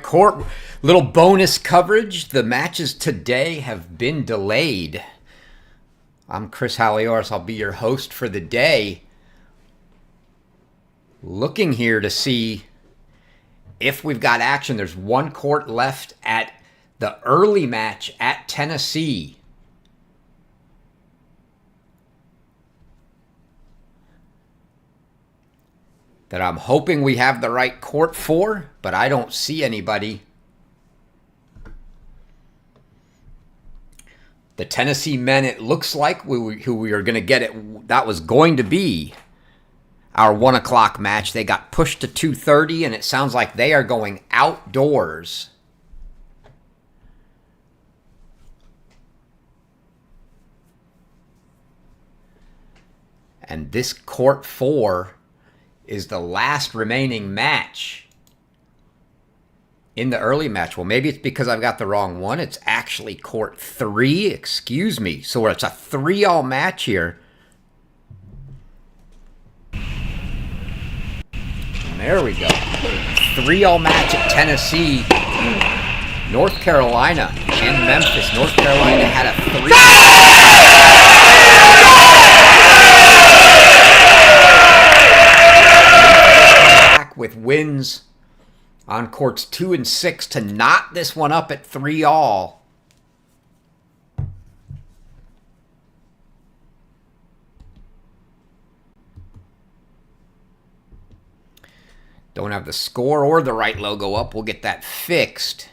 court. Little bonus coverage. The matches today have been delayed. I'm Chris Halioris. I'll be your host for the day. Looking here to see if we've got action. There's one court left at the early match at Tennessee. That I'm hoping we have the right court for, but I don't see anybody. The Tennessee men, it looks like who we are going to get it. That was going to be our 1 o'clock match. They got pushed to 2:30, and it sounds like they are going outdoors. And this court 4 is the last remaining match in the early match. Well, maybe it's because I've got the wrong one. It's actually court 3. Excuse me. So it's a 3-all match here. And there we go. 3-all match at Tennessee. North Carolina and Memphis. North Carolina had a 3 with wins on courts 2 and 6 to knot this one up at 3-all. Don't have the score or the right logo up. We'll get that fixed.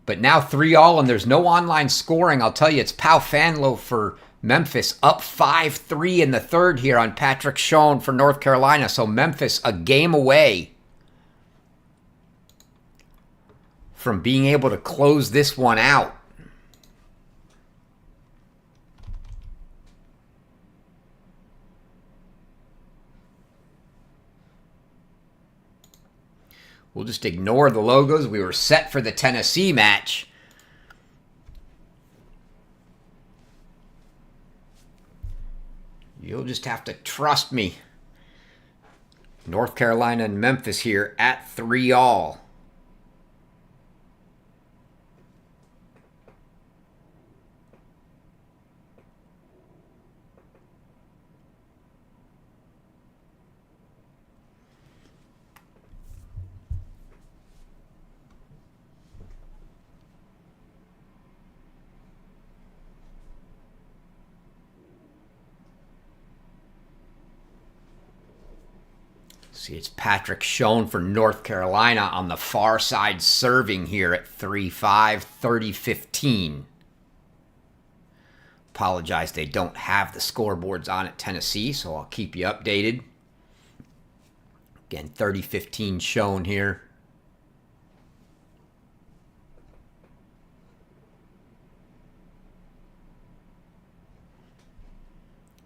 But now 3-all, and there's no online scoring. I'll tell you, it's Pau Fanlo for Memphis up 5-3 in the third here on Patrick Schoen for North Carolina. So Memphis a game away from being able to close this one out. We'll just ignore the logos. We were set for the Tennessee match. You'll just have to trust me. North Carolina and Memphis here at 3-all. See, it's Patrick Schoen for North Carolina on the far side serving here at 3-5, 30-15. Apologize, they don't have the scoreboards on at Tennessee, so I'll keep you updated. Again, 30-15 Schoen here.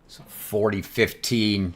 So 40-15.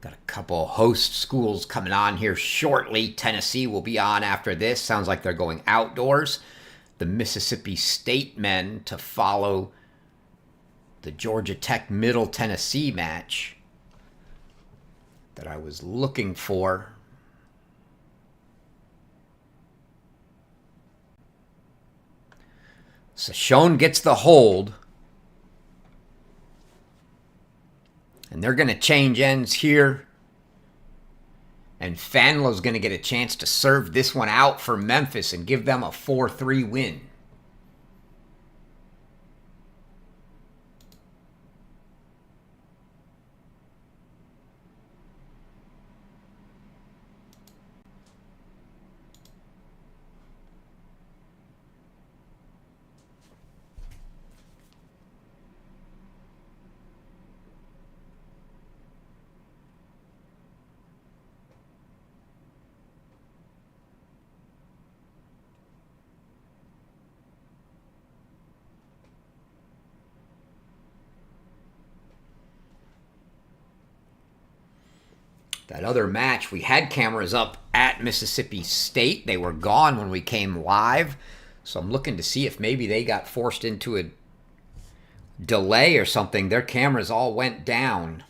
Got a couple host schools coming on here shortly. Tennessee will be on after this. Sounds like they're going outdoors. The Mississippi State men to follow the Georgia Tech Middle Tennessee match that I was looking for. So Schoen gets the hold. And they're going to change ends here. And Fanlo's going to get a chance to serve this one out for Memphis and give them a 4-3 win. That other match, we had cameras up at Mississippi State. They were gone when we came live. So I'm looking to see if maybe they got forced into a delay or something. Their cameras all went down.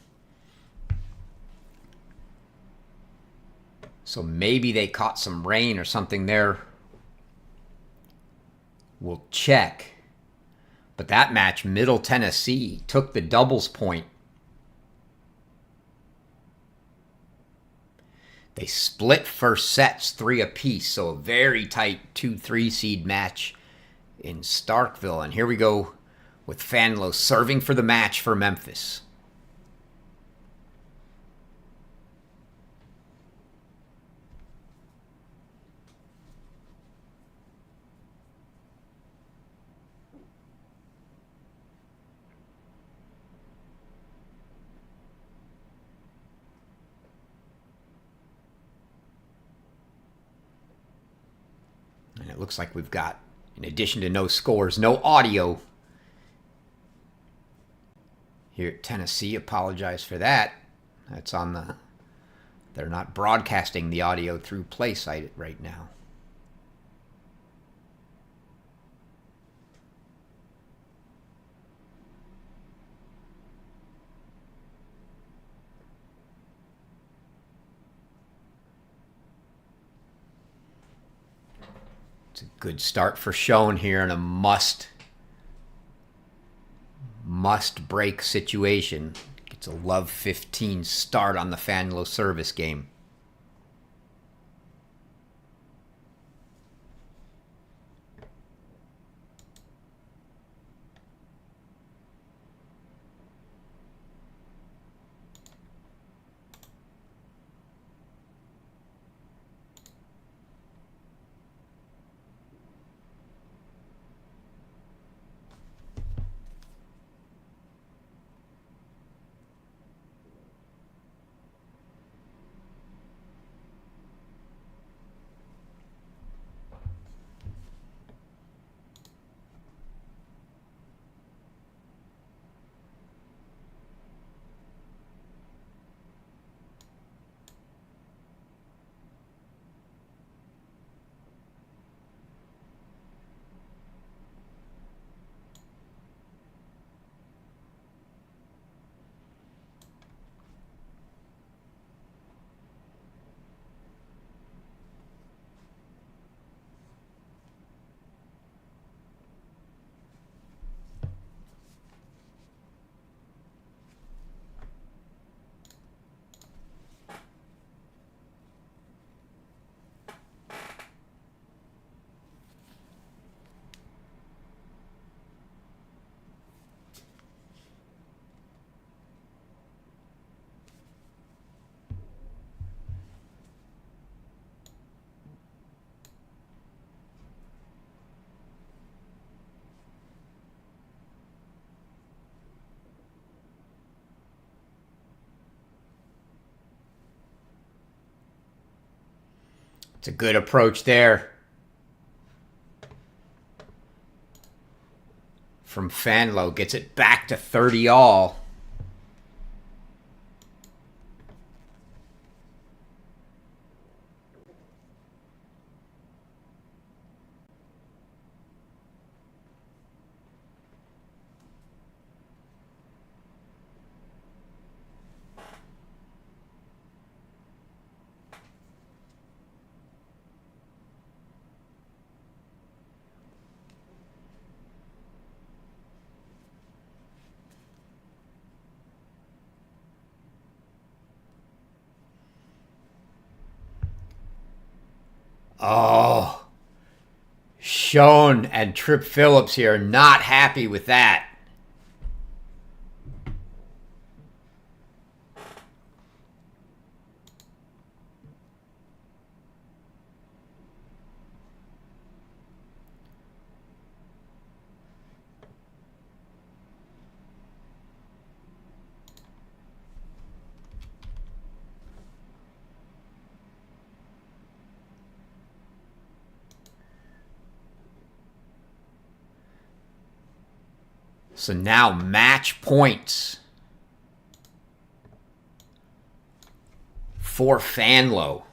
So maybe they caught some rain or something there. We'll check. But that match, Middle Tennessee took the doubles point. They split first sets 3 apiece, so a very tight 2-3 seed match in Starkville. And here we go with Fanlo serving for the match for Memphis. And it looks like we've got, in addition to no scores, no audio here at Tennessee. Apologize for that. That's on the... They're not broadcasting the audio through PlaySite right now. It's a good start for Schoen here in a must break situation. Gets a love 15 start on the Fanlo service game. It's a good approach there from Fanlo. Gets it back to 30 all. Oh, Schoen and Tripp Phillips here not happy with that. So now match points. for Fanlo.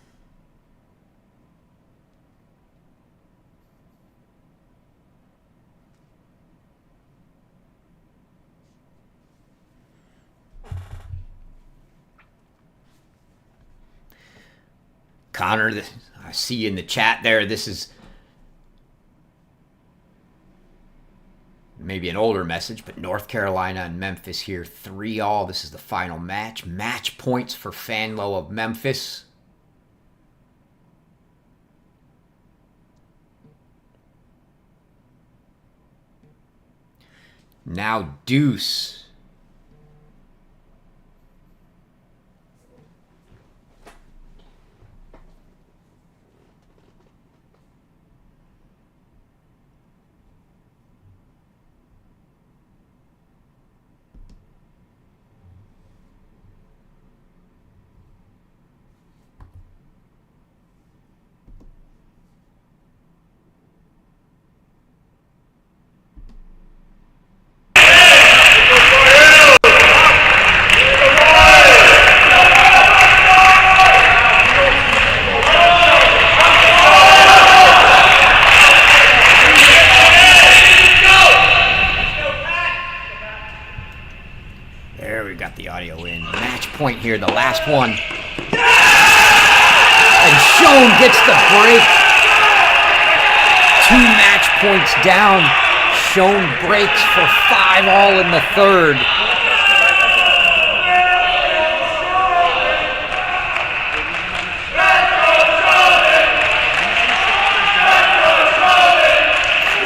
Connor, I see you in the chat there. This is maybe an older message, but North Carolina and Memphis here 3-all. This is the final match. Match points for Fanlo of Memphis. Now deuce. Point here, the last one. And Schoen gets the break. 2 match points down. Schoen breaks for 5-all in the third.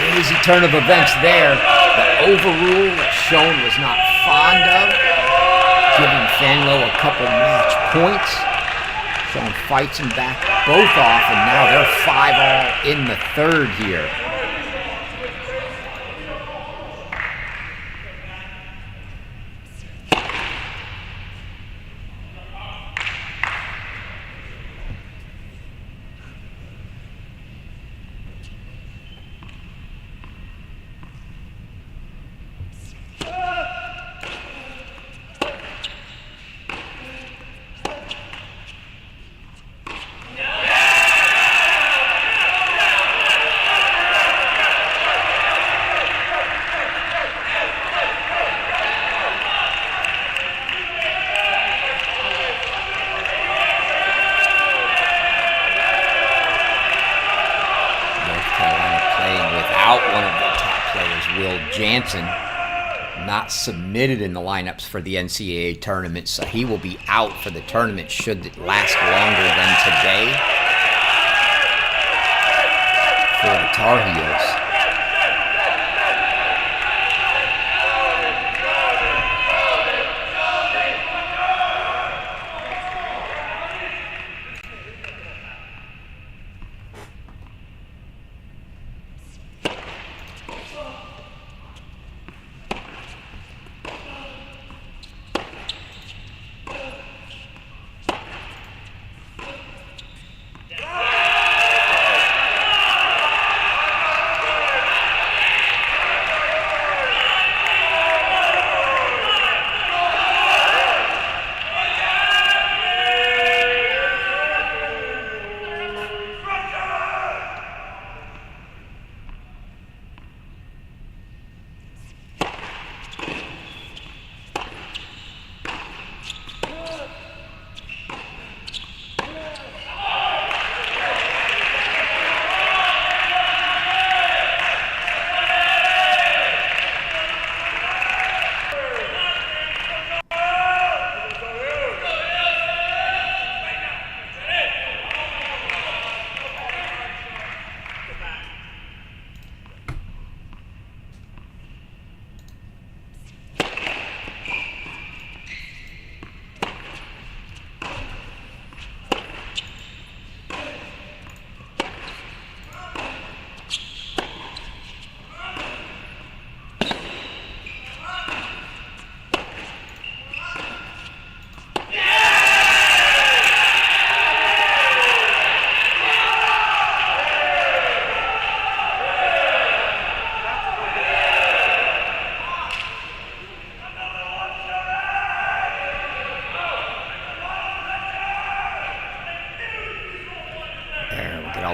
Crazy turn of events there. The overrule that Schoen was not fond of, giving Fanlo a couple match points. Schoen fights him back both off, and now they're 5-all in the third here. Not submitted in the lineups for the NCAA tournament, so he will be out for the tournament should it last longer than today for the Tar Heels.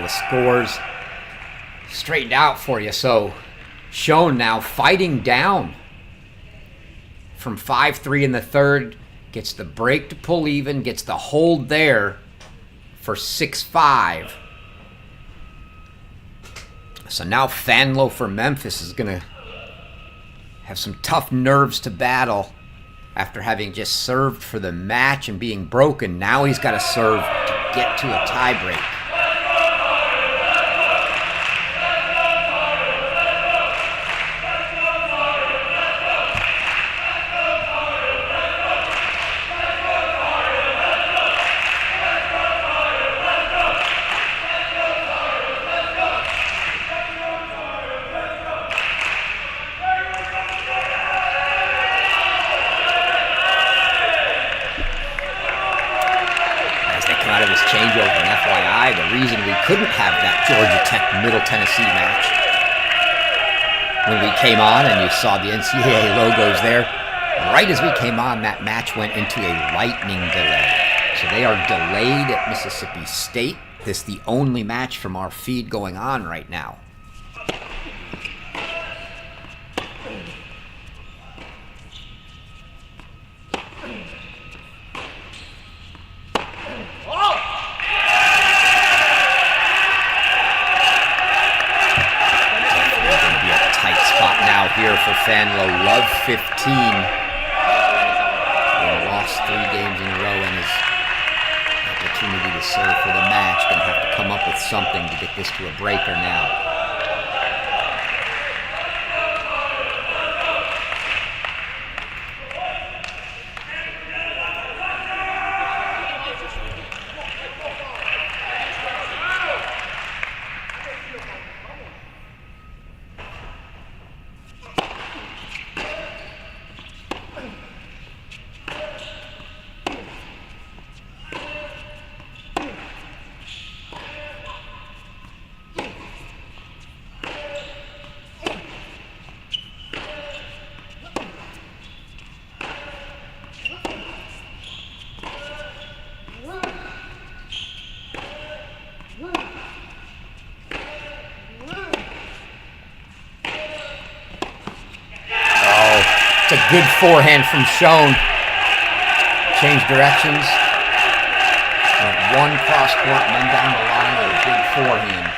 all the scores straightened out for you. So Schoen now fighting down from 5-3 in the third, gets the break to pull even, gets the hold there for 6-5. So now Fanlo for Memphis is going to have some tough nerves to battle after having just served for the match and being broken. Now he's got to serve to get to a tiebreak. Changeover, and FYI, the reason we couldn't have that Georgia Tech Middle Tennessee match when we came on, and you saw the NCAA logos there, right as we came on, that match went into a lightning delay. So they are delayed at Mississippi State. This is the only match from our feed going on right now. Here for Fanlo, Love 15. He lost 3 games in a row, and his opportunity to serve for the match. Going to have to come up with something to get this to a breaker now. A good forehand from Schoen. Changed directions. Went one cross court and then down the line with a big forehand.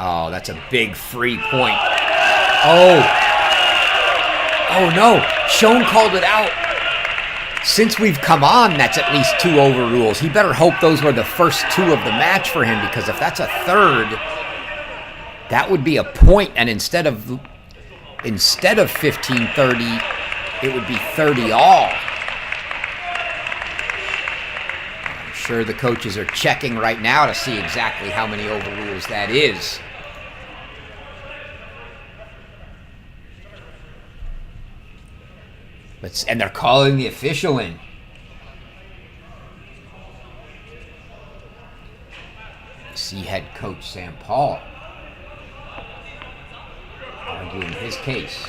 Oh, that's a big free point. Oh no, Schoen called it out. Since we've come on, that's at least 2 overrules. He better hope those were the first 2 of the match for him, because if that's a third, that would be a point, and instead of 15-30, it would be 30 all. I'm sure the coaches are checking right now to see exactly how many overrules that is. And they're calling the official in. See head coach Sam Paul arguing his case.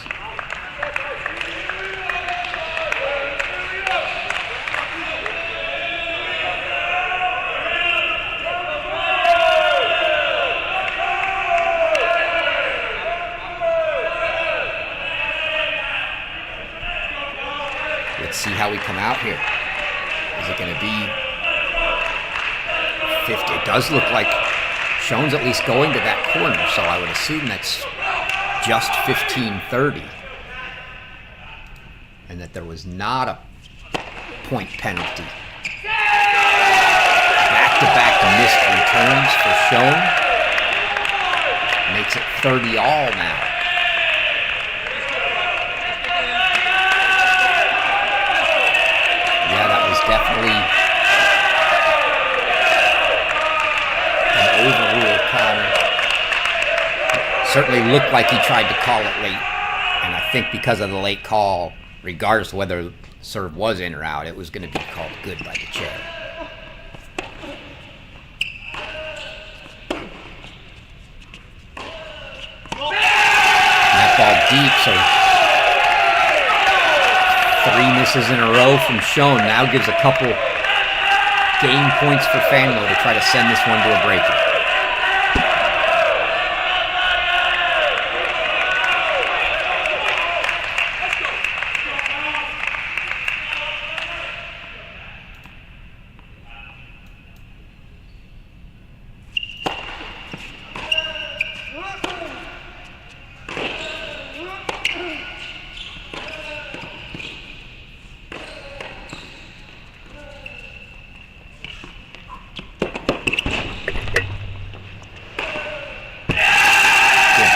Let's see how we come out here. Is it going to be 50? It does look like Schoen's at least going to that corner, so I would assume that's just 15-30. And that there was not a point penalty. Back-to-back missed returns for Schoen. Makes it 30 all now. Definitely an overrule, Connor. Certainly looked like he tried to call it late. And I think because of the late call, regardless of whether serve was in or out, it was going to be called good by the chair. And that ball deep, so 3 misses in a row from Schoen. Now gives a couple game points for Fanlo to try to send this one to a breaker.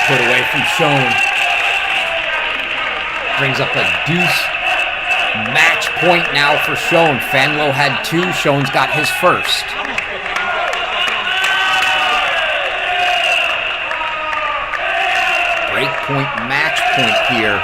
Put away from Schoen. Brings up a deuce match point now for Schoen. Fanlo had 2. Schoen's got his first. Break point, match point here.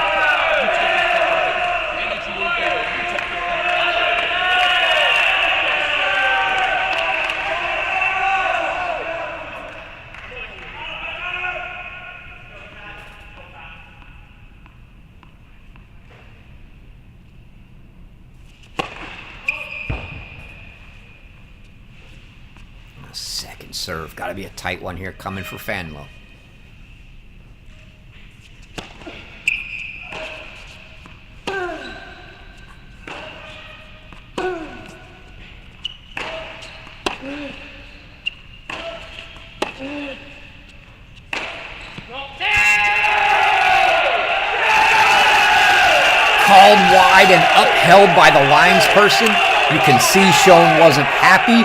Second serve. Got to be a tight one here coming for Fanlo. Called wide and upheld by the linesperson. You can see Schoen wasn't happy.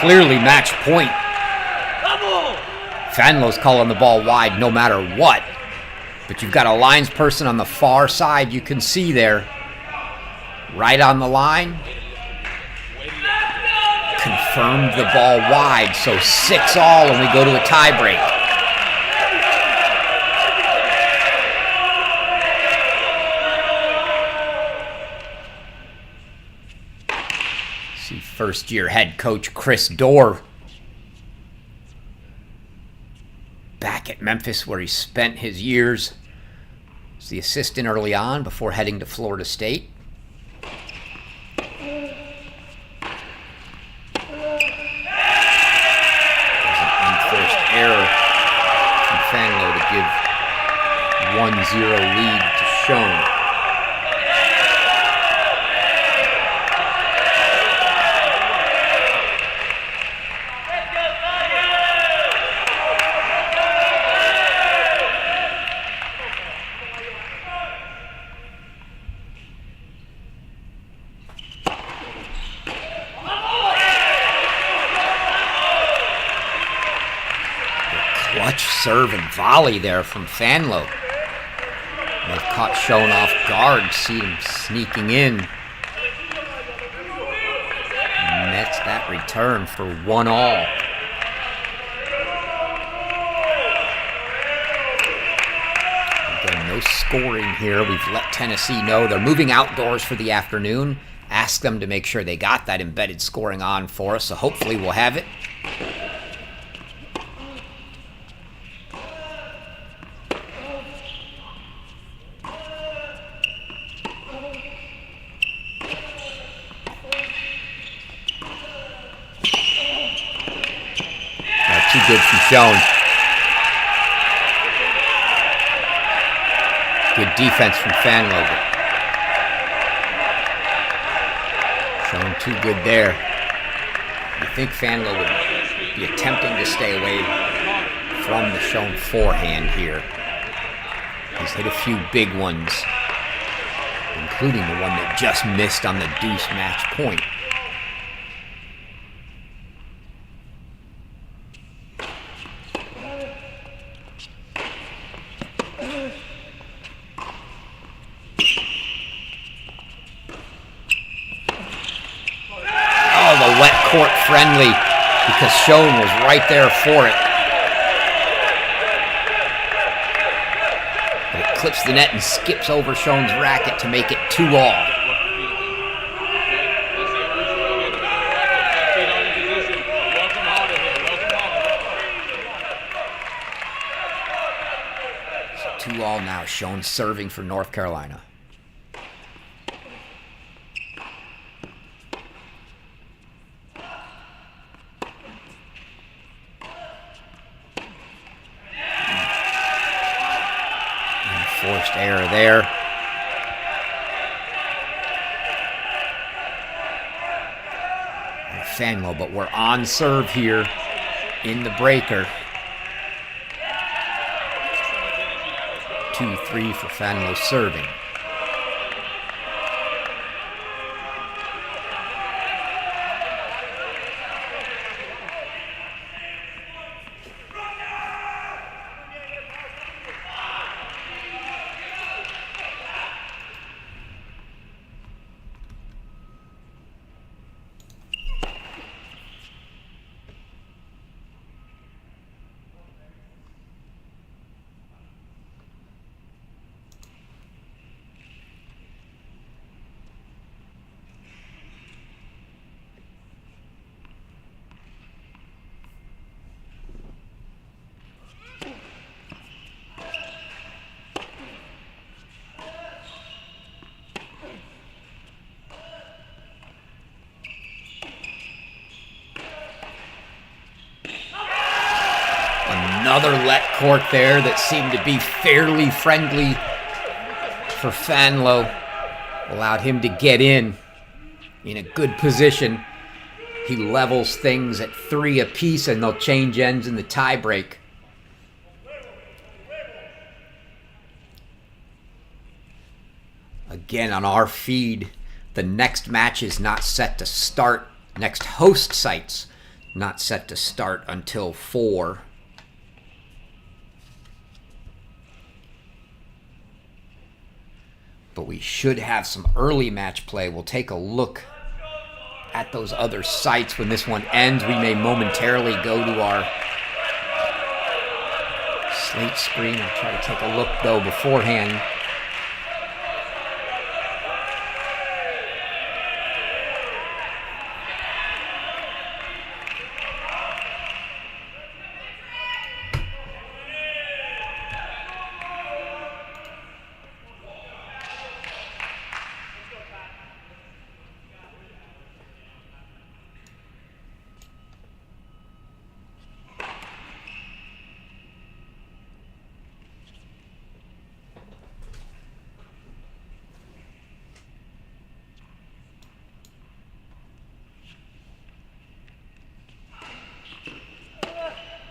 Clearly match point. Fanlo's calling the ball wide no matter what. But you've got a linesperson on the far side you can see there. Right on the line. Confirmed the ball wide, so 6-all and we go to a tiebreak. See first-year head coach Chris Dorr back at Memphis, where he spent his years as the assistant early on before heading to Florida State. Error from Fanlo to give 1-0 lead to Schoen. Clutch serve and volley there from Fanlo. They've caught Schoen off guard, see him sneaking in. Nets that return for 1-all. Again, no scoring here. We've let Tennessee know they're moving outdoors for the afternoon. Ask them to make sure they got that embedded scoring on for us, so hopefully we'll have it. Too good from Schoen. Good defense from Fanlo. Schoen too good there. You think Fanlo would be attempting to stay away from the Schoen forehand here. He's hit a few big ones, including the one that just missed on the deuce match point. Wet court friendly because Schoen was right there for it. clips the net and skips over Schoen's racket to make it 2-all. So 2-all now. Schoen serving for North Carolina. Forced error there. Fanlo, but we're on serve here in the breaker. 2-3 for Fanlo serving. Another let court there that seemed to be fairly friendly for Fanlo. Allowed him to get in a good position. He levels things at 3 apiece, and they'll change ends in the tiebreak. Again, on our feed, the next match is not set to start. Next host site's not set to start until 4. But we should have some early match play. We'll take a look at those other sites when this one ends. We may momentarily go to our slate screen. I'll try to take a look, though, beforehand.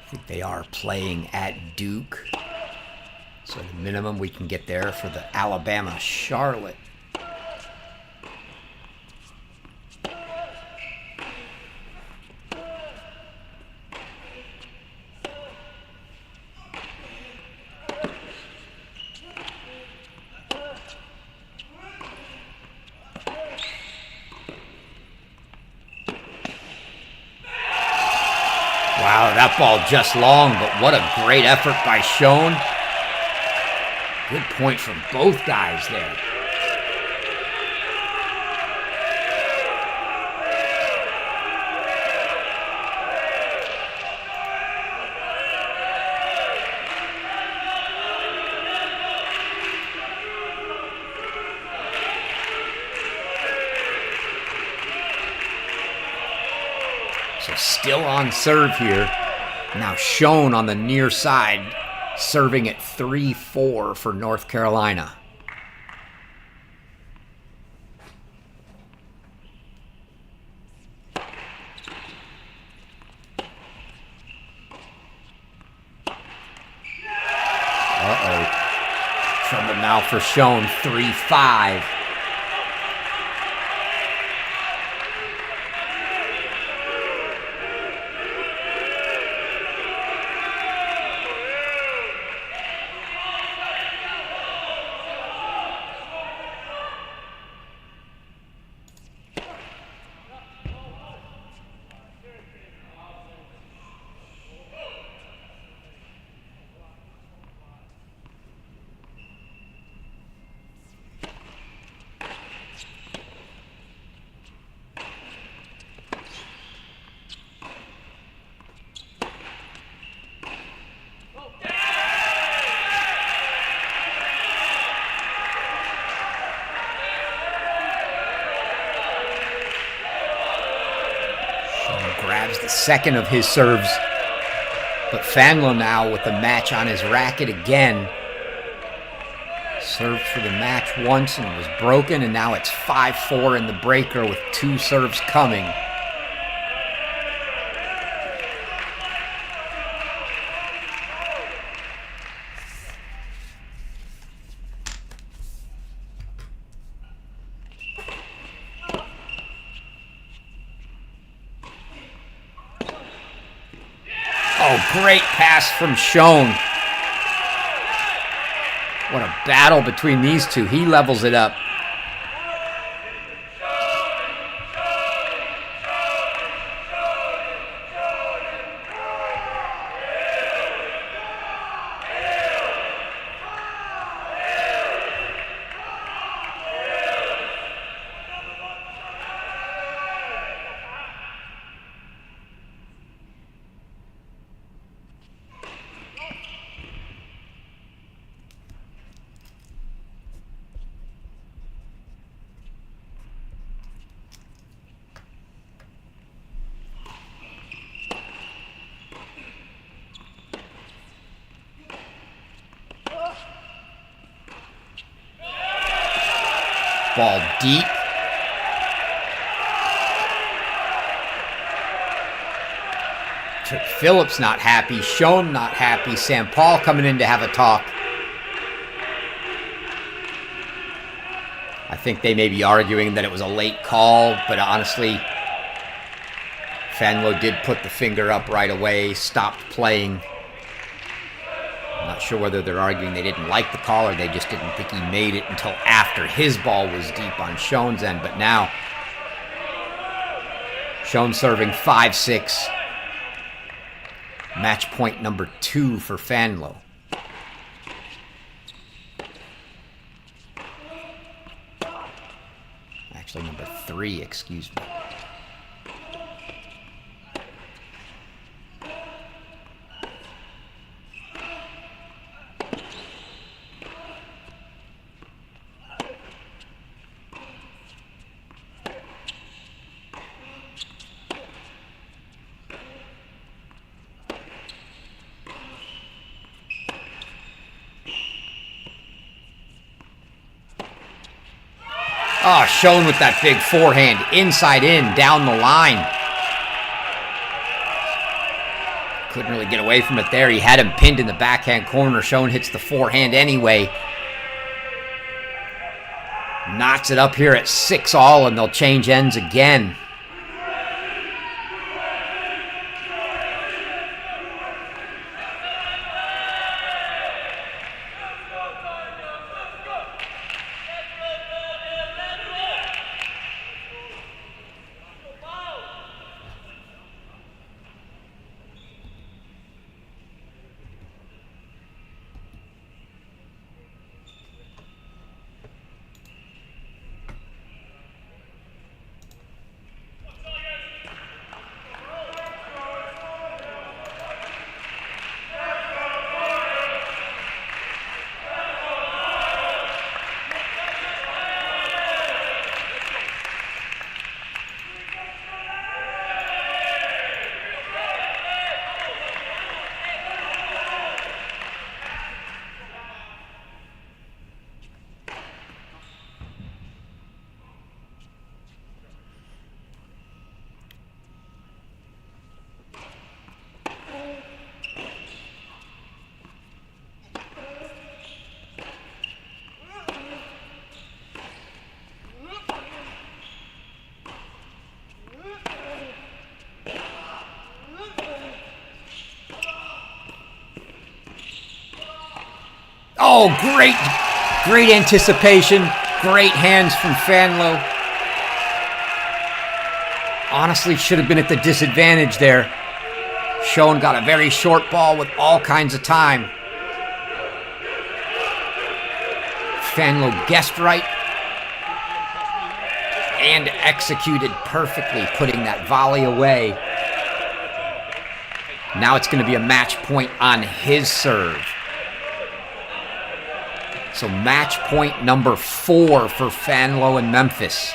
I think they are playing at Duke. So the minimum we can get there for the Alabama-Charlotte. Wow, that ball just long, but what a great effort by Schoen. Good point from both guys there. So still on serve here. Now Schoen on the near side, serving at 3-4 for North Carolina. Trouble now for Schoen, 3-5. grabs the second of his serves. But Fanlo now with the match on his racket again. Served for the match once and was broken, and now it's 5-4 in the breaker with 2 serves coming. Oh, great pass from Schoen. What a battle between these two. He levels it up. Ball deep. Phillips not happy. Schoen not happy. Sam Paul coming in to have a talk. I think they may be arguing that it was a late call, but honestly, Fanlo did put the finger up right away, stopped playing. I'm not sure whether they're arguing they didn't like the call or they just didn't think he made it until after his ball was deep on Schoen's end. But now, Schoen serving 5-6. Match point number 2 for Fanlo. Actually, number 3, excuse me. Oh, Schoen with that big forehand, inside in, down the line. Couldn't really get away from it there. He had him pinned in the backhand corner. Schoen hits the forehand anyway. Knocks it up here at 6-all, and they'll change ends again. Oh, great anticipation. Great hands from Fanlo. Honestly, should have been at the disadvantage there. Schoen got a very short ball with all kinds of time. Fanlo guessed right and executed perfectly, putting that volley away. Now it's going to be a match point on his serve. So match point number 4 for Fanlo and Memphis.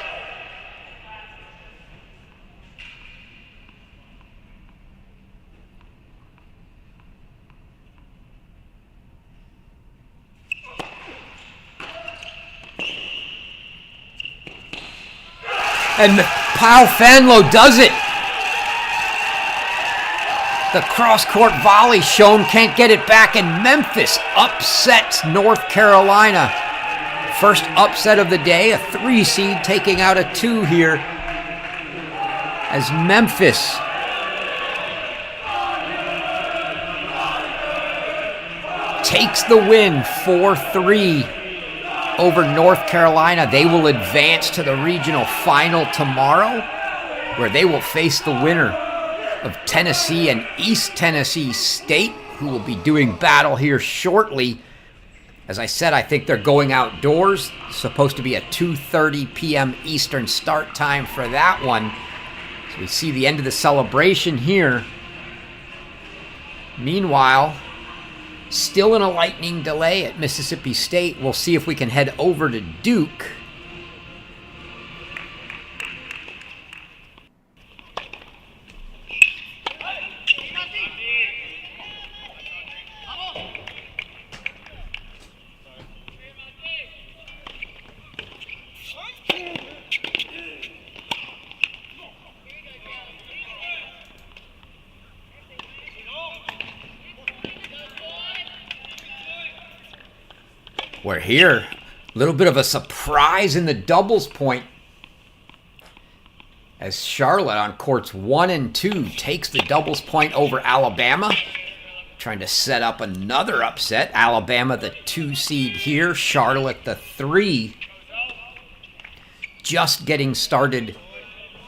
And Pao Fanlo does it. The cross-court volley shown, can't get it back, and Memphis upsets North Carolina. First upset of the day, a 3 seed taking out a 2 here as Memphis takes the win 4-3 over North Carolina. They will advance to the regional final tomorrow, where they will face the winner of Tennessee and East Tennessee State, who will be doing battle here shortly. As I said, I think they're going outdoors. It's supposed to be a 2:30 p.m. Eastern start time for that one. So we see the end of the celebration here. Meanwhile, still in a lightning delay at Mississippi State. We'll see if we can head over to Duke. We're here. A little bit of a surprise in the doubles point as Charlotte on courts 1 and 2 takes the doubles point over Alabama. Trying to set up another upset. Alabama the 2 seed here. Charlotte the 3. Just getting started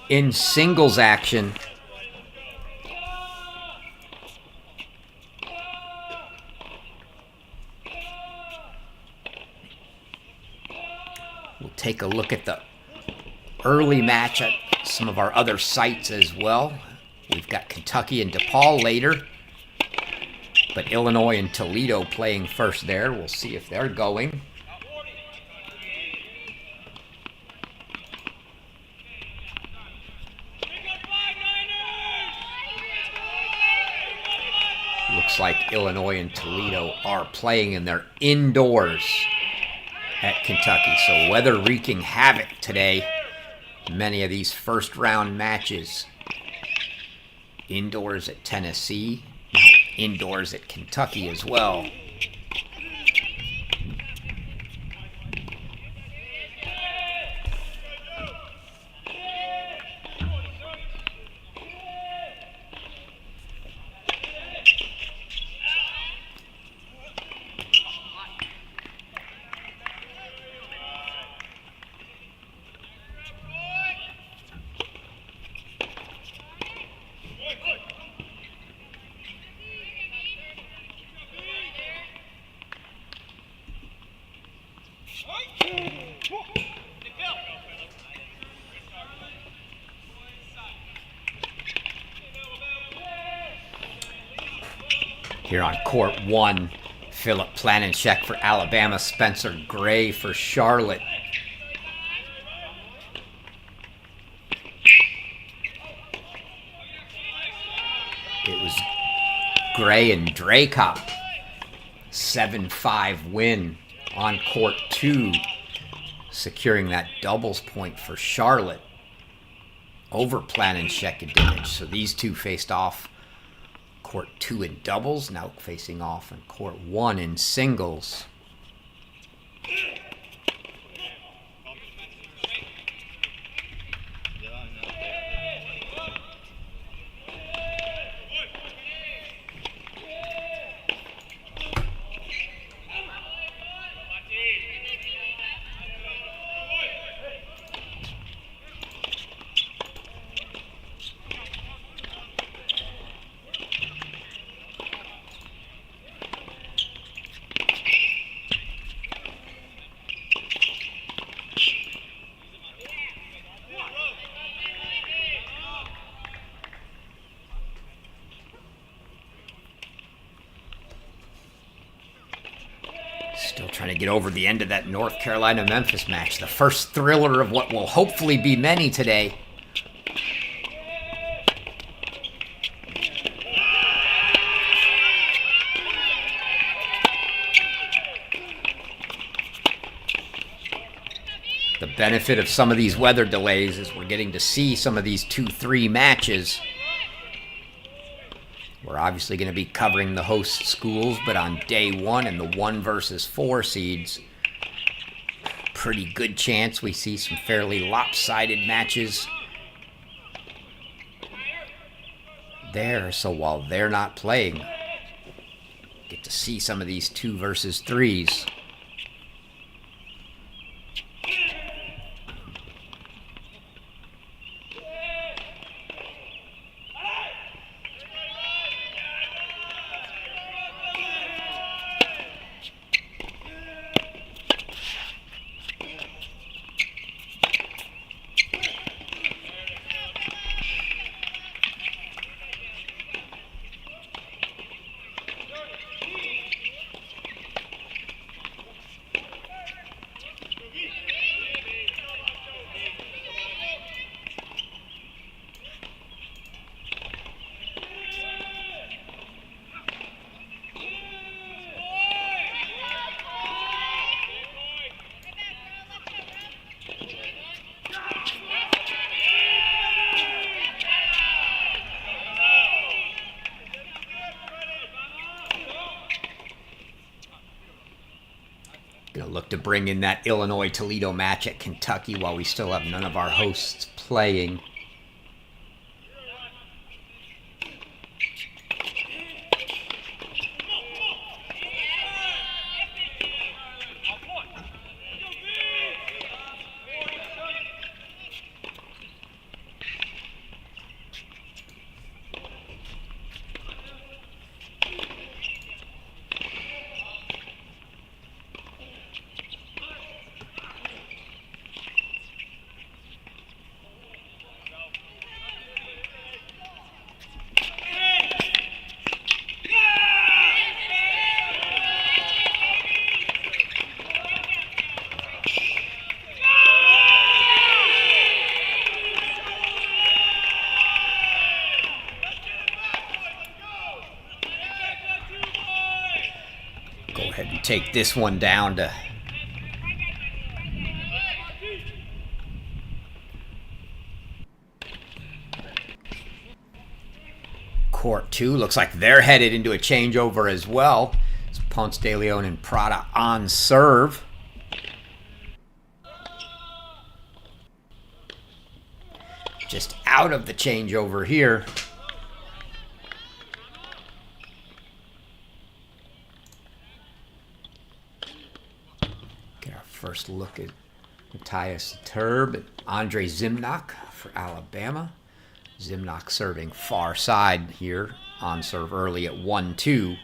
in singles action. We'll take a look at the early match at some of our other sites as well. We've got Kentucky and DePaul later, but Illinois and Toledo playing first there. We'll see if they're going. Looks like Illinois and Toledo are playing, and they're indoors at Kentucky. So weather wreaking havoc today. Many of these first round matches. Indoors at Tennessee, indoors at Kentucky as well. Here on court 1, Philip Planencheck for Alabama, Spencer Gray for Charlotte. It was Gray and Dracop. 7-5 win on court 2, securing that doubles point for Charlotte over Planencheck and Dimage. So these two faced off court 2 in doubles, now facing off in court 1 in singles. Still trying to get over the end of that North Carolina-Memphis match. The first thriller of what will hopefully be many today. The benefit of some of these weather delays is we're getting to see some of these 2-3 matches. We're obviously going to be covering the host schools, but on day 1 and the 1 versus 4 seeds, pretty good chance we see some fairly lopsided matches there. So while they're not playing, get to see some of these 2 versus 3s. Gonna look to bring in that Illinois-Toledo match at Kentucky while we still have none of our hosts playing. Go ahead and take this one down to court 2. Looks like they're headed into a changeover as well. It's Ponce de Leon and Prada on serve. Just out of the changeover here. First look at Matthias Turb and Andre Zimnock for Alabama. Zimnock serving far side here on serve early at 1-2.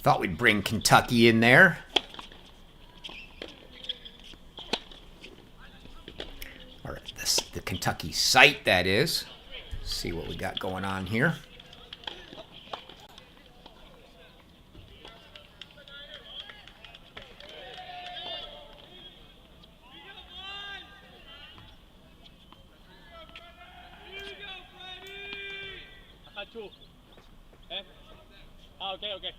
Thought we'd bring Kentucky in there. Or the Kentucky site, that is. See what we got going on here. Okay.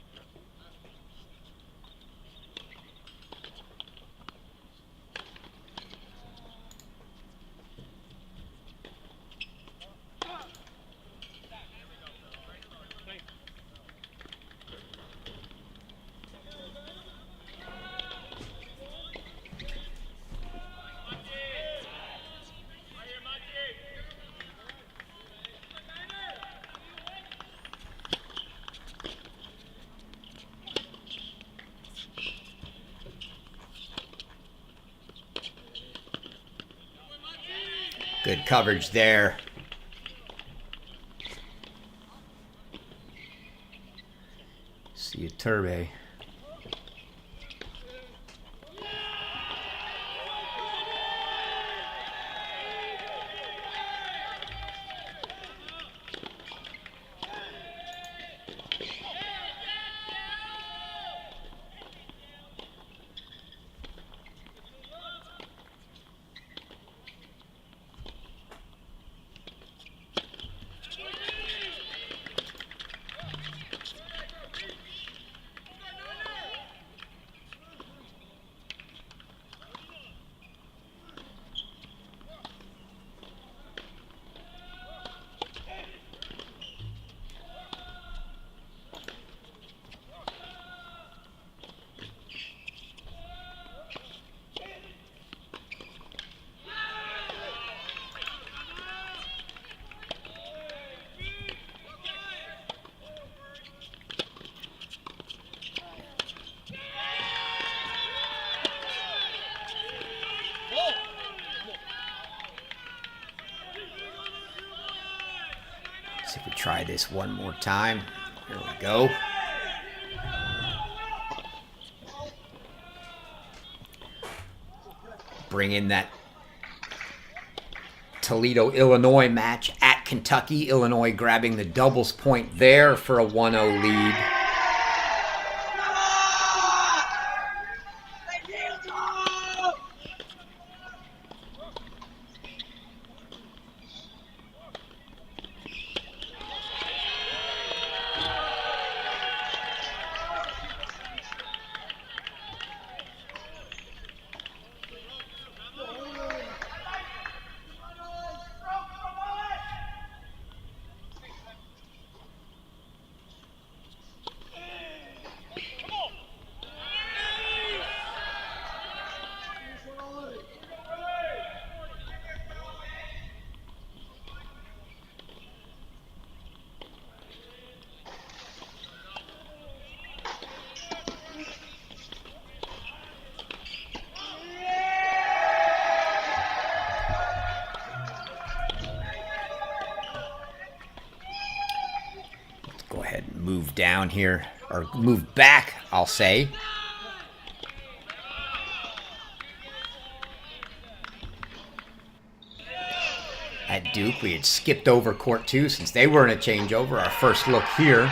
Good coverage there. See you, Turbe. See if we try this one more time. Here we go. Bring in that Toledo, Illinois match at Kentucky. Illinois grabbing the doubles point there for a 1-0 lead. Go ahead and move down here, or move back, I'll say. At Duke, we had skipped over court 2 since they were in a changeover. Our first look here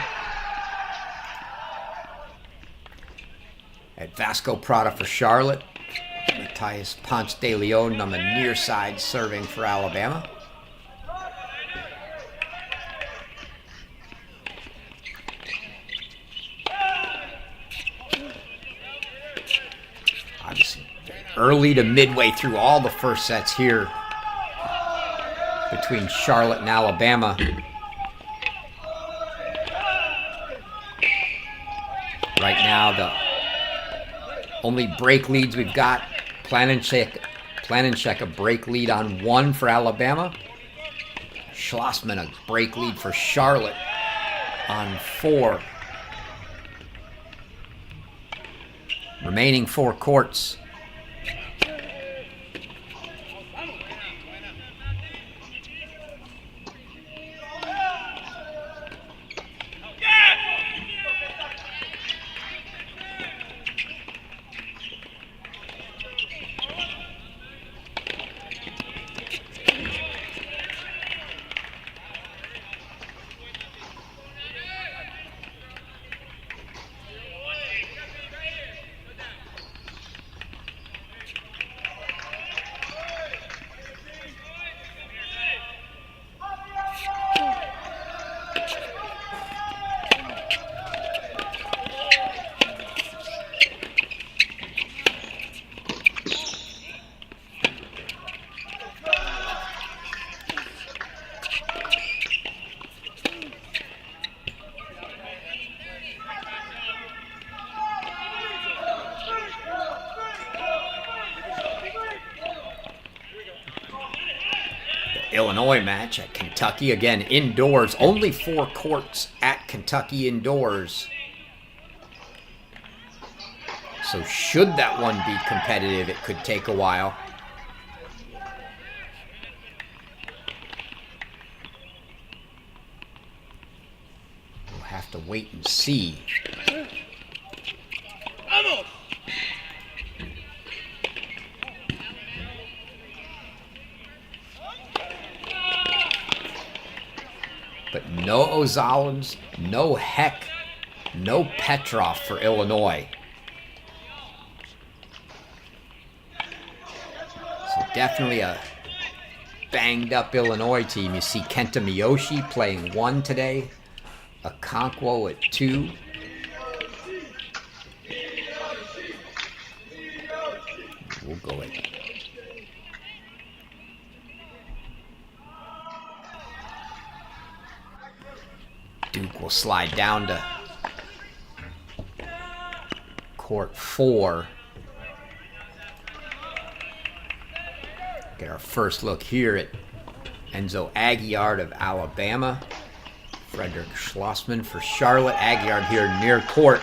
at Vasco Prada for Charlotte. Matthias Ponce de Leon on the near side serving for Alabama. Obviously, early to midway through all the first sets here between Charlotte and Alabama. Right now, the only break leads we've got, Planencheck a break lead on 1 for Alabama. Schlossman a break lead for Charlotte on 4. Remaining 4 courts. Illinois match at Kentucky. Again, indoors. Only 4 courts at Kentucky indoors. So should that one be competitive, it could take a while. We'll have to wait and see. But no Ozalins, no Heck, no Petrov for Illinois. So definitely a banged up Illinois team. You see Kenta Miyoshi playing 1 today. Okonkwo at 2. We'll go at Duke will slide down to court 4. Get our first look here at Enzo Aguiar of Alabama. Frederick Schlossman for Charlotte. Aguiar here near court.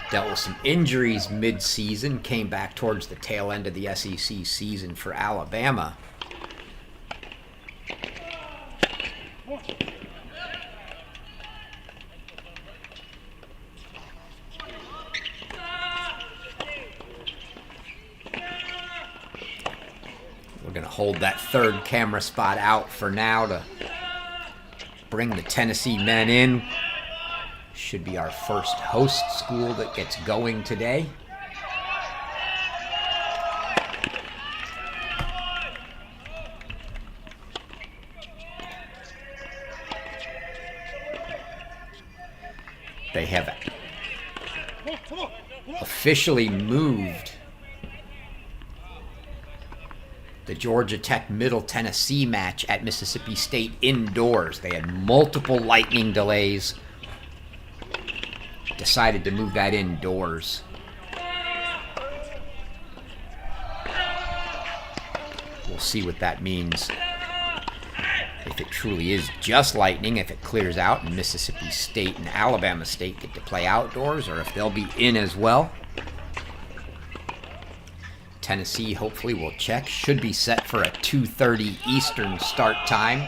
Dealt with some injuries mid-season. Came back towards the tail end of the SEC season for Alabama. We're going to hold that third camera spot out for now to bring the Tennessee men in. Should be our first host school that gets going today. They have officially moved the Georgia Tech Middle Tennessee match at Mississippi State indoors. They had multiple lightning delays. Decided to move that indoors. We'll see what that means. If it truly is just lightning, if it clears out and Mississippi State and Alabama State get to play outdoors, or if they'll be in as well. Tennessee hopefully will check. Should be set for a 2:30 Eastern start time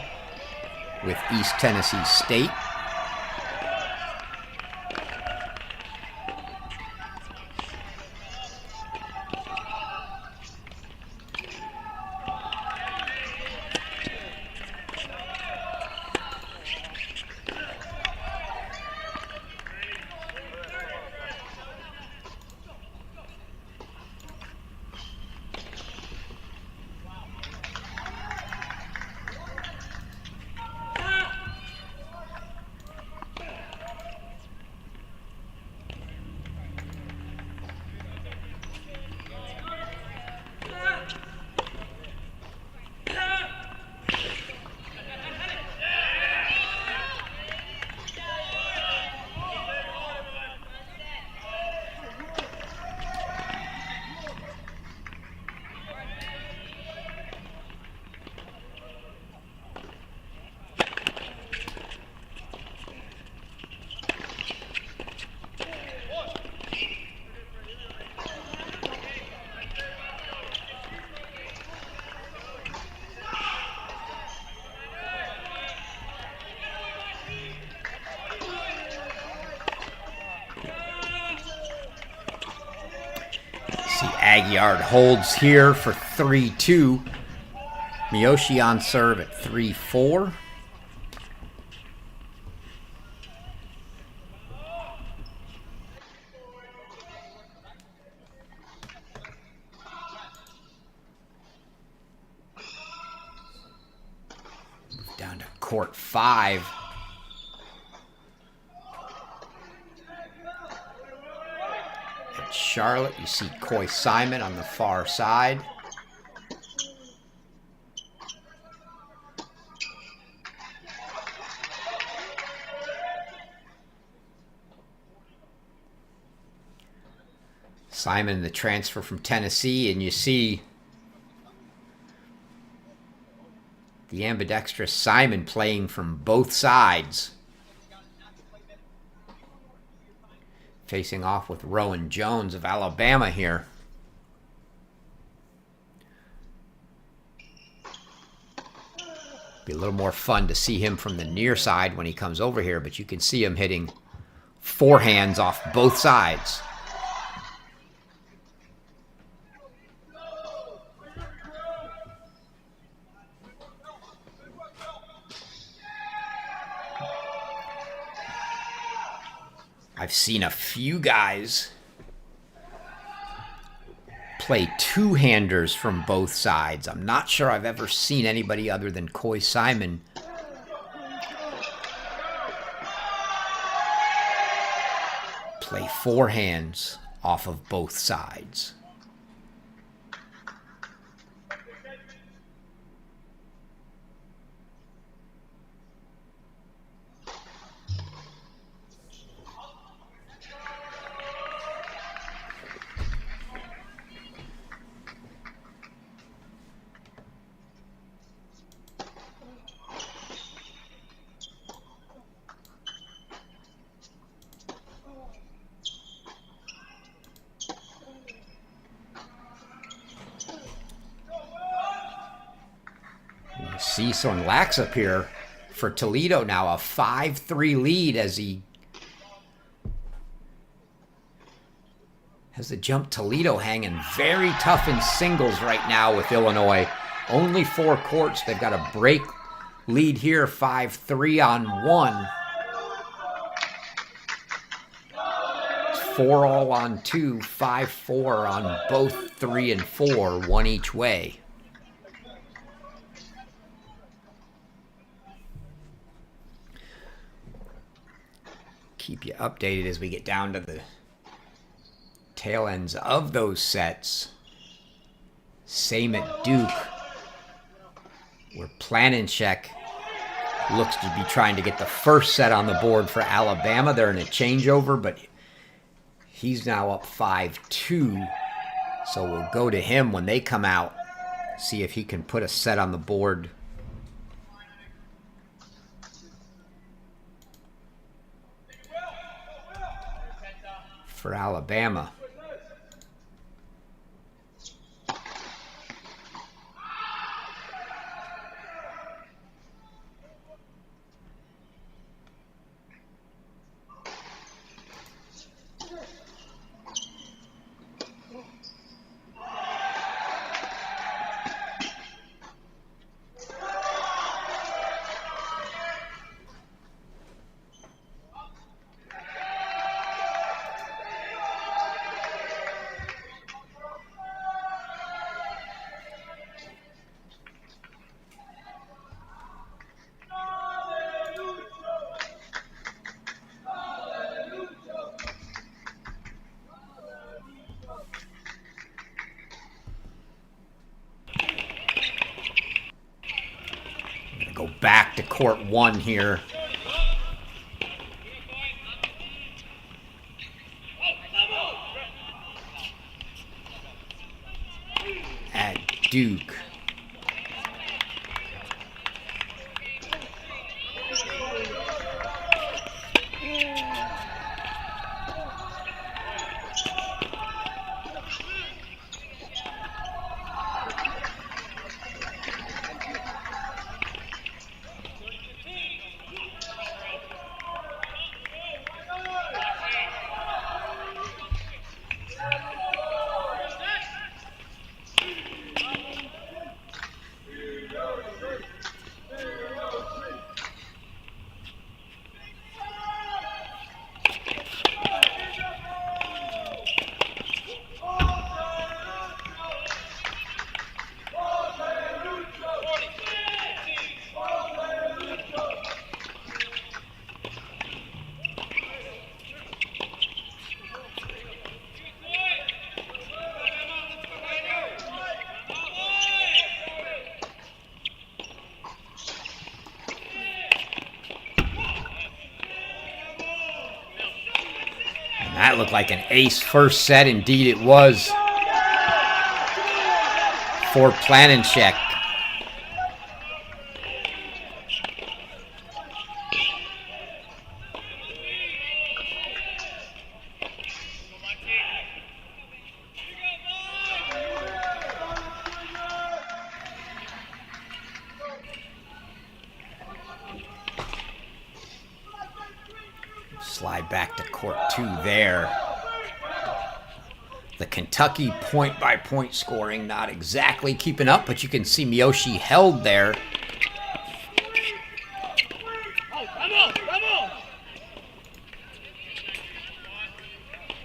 with East Tennessee State. Aguiar holds here for 3-2. Miyoshi on serve at 3-4. Move down to court 5. Charlotte, you see Coy Simon on the far side. Simon, the transfer from Tennessee, and you see The ambidextrous Simon playing from both sides. Facing off with Rowan Jones of Alabama here. Be a little more fun to see him from the near side when he comes over here, but you can see him hitting forehands off both sides. I've seen a few guys play two-handers from both sides. I'm not sure I've ever seen anybody other than Coy Simon play forehands off of both sides. Seeson Lax up here for Toledo now, a 5-3 lead as he has the jump. Toledo hanging very tough in singles right now with Illinois. Only 4 courts. They've got a break lead here, 5-3 on 1. 4 all on 2, 5-4 on both 3 and 4, 1 each way. Keep you updated as we get down to the tail ends of those sets. Same at Duke, where Planencheck looks to be trying to get the first set on the board for Alabama. They're in a changeover, but he's now up 5-2. So we'll go to him when they come out, see if he can put a set on the board for Alabama. Back to court 1 here. At Duke. That looked like an ace first set. Indeed it was for Planencheck. Right back to court 2 there. The Kentucky point-by-point scoring not exactly keeping up, but you can see Miyoshi held there.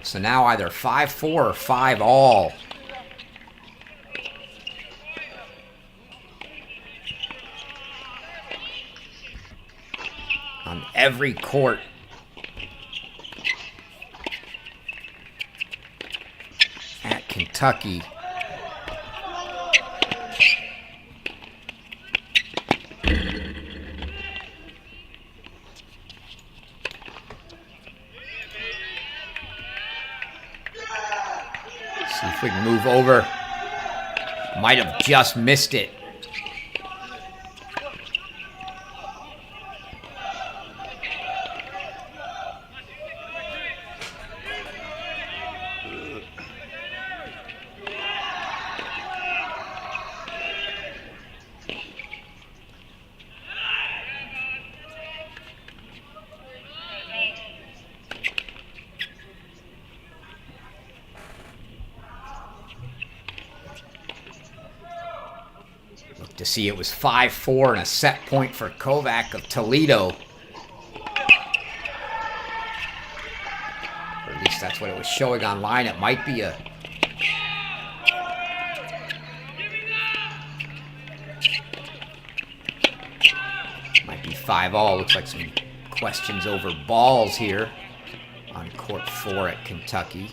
So now either 5-4 or 5-all. On every court. At Kentucky. See if we can move over. Might have just missed it. To see it was 5-4 and a set point for Kovac of Toledo. Or at least that's what it was showing online. It might be a... Might be 5-all. Looks like some questions over balls here on court 4 at Kentucky.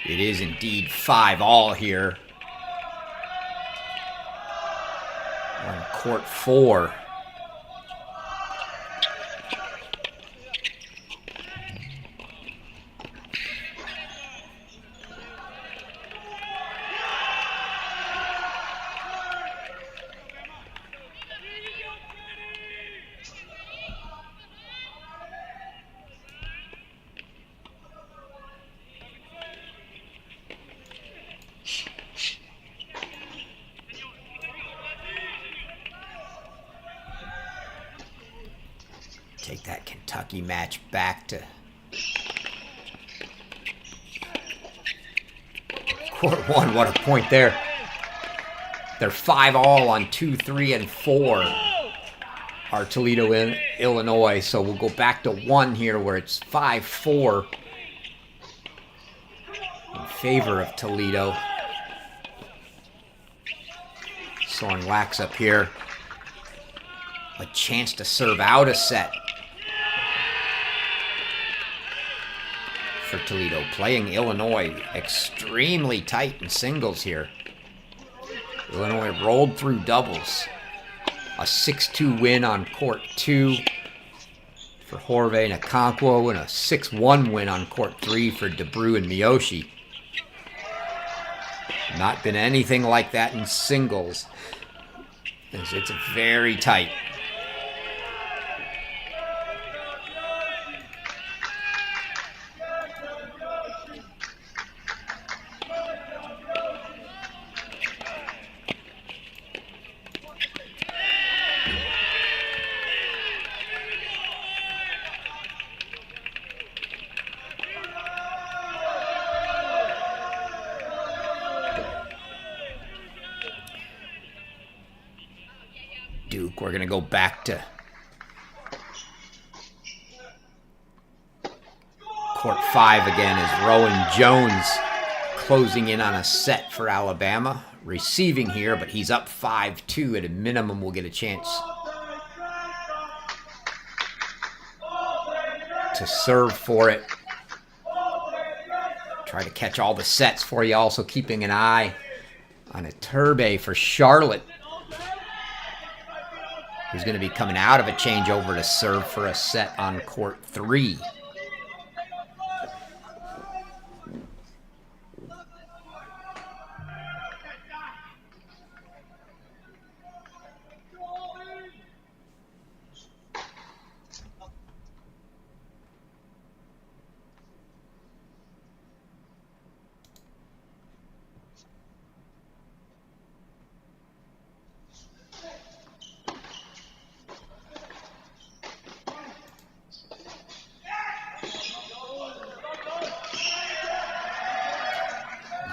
It is indeed 5-all here on court 4. Take that Kentucky match back to court 1. What a point there. They're 5-all on 2, 3, and 4 are Toledo in Illinois. So we'll go back to 1 here where it's 5-4 in favor of Toledo. Soren Wax up here. A chance to serve out a set for Toledo. Playing Illinois extremely tight in singles here. Illinois rolled through doubles. A 6-2 win on court 2 for Horve and Okonkwo, and a 6-1 win on court 3 for DeBrew and Miyoshi. Not been anything like that in singles. It's very tight. Duke, we're going to go back to court 5 again as Rowan Jones closing in on a set for Alabama. Receiving here, but he's up 5-2. At a minimum, we'll get a chance to serve for it. Try to catch all the sets for you. Also keeping an eye on a Turbe for Charlotte. who's going to be coming out of a changeover to serve for a set on court 3.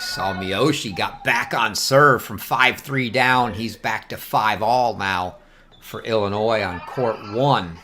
Saw Miyoshi got back on serve from 5-3 down. He's back to 5-all now for Illinois on court 1.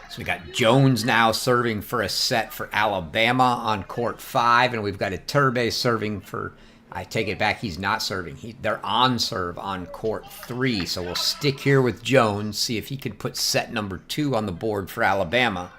So we got Jones now serving for a set for Alabama on court 5, and we've got Iturbe serving for, I take it back, he's not serving. They're on serve on court 3, so we'll stick here with Jones, see if he can put set number 2 on the board for Alabama.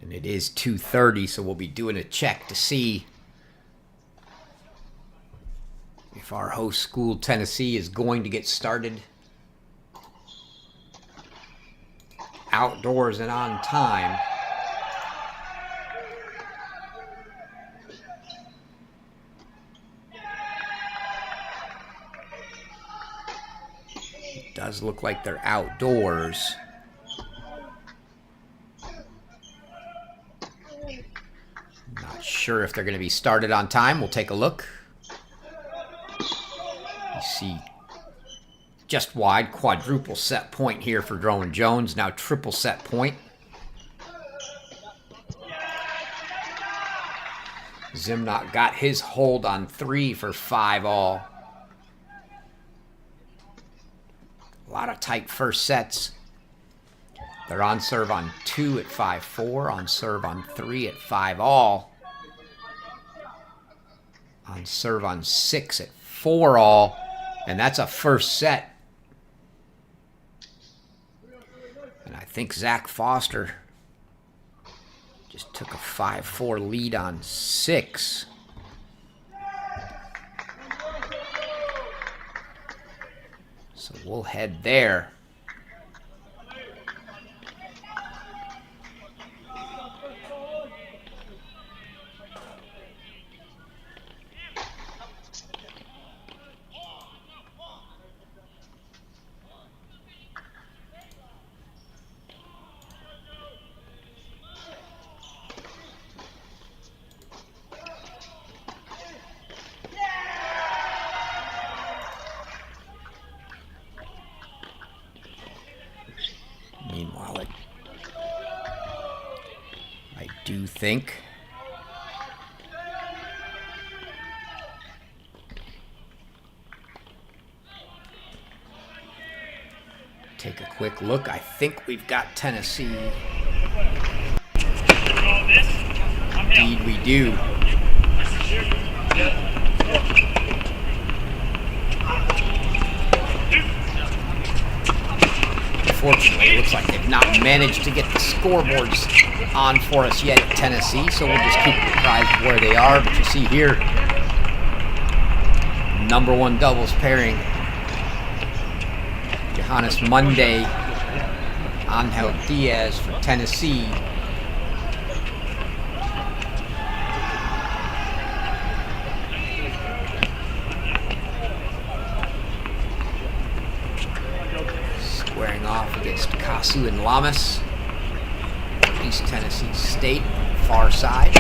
And it is 2:30, so we'll be doing a check to see if our host school, Tennessee, is going to get started outdoors and on time. It does look like they're outdoors. Not sure if they're going to be started on time. We'll take a look. You see just wide, quadruple set point here for Drone Jones. Now triple set point. Zimnock got his hold on 3 for 5-all. A lot of tight first sets. They're on serve on 2 at 5-4, on serve on 3 at 5-all, on serve on 6 at 4-all, and that's a first set. And I think Zach Foster just took a 5-4 lead on 6. So we'll head there. do think. Take a quick look. I think we've got Tennessee. Indeed we do. Unfortunately, it looks like they've not managed to get the scoreboards on for us yet at Tennessee, so we'll just keep apprised of where they are. But you see here, number one doubles pairing. Johannes Monday, Angel Diaz for Tennessee. Squaring off against Kasu and Lamas for East Tennessee State, far side.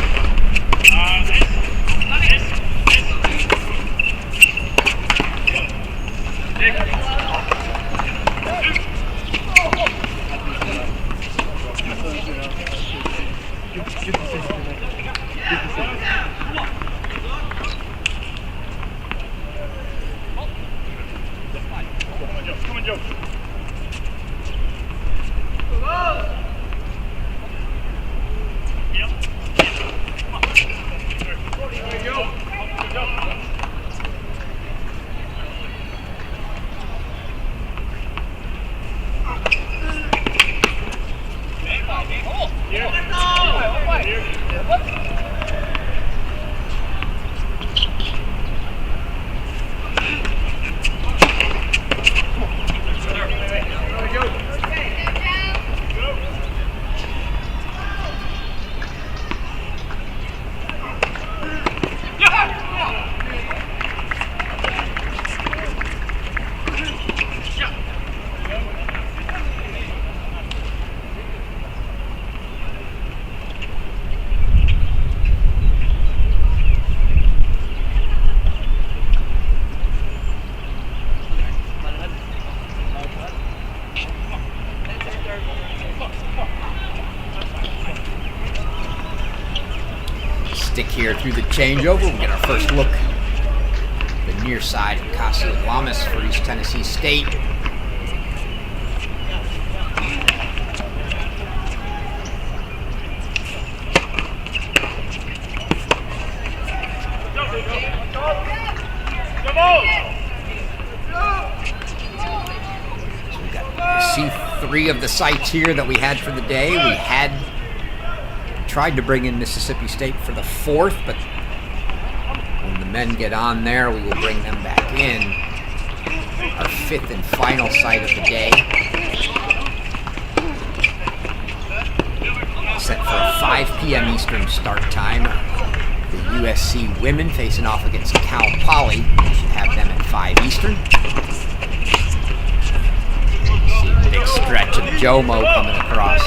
Stick here through the changeover. We'll get our first look at the near side of Kasu and Lamas for East Tennessee State. So we got C3 of the sites here that we had for the day. We had tried to bring in Mississippi State for the fourth, but when the men get on there, we will bring them back in. Our fifth and final site of the day. Set for a 5 p.m. Eastern start time. The USC women facing off against Cal Poly. We should have them at 5 Eastern. See a big stretch of Jomo coming across.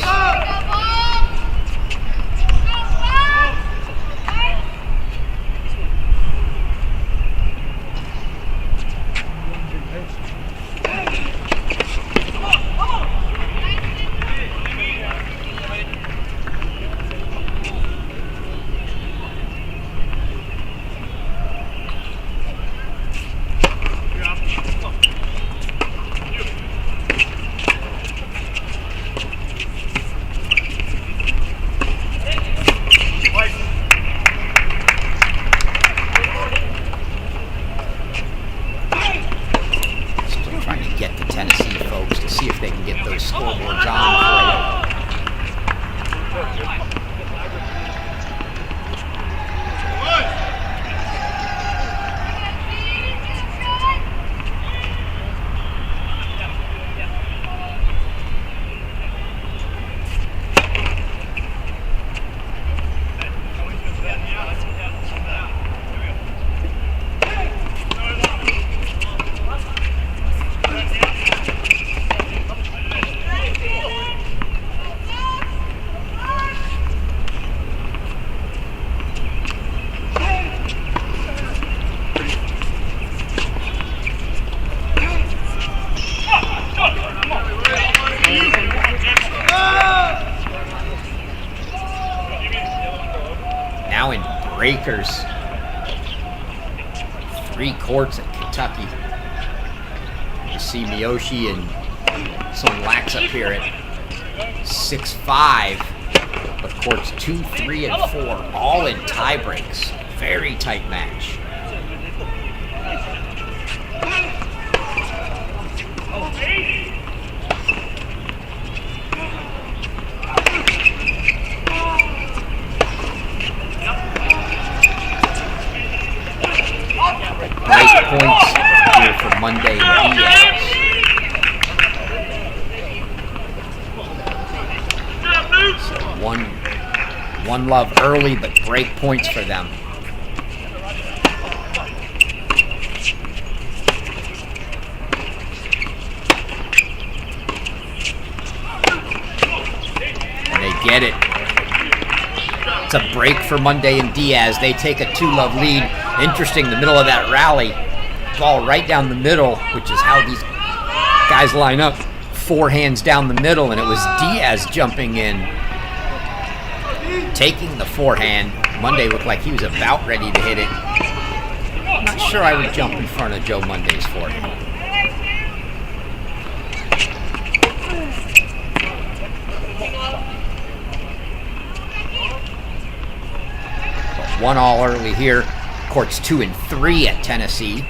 breakers. 3 courts at Kentucky. You see Miyoshi and some lax up here at 6-5. But courts 2, 3, and 4 all in tie breaks. Very tight match. Break points here for Monday and Diaz. So one love early, but break points for them. And they get it. It's a break for Monday and Diaz. They take a 2-love lead. Interesting, the middle of that rally, ball right down the middle, which is how these guys line up. 4 hands down the middle, and it was Diaz jumping in, taking the forehand. Monday looked like he was about ready to hit it. I'm not sure I would jump in front of Joe Monday's forehand. But 1-all early here. Courts 2 and 3 at Tennessee,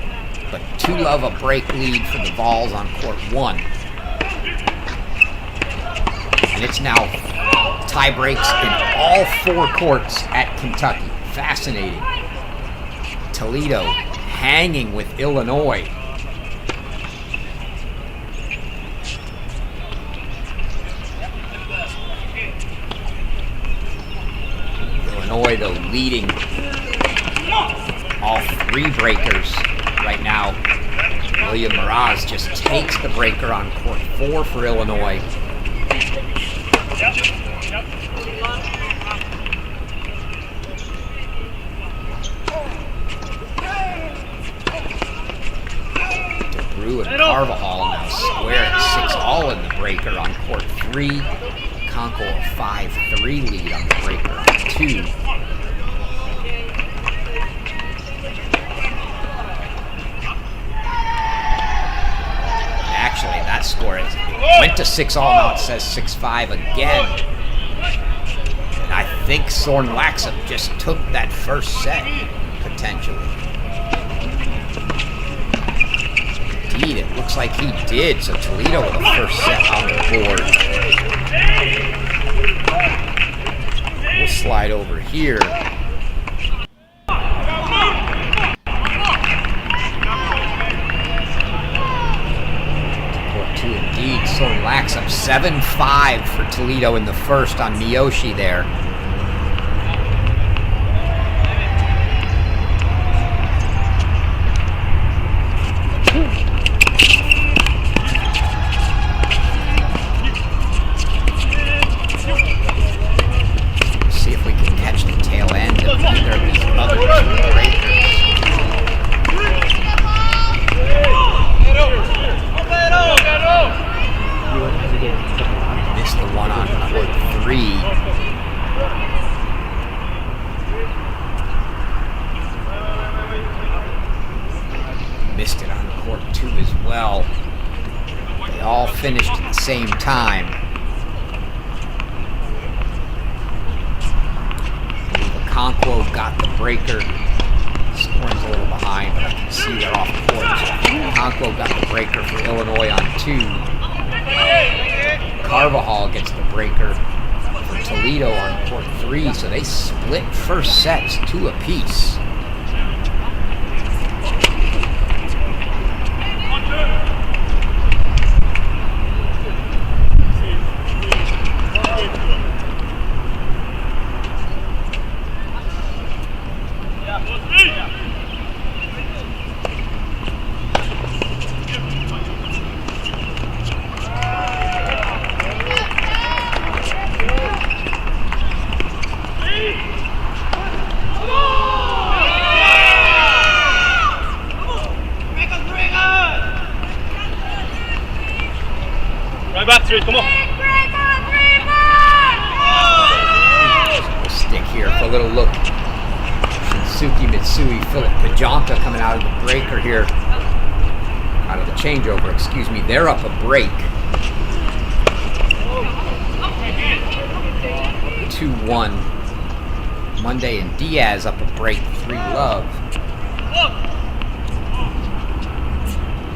but 2-love a break lead for the Vols on court 1. And it's now tie breaks in all 4 courts at Kentucky. Fascinating. Toledo hanging with Illinois. Illinois, though, leading all 3 breakers right now. William Mraz just takes the breaker on court 4 for Illinois. DeBrew and Carvajal now square at 6-all in the breaker on court 3. Conco a 5-3 lead on the breaker on 2. That score went to 6-all, now it says 6-5 again. And I think Soren Laxop just took that first set, potentially. Indeed, it looks like he did. So Toledo with the first set on the board. We'll slide over here. Indeed, Soren Laxop 7-5 for Toledo in the first on Miyoshi there. See if we can catch the tail end of either of these other 2 breakers. Missed the one on court 3. Missed it on court 2 as well. They all finished at the same time. Conquo got the breaker. Scoring's a little behind, but I can see they're off court. Conquo got the breaker for Illinois on 2. Carvajal gets the breaker for Toledo on court 3, so they split first sets 2 apiece. Back 3, come on. We'll stick here for a little look. Suki Mitsui, Philip Pajonka coming out of the breaker here. Out of the changeover, excuse me. They're up a break. 2-1. Monday and Diaz up a break. 3-love.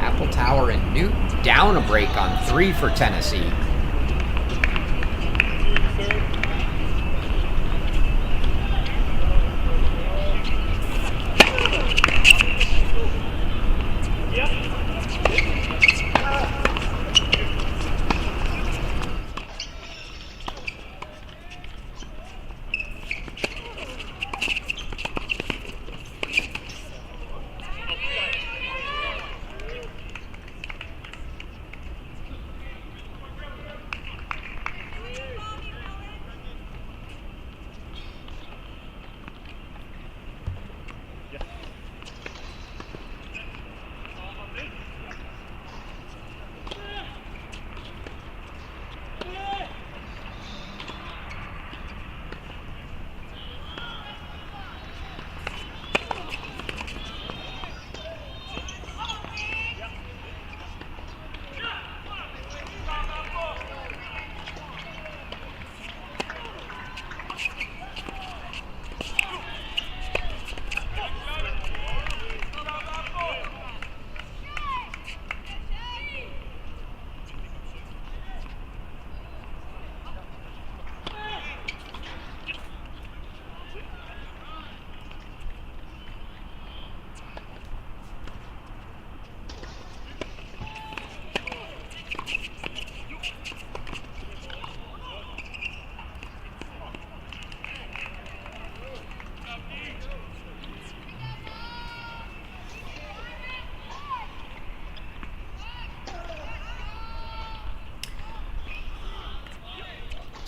Apple Tower and Newt down a break on 3 for Tennessee.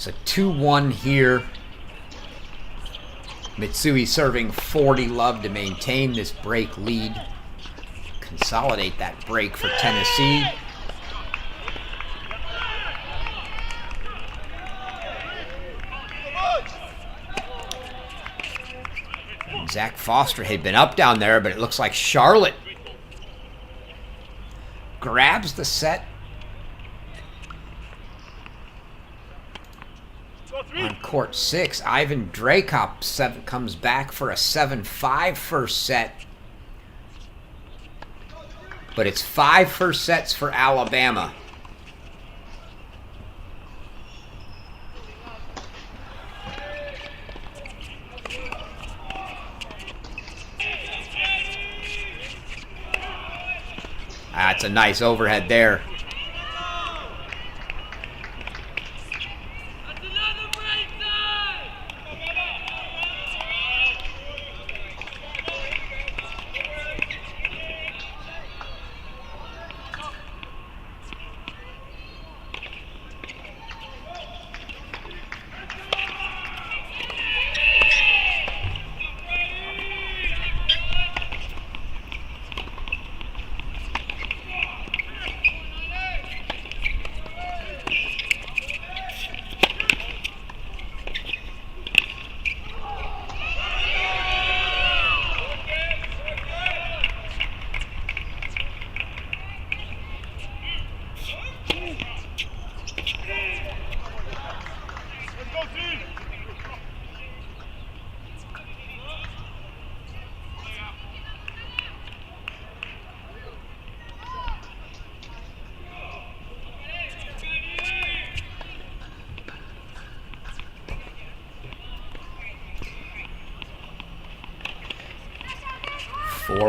It's a 2-1 here. Mitsui serving 40-love to maintain this break lead. Consolidate that break for Tennessee. Zach Foster had been up down there, but it looks like Charlotte grabs the set. On court 6, Ivan Drakop comes back for a 7-5 first set. But it's 5 first sets for Alabama. That's a nice overhead there.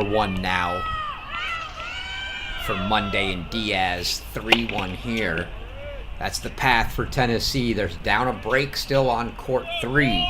One now for Monday and Diaz. 3-1 here. That's the path for Tennessee. There's down a break still on court 3.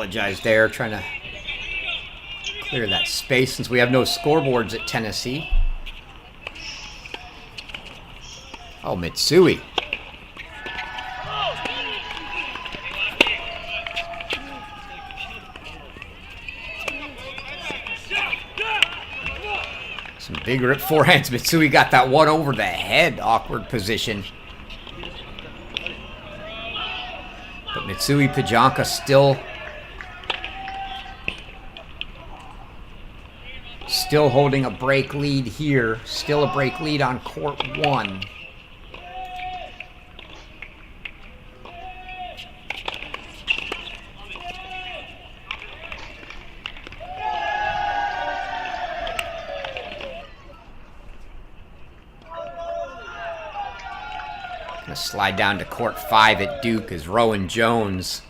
apologize there, trying to clear that space since we have no scoreboards at Tennessee. Oh, Mitsui. Some big rip forehands. Mitsui got that one over the head. Awkward position. But Mitsui Pajanka still holding a break lead here. Still a break lead on court 1. Gonna slide down to court 5 at Duke as Rowan Jones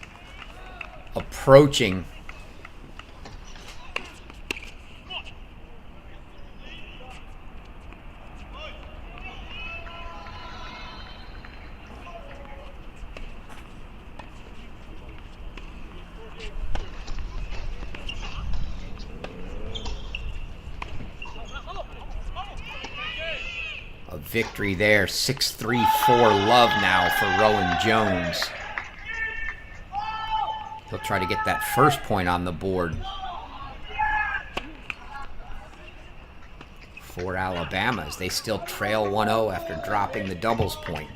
approaching. A victory there, 6-3-4 love now for Rowan Jones. He'll try to get that first point on the board for Alabama as they still trail 1-0 after dropping the doubles point.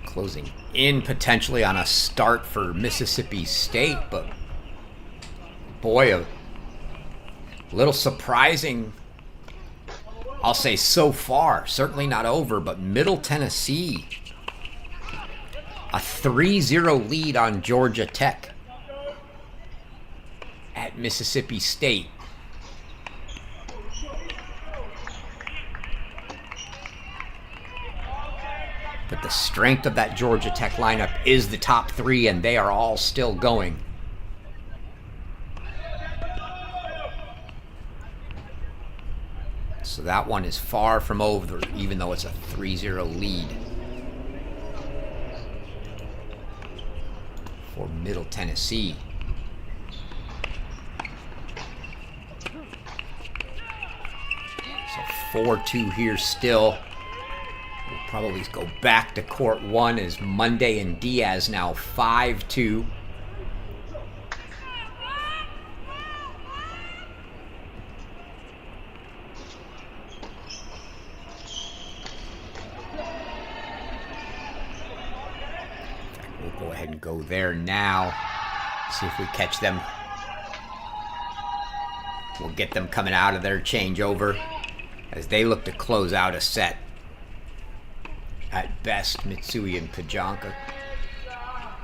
Closing in potentially on a start for Mississippi State, but boy, a little surprising, I'll say so far, certainly not over, but Middle Tennessee, a 3-0 lead on Georgia Tech at Mississippi State. But the strength of that Georgia Tech lineup is the top 3, and they are all still going. So that one is far from over, even though it's a 3-0 lead for Middle Tennessee. So 4-2 here still. We'll probably go back to court 1 as Monday and Diaz now 5-2. We'll go ahead and go there now. See if we catch them. We'll get them coming out of their changeover as they look to close out a set. At best, Mitsui and Pajanka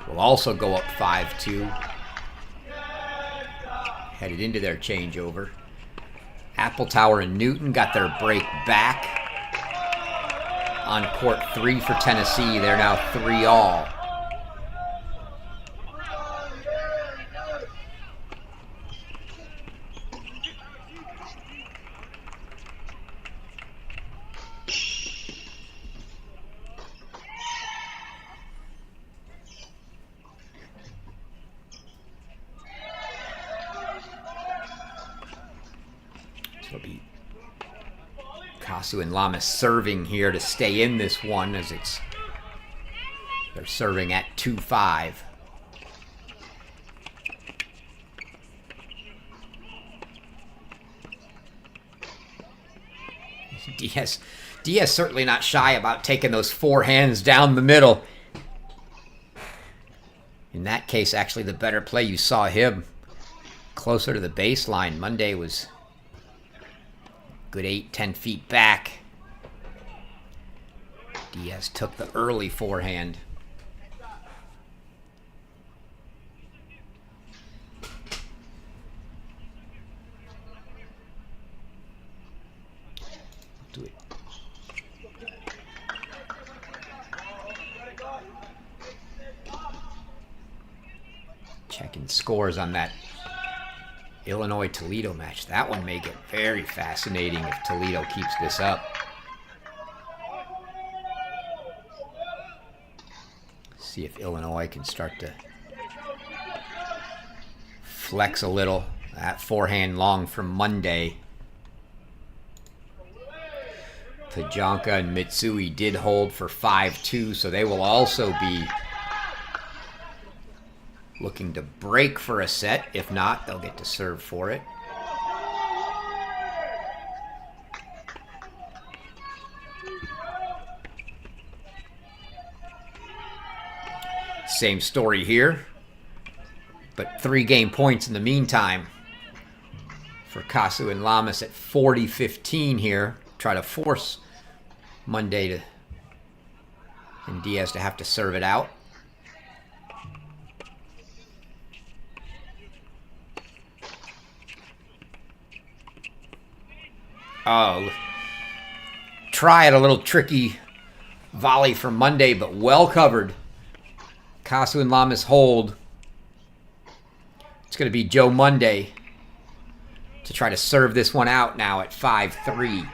will also go up 5-2. Headed into their changeover. Appletower and Newton got their break back on court 3 for Tennessee. They're now 3-all. It'll be Kasu and Lamas serving here to stay in this one as they're serving at 2-5. Diaz certainly not shy about taking those forehands down the middle. In that case, actually the better play. You saw him closer to the baseline. Monday was good 8-10 feet back. Diaz took the early forehand. Do it. Checking scores on that Illinois-Toledo match. That one may get very fascinating if Toledo keeps this up. See if Illinois can start to flex a little. That forehand long from Monday. Pajanka and Mitsui did hold for 5-2, so they will also be looking to break for a set. If not, they'll get to serve for it. Same story here, but 3 game points in the meantime for Kasu and Lamas at 40-15 here. Try to force Monday and Diaz to have to serve it out. Oh, try it, a little tricky volley from Monday, but well covered. Kasu and Lamas hold. It's going to be Joe Monday to try to serve this one out now at 5-3.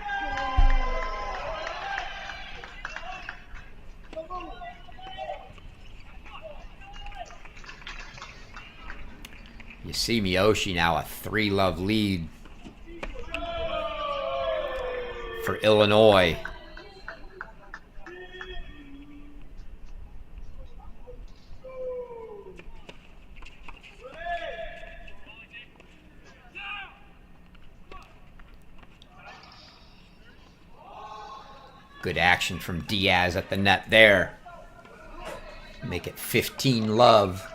You see Miyoshi now a 3-love lead for Illinois. Good action from Diaz at the net there. Make it 15-love.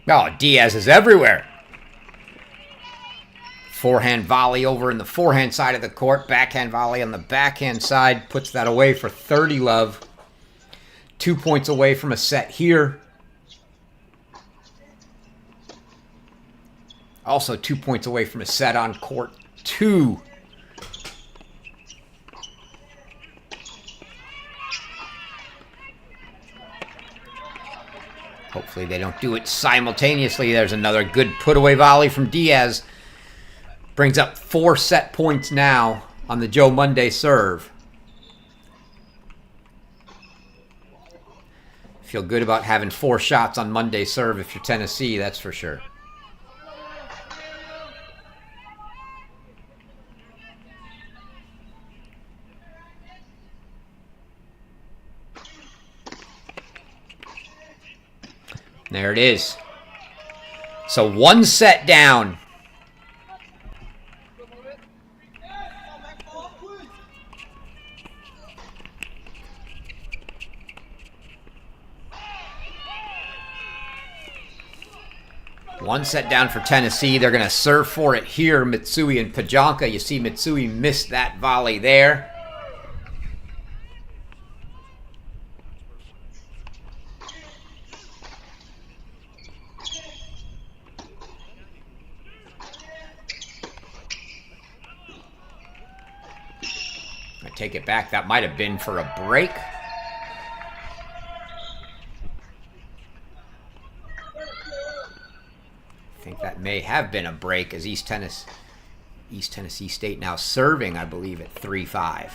Oh, Diaz is everywhere. Forehand volley over in the forehand side of the court. Backhand volley on the backhand side. Puts that away for 30-love. 2 points away from a set here. Also 2 points away from a set on court 2. Hopefully they don't do it simultaneously. There's another good put-away volley from Diaz. Brings up 4 set points now on the Joe Monday serve. Feel good about having 4 shots on Monday serve if you're Tennessee, that's for sure. There it is. So 1 set down. One set down for Tennessee. They're going to serve for it here, Mitsui and Pajanka. You see Mitsui missed that volley there. I take it back. That might have been for a break. I think that may have been a break as East Tennessee State now serving, I believe, at 3-5.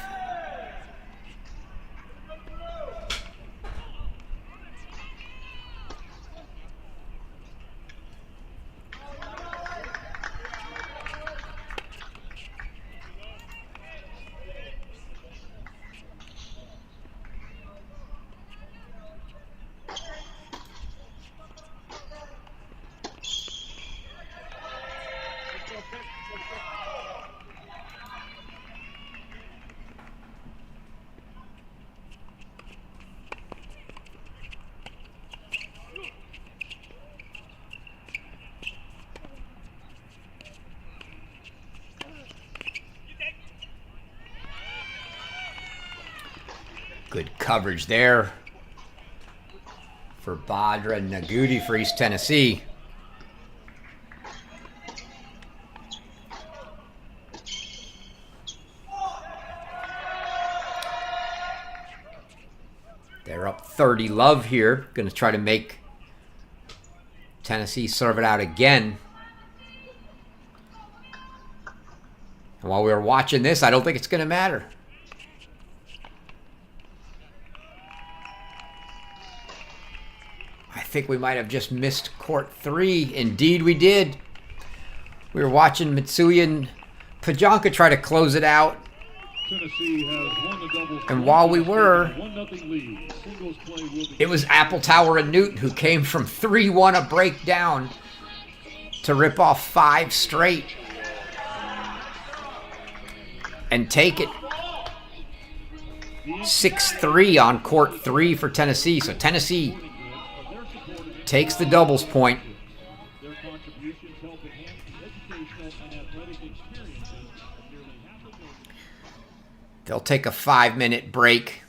Good coverage there for Badra Nagudi for East Tennessee. They're up 30 love here. Going to try to make Tennessee serve it out again. And while we were watching this, I don't think it's going to matter. I think we might have just missed court 3. Indeed, we did. We were watching Mitsui and Pajanka try to close it out. Tennessee has won the doubles. And while we were, it was Appletower and Newton who came from 3-1 a break down to rip off 5 straight and take it 6-3 on court 3 for Tennessee. So Tennessee takes the doubles point. They'll take a 5-minute break.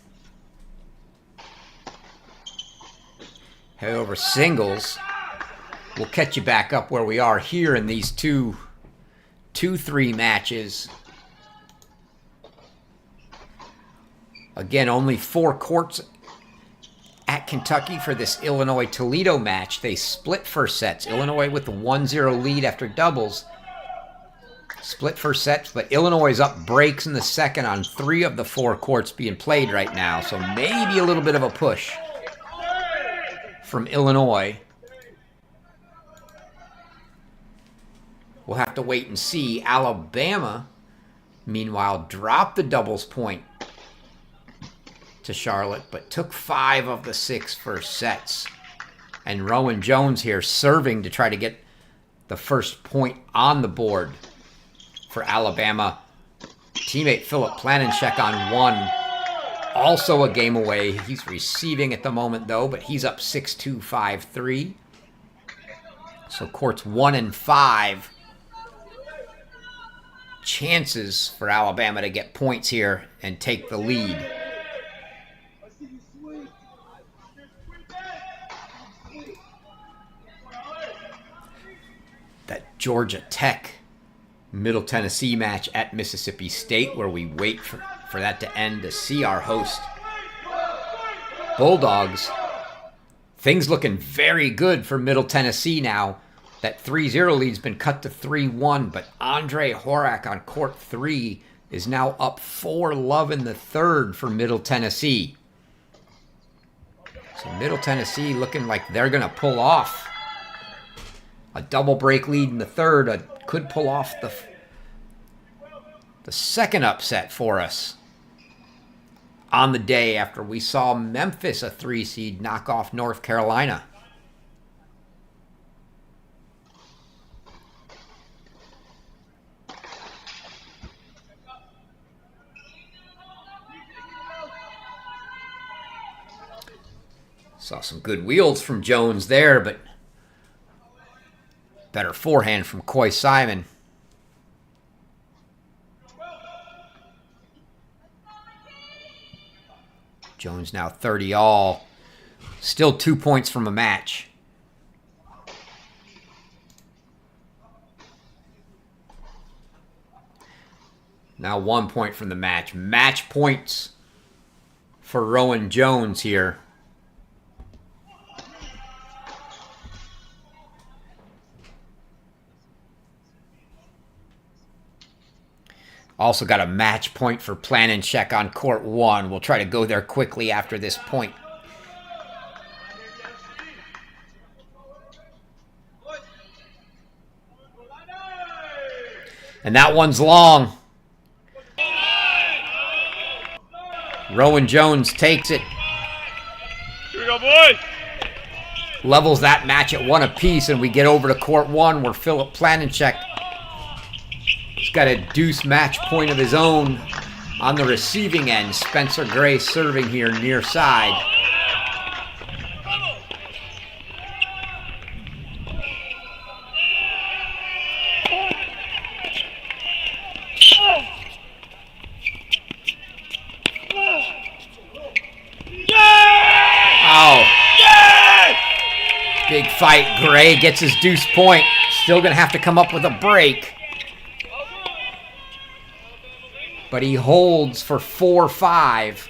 Head over singles. We'll catch you back up where we are here in these 2-3 matches. Again, only 4 courts at Kentucky for this Illinois-Toledo match. They split first sets. Illinois with the 1-0 lead after doubles. Split first sets, but Illinois is up breaks in the second on 3 of the 4 courts being played right now. So maybe a little bit of a push from Illinois. We'll have to wait and see. Alabama, meanwhile, dropped the doubles point to Charlotte, but took 5 of the 6 first sets. And Rowan Jones here serving to try to get the first point on the board for Alabama. Teammate Philip Planencheck on 1. Also a game away. He's receiving at the moment, though, but he's up 6-2, 5-3. So courts 1 and 5. Chances for Alabama to get points here and take the lead. That Georgia Tech Middle Tennessee match at Mississippi State, where we wait for that to end to see our host Bulldogs. Things looking very good for Middle Tennessee now. That 3-0 lead's been cut to 3-1, but Andre Horak on court 3 is now up 4 love in the third for Middle Tennessee. So Middle Tennessee looking like they're going to pull off a double break lead in the third. Could pull off the second upset for us on the day after we saw Memphis, a 3 seed, knock off North Carolina. Saw some good wheels from Jones there, but better forehand from Coy Simon. Jones now 30 all. Still 2 points from a match. Now 1 point from the match. Match points for Rowan Jones here. Also got a match point for Planencheck on court 1. We'll try to go there quickly after this point. And that one's long. Rowan Jones takes it. Here we go, boys. Levels that match at 1 apiece, and we get over to court 1 where Philip Planencheck got a deuce match point of his own on the receiving end. Spencer Gray serving here near side. fight. Gray gets his deuce point. Still going to have to come up with a break. But he holds for 4-5.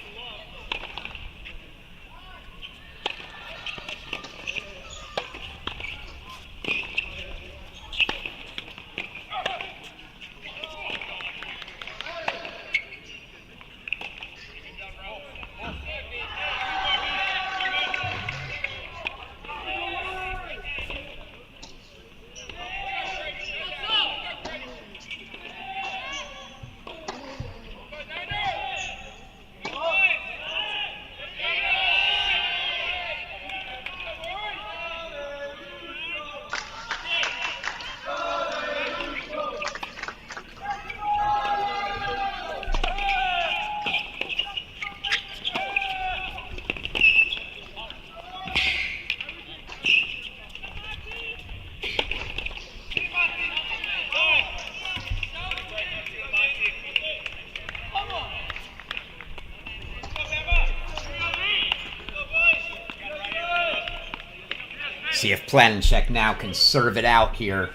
See if Planencheck now can serve it out here.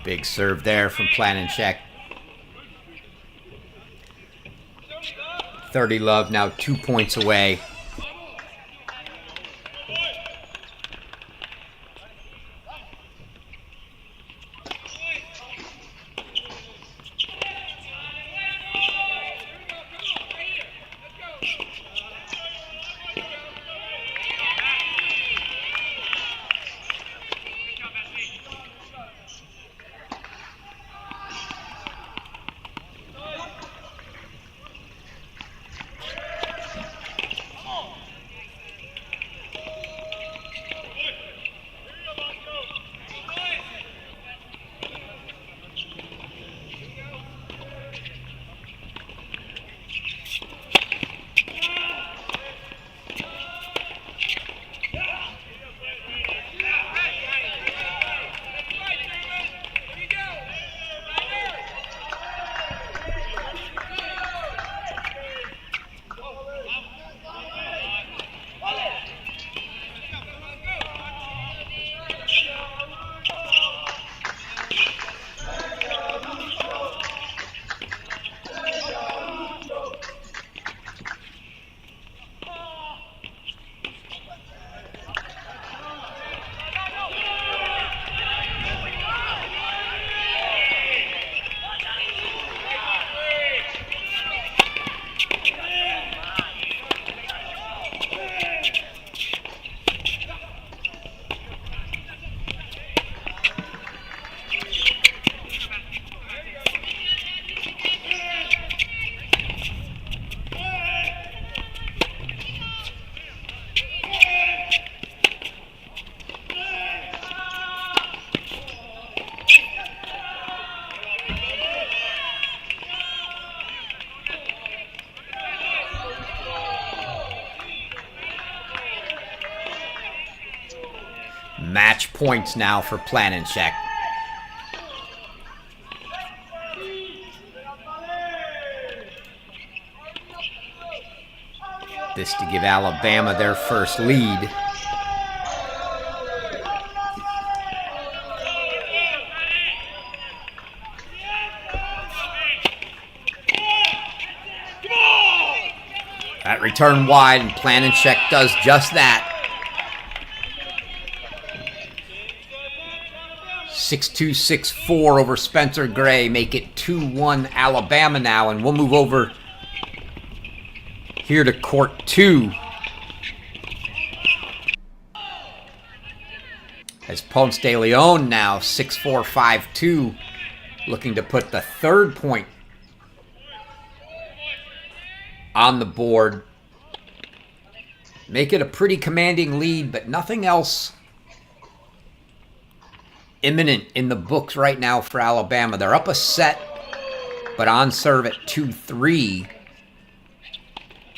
Big serve there from Planencheck. 30 love, now 2 points away. Match points now for Planencheck. This to give Alabama their first lead. That return wide, and Planencheck does just that. 6-2, 6-4 over Spencer Gray. Make it 2-1 Alabama now. And we'll move over here to court 2. As Ponce de Leon now 6-4, 5-2, looking to put the 3rd point on the board. Make it a pretty commanding lead, but nothing else imminent in the books right now for Alabama. They're up a set, but on serve at 2-3.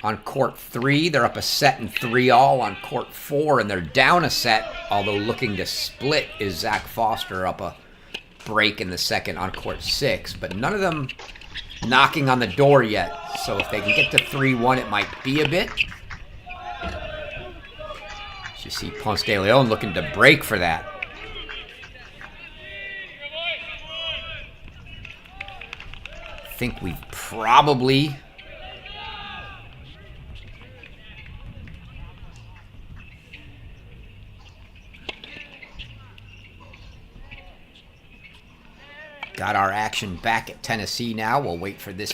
On court 3, they're up a set and 3-all on court 4, and they're down a set, although looking to split is Zach Foster up a break in the second on court 6. But none of them knocking on the door yet, so if they can get to 3-1, it might be a bit. As you see Ponce de Leon looking to break for that. I think we've probably got our action back at Tennessee now. We'll wait for this.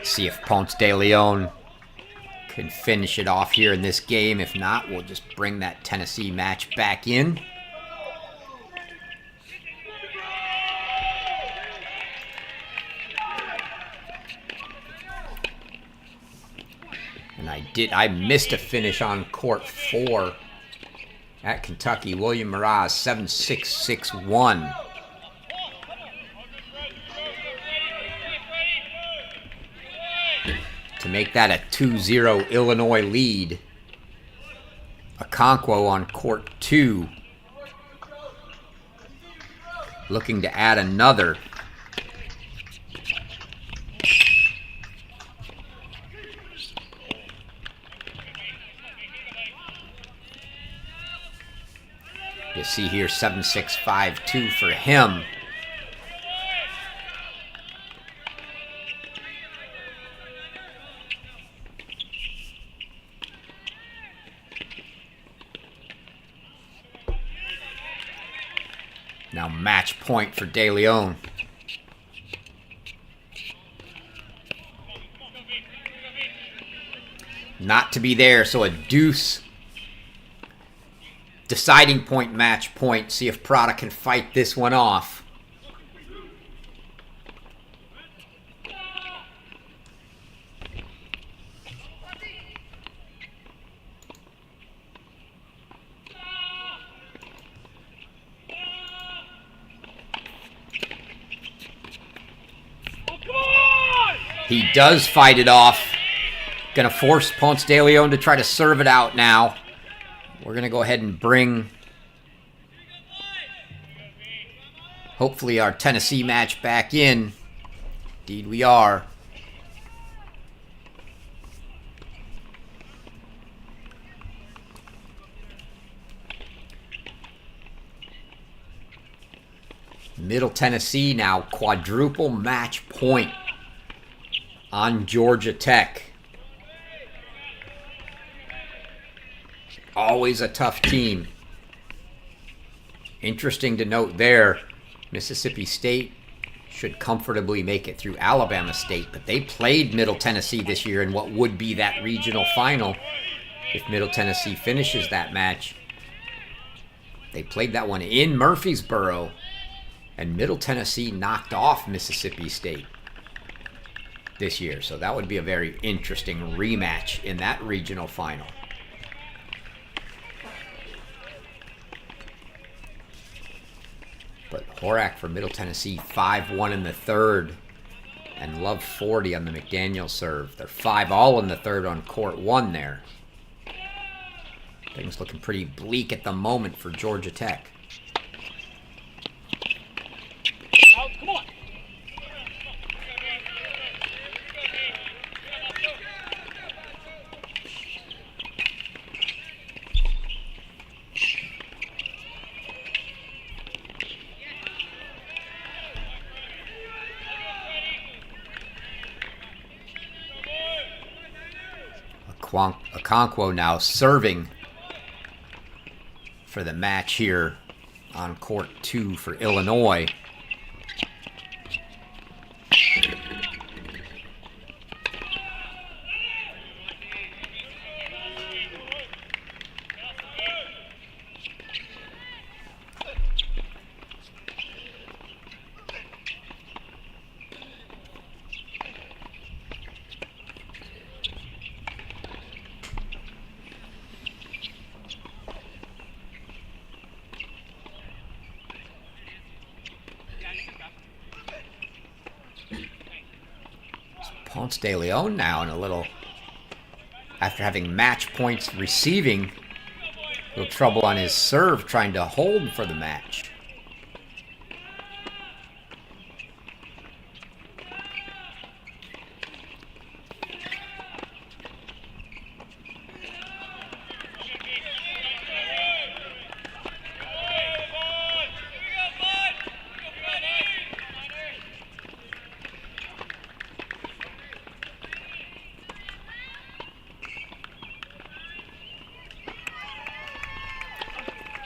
See if Ponce de Leon can finish it off here in this game. If not, we'll just bring that Tennessee match back in. And I missed a finish on court 4 at Kentucky. William Mraz 7-6, 6-1. To make that a 2-0 Illinois lead. Okonkwo on court 2. Looking to add another. You see here 7-6, 5-2 for him. Now match point for De Leon. Not to be there, so a deuce. Deciding point, match point. See if Prada can fight this one off. He does fight it off. Gonna force Ponce de Leon to try to serve it out now. We're gonna go ahead and bring, hopefully, our Tennessee match back in. Indeed we are. Middle Tennessee now quadruple match point on Georgia Tech. Always a tough team. Interesting to note there, Mississippi State should comfortably make it through Alabama State, but they played Middle Tennessee this year in what would be that regional final. If Middle Tennessee finishes that match, they played that one in Murfreesboro, and Middle Tennessee knocked off Mississippi State this year. So that would be a very interesting rematch in that regional final. But Horak for Middle Tennessee, 5-1 in the third. And Love 40 on the McDaniel serve. They're 5-all in the third on court 1 there. Things looking pretty bleak at the moment for Georgia Tech. Come on. Okonkwo now serving for the match here on court 2 for Illinois. Ponce de Leon now in a little, after having match points receiving, a little trouble on his serve trying to hold for the match.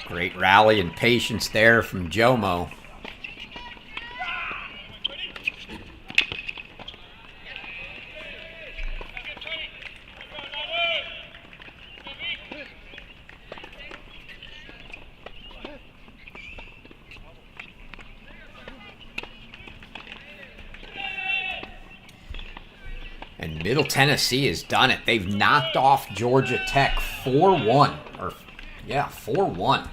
Great rally and patience there from Jomo. And Middle Tennessee has done it. They've knocked off Georgia Tech 4-1. 4-1.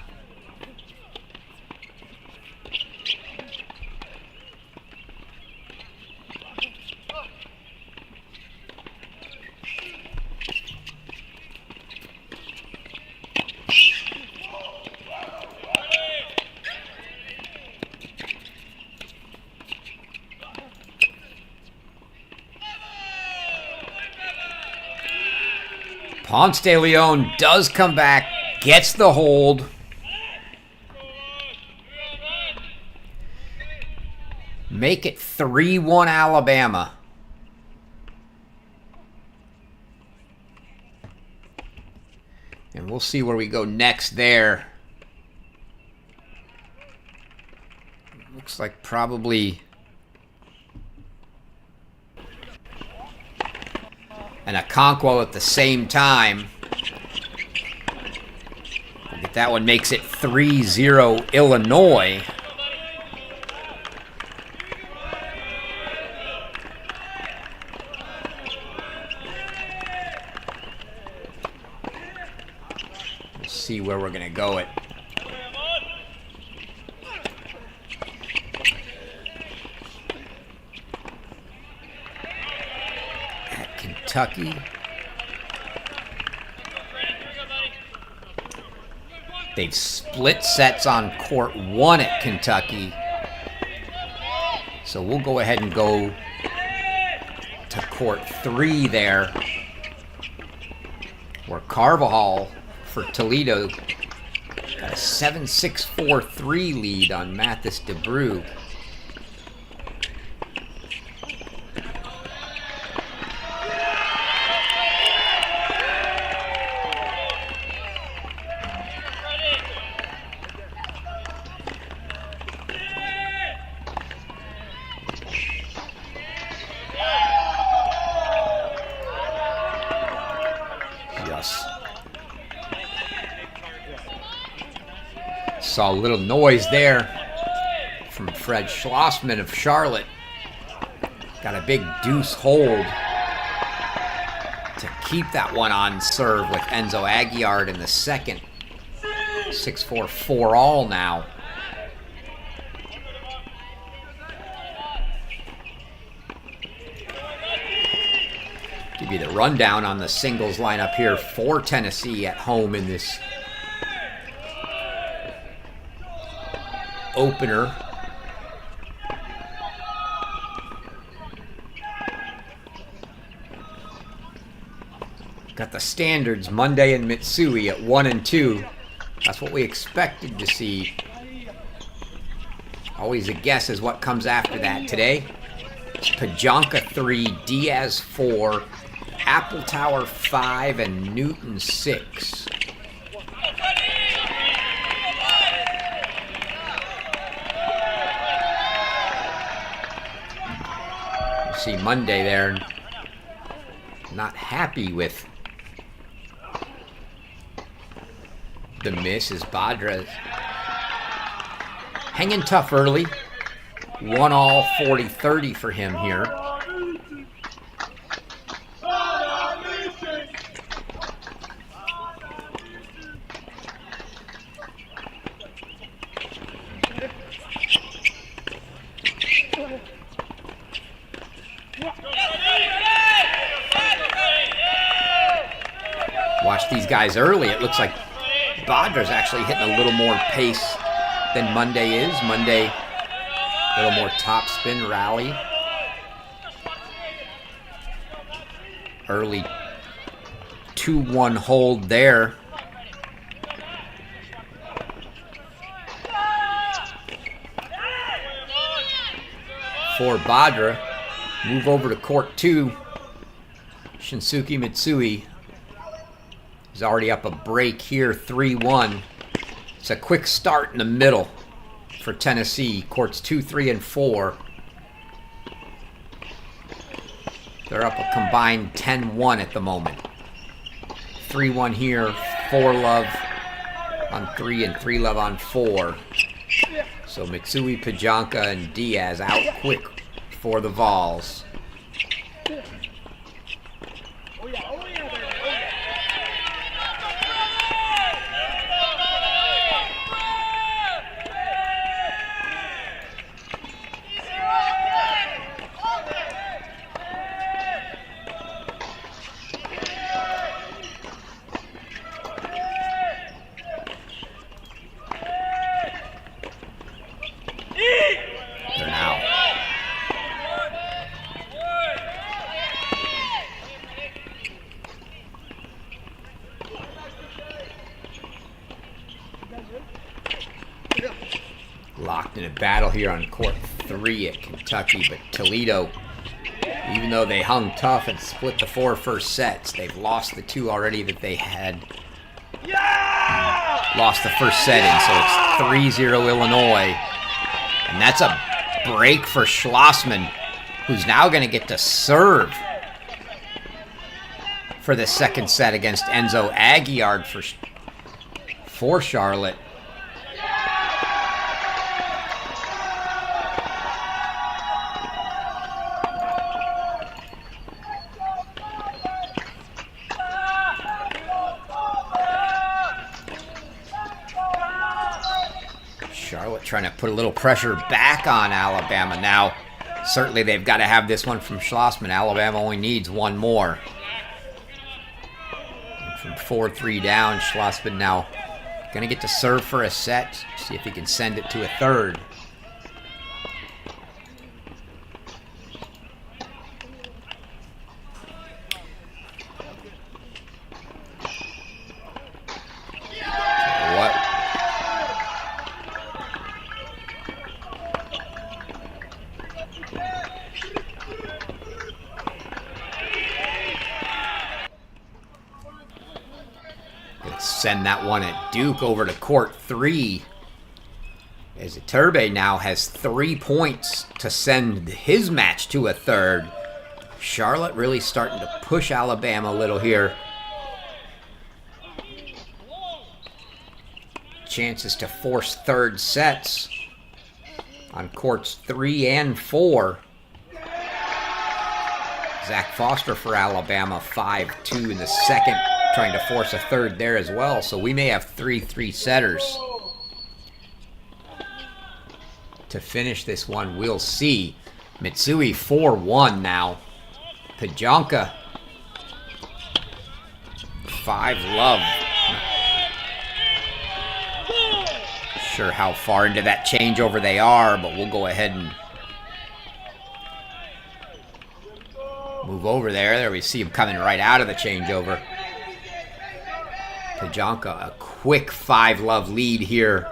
Ponce de Leon does come back, gets the hold. Make it 3-1 Alabama. And we'll see where we go next there. Looks like probably and Okonkwo at the same time. But that one makes it 3-0 Illinois. We'll see where we're going to go at Kentucky. They've split sets on court 1 at Kentucky. So we'll go ahead and go to court 3 there, where Carvajal for Toledo got a 7-6-4-3 lead on Mathis DeBrugge. Saw a little noise there from Fred Schlossman of Charlotte. Got a big deuce hold to keep that one on serve with Enzo Aguiar in the second. 6-4 all now. Give you the rundown on the singles lineup here for Tennessee at home in this opener. Got the standards Monday and Mitsui at 1 and 2. That's what we expected to see. Always a guess is what comes after that. Today, it's Pajonka 3, Diaz 4, Apple Tower 5 and Newton 6. You see Monday there, not happy with the miss as Badra hanging tough early. 1-all, 40-30 for him here. Watch these guys early. It looks like Badra's actually hitting a little more pace than Monday is. Monday, a little more topspin rally. Early 2-1 hold there. For Badra. Move over to court 2. Shinsuke Mitsui is already up a break here, 3-1. It's a quick start in the middle for Tennessee. Courts 2, 3, and 4. They're up a combined 10-1 at the moment. 3-1 here, 4-love on 3 and 3-love on 4. So Mitsui, Pajanka, and Diaz out quick for the Vols. Locked in a battle here on court 3 at Kentucky, but Toledo, even though they hung tough and split the 4 first sets, they've lost the 2 already that they had lost the first set in, so it's 3-0 Illinois. And that's a break for Schlossman, who's now going to get to serve for the second set against Enzo Aguiar for Charlotte. Charlotte trying to put a little pressure back on Alabama. Now, certainly they've got to have this one from Schlossman. Alabama only needs one more. And from 4-3 down, Schlossman now going to get to serve for a set. See if he can send it to a third. Send that one at Duke over to court 3. As Iturbe now has 3 points to send his match to a third. Charlotte really starting to push Alabama a little here. Chances to force third sets on courts 3 and 4. Zach Foster for Alabama, 5-2 in the second, trying to force a third there as well. So we may have 3 3-setters to finish this one. We'll see. Mitsui 4-1 now. Pajanka 5-love. Sure how far into that changeover they are, but we'll go ahead and move over there. There we see him coming right out of the changeover. Pajanka, a quick 5-love lead here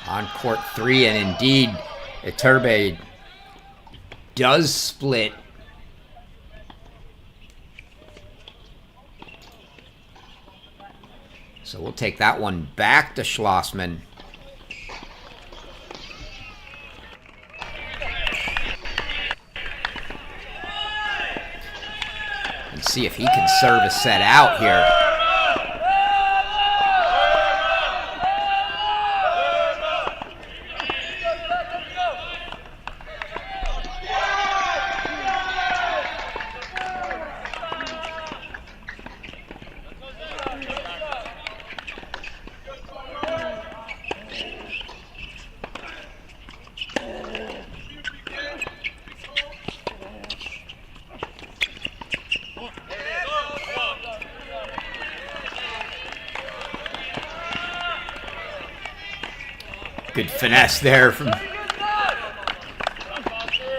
on court 3, and indeed Iturbe does split. So we'll take that one back to Schlossman. And see if he can serve a set out here. Good finesse there from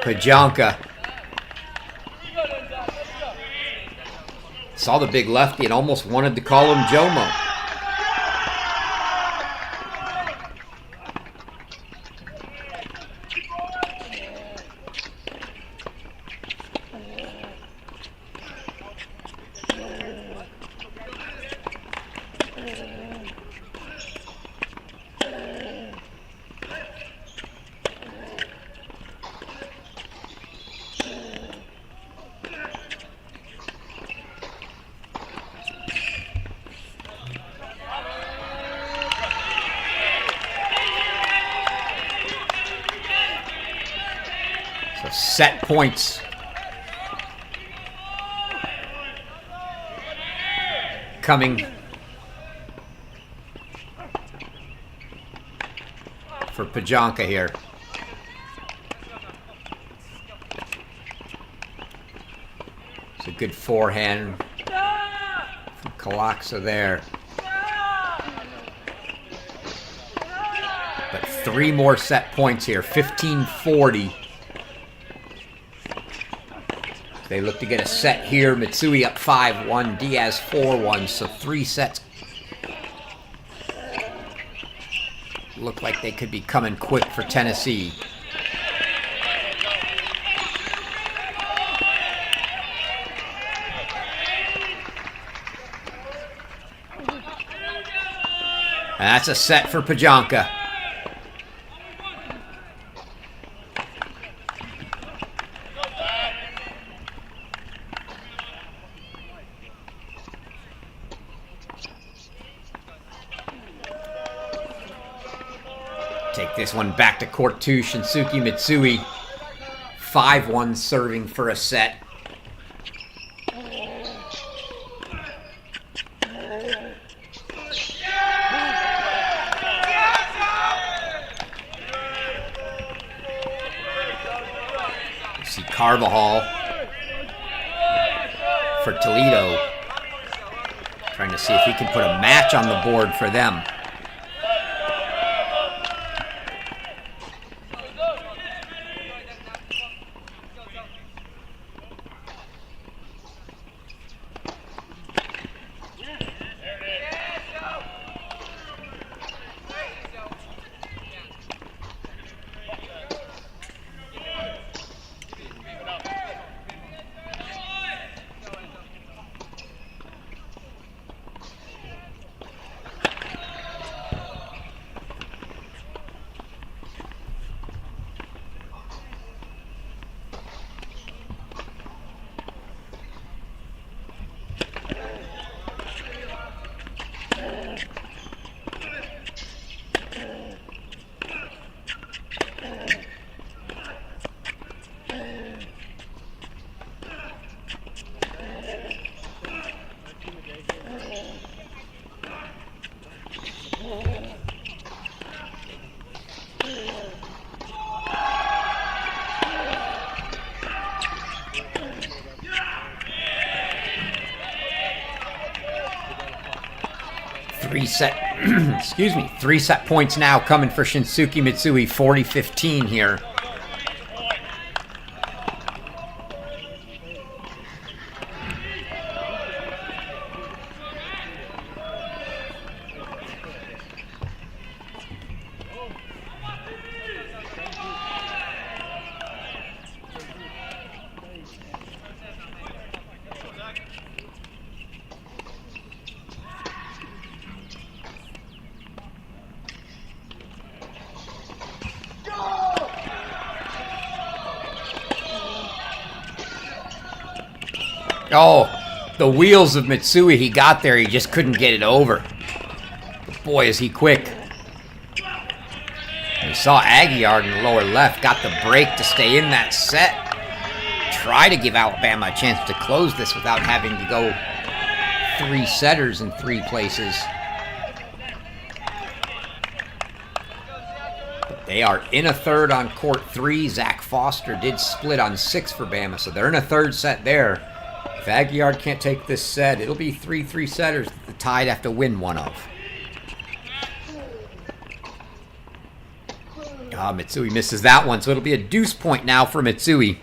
Pajanka. Saw the big lefty and almost wanted to call him Jomo. So set points. Coming for Pajanka here. It's a good forehand from Kalaksa there. But 3 more set points here, 15-40. They look to get a set here. Mitsui up 5-1, Diaz 4-1, so 3 sets. Look like they could be coming quick for Tennessee. And that's a set for Pajanka. Take this one back to court 2. Shinsuke Mitsui, 5-1 serving for a set. You see Carvajal for Toledo, trying to see if he can put a match on the board for them. Three set points now coming for Shinsuke Mitsui, 40-15 here. Oh, the wheels of Mitsui. He got there. He just couldn't get it over. But boy, is he quick. We saw Aguiar in the lower left. Got the break to stay in that set. Try to give Alabama a chance to close this without having to go 3 setters in 3 places. But they are in a third on court 3. Zach Foster did split on 6 for Bama, so they're in a third set there. If Aguiar can't take this set, it'll be 3 3-setters that the Tide have to win one of. Mitsui misses that one, so it'll be a deuce point now for Mitsui.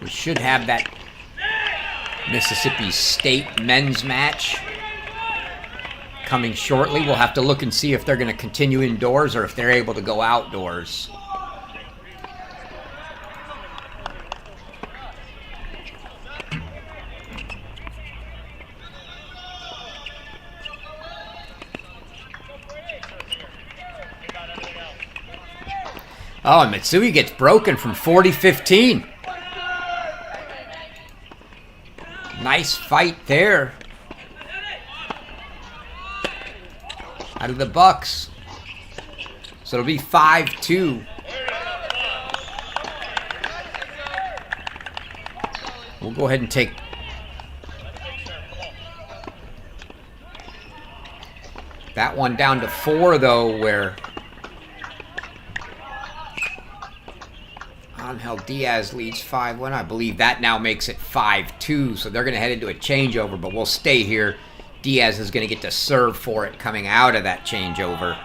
We should have that Mississippi State men's match coming shortly. We'll have to look and see if they're going to continue indoors or if they're able to go outdoors. Oh, and Mitsui gets broken from 40-15. Nice fight there. Out of the Bucks. So it'll be 5-2. We'll go ahead and take that one down to 4, though, where Angel Diaz leads 5-1. I believe that now makes it 5-2. So they're going to head into a changeover, but we'll stay here. Diaz is going to get to serve for it coming out of that changeover.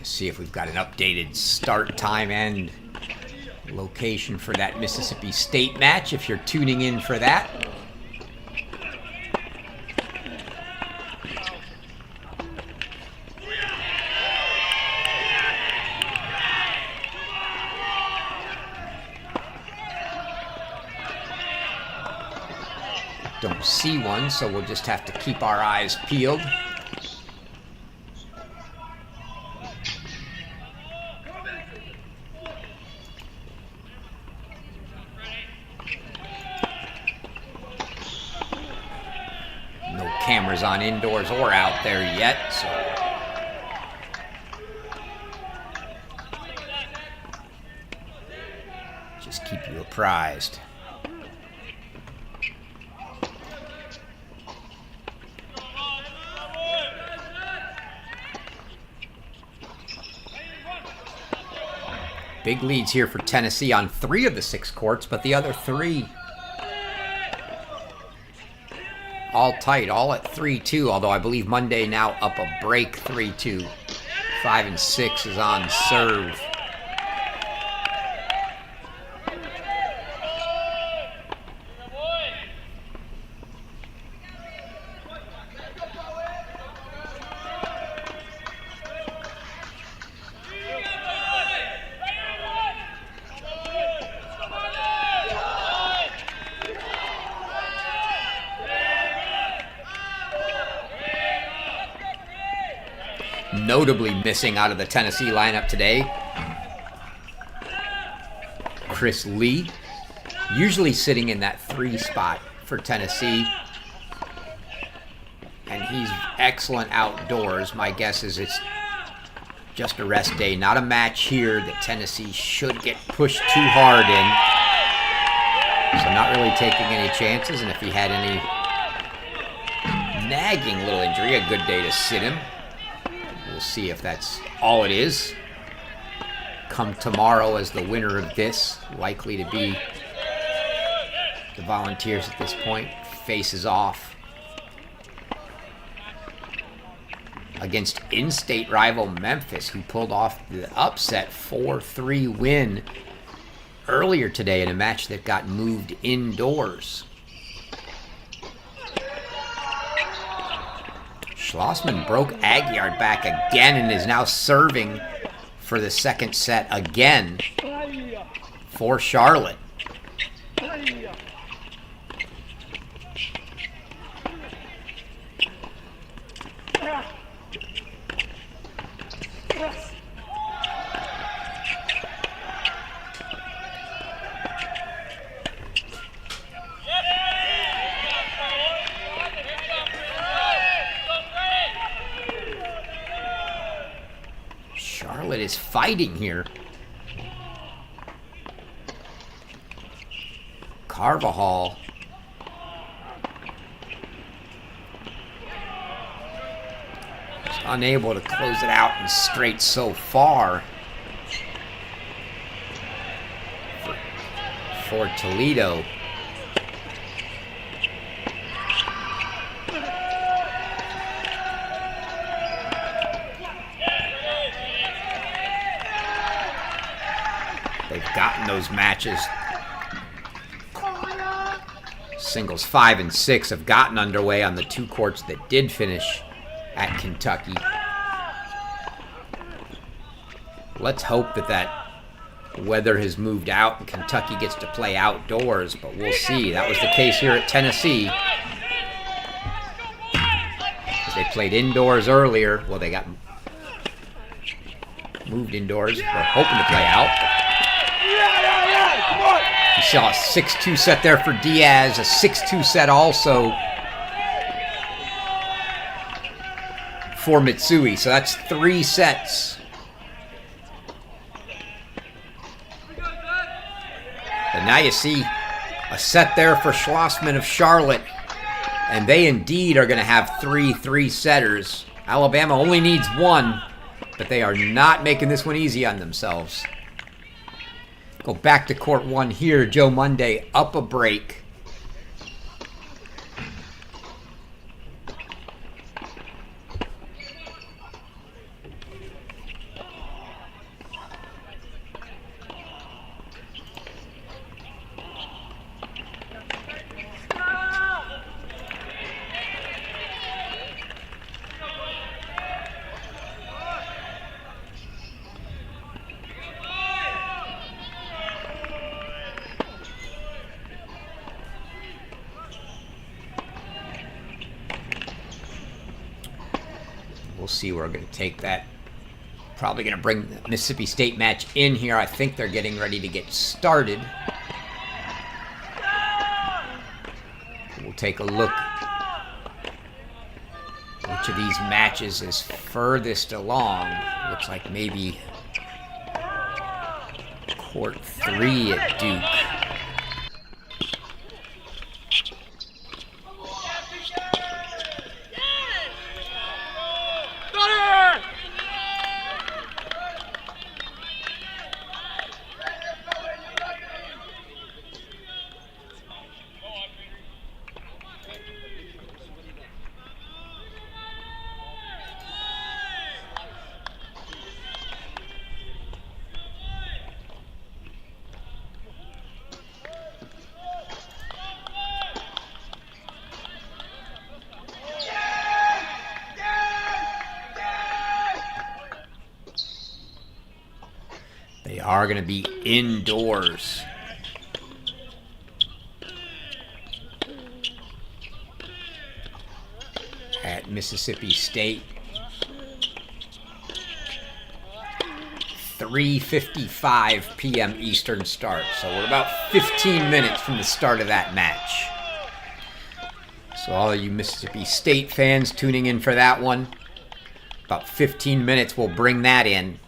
See if we've got an updated start time and location for that Mississippi State match if you're tuning in for that. Don't see one, so we'll just have to keep our eyes peeled. Cameras on indoors or out there yet, so just keep you apprised. Big leads here for Tennessee on 3 of the 6 courts, but the other 3 all tight, all at 3-2, although I believe Monday now up a break 3-2. 5 and 6 is on serve. Notably missing out of the Tennessee lineup today, Chris Lee, usually sitting in that 3 spot for Tennessee, and he's excellent outdoors. My guess is it's just a rest day, not a match here that Tennessee should get pushed too hard in. So not really taking any chances, and if he had any nagging little injury, a good day to sit him. We'll see if that's all it is. Come tomorrow as the winner of this, likely to be the Volunteers at this point, faces off. against in-state rival Memphis, who pulled off the upset 4-3 win earlier today in a match that got moved indoors. Schlossman broke Aguiar back again and is now serving for the second set again for Charlotte. Charlotte is fighting here. Carvajal is unable to close it out in straight so far for Toledo. They've gotten those matches. Singles 5 and 6 have gotten underway on the two courts that did finish at Kentucky. Let's hope that weather has moved out and Kentucky gets to play outdoors, but we'll see. That was the case here at Tennessee. They played indoors earlier. Well, they got moved indoors. We're hoping to play out. You saw a 6-2 set there for Diaz, a 6-2 set also for Mitsui. So that's 3 sets. And now you see a set there for Schlossman of Charlotte. And they indeed are going to have 3 3-setters. Alabama only needs 1, but they are not making this one easy on themselves. Go back to court 1 here. Joe Monday up a break. We'll see where we're going to take that. Probably going to bring the Mississippi State match in here. I think they're getting ready to get started. We'll take a look. Which of these matches is furthest along? Looks like maybe court 3 at Duke. They are going to be indoors. At Mississippi State. 3:55 p.m. Eastern start. So we're about 15 minutes from the start of that match. So all of you Mississippi State fans tuning in for that one, about 15 minutes we'll bring that in.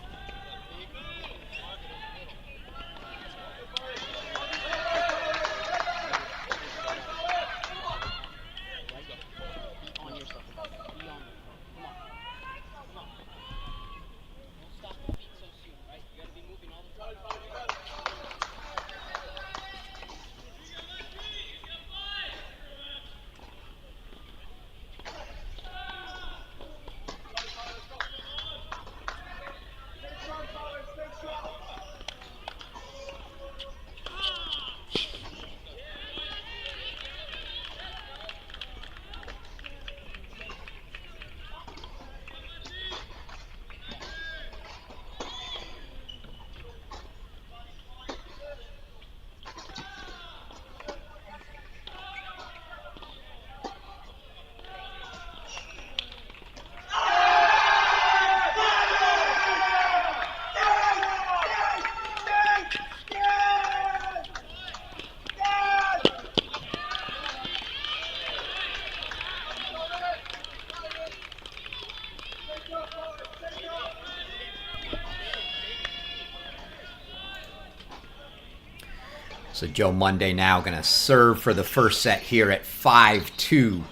So Joe Monday now going to serve for the first set here at 5-2.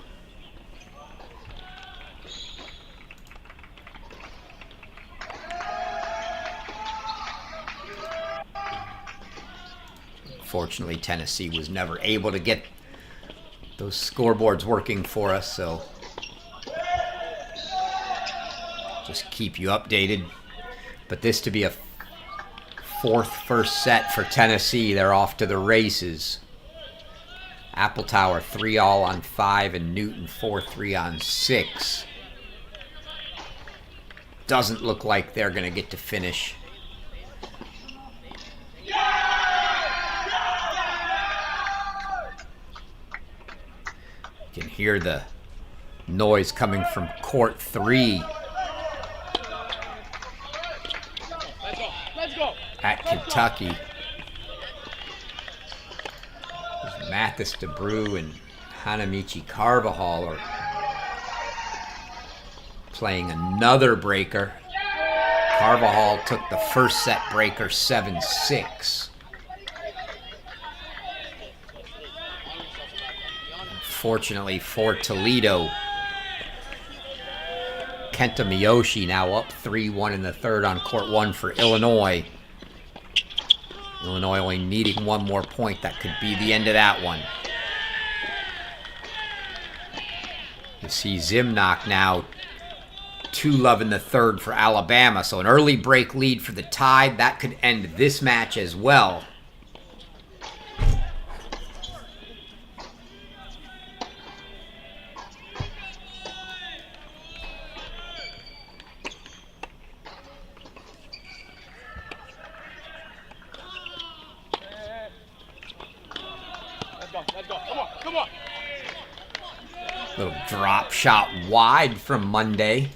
Fortunately, Tennessee was never able to get those scoreboards working for us, so just keep you updated. But this to be a fourth first set for Tennessee. They're off to the races. Appletower 3-all on 5 and Newton 4-3 on 6. Doesn't look like they're going to get to finish. You can hear the noise coming from court 3. At Kentucky. Mathis DeBrew and Hanamichi Carvajal are playing another breaker. Carvajal took the first set breaker 7-6. Fortunately for Toledo, Kenta Miyoshi now up 3-1 in the third on court 1 for Illinois. Illinois only needing one more point. That could be the end of that one. You see Zimnock now 2-love in the third for Alabama. So an early break lead for the Tide. That could end this match as well. Little drop shot wide from Monday.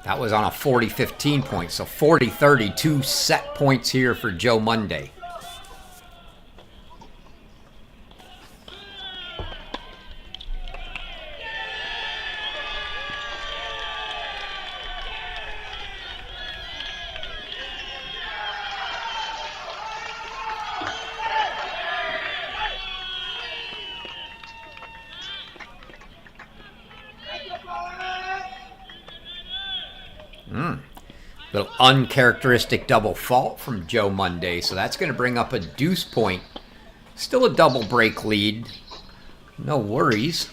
That was on a 40-15 point, so 40-30, 2 set points here for Joe Monday. Little uncharacteristic double fault from Joe Monday, so that's going to bring up a deuce point. Still a double break lead. No worries.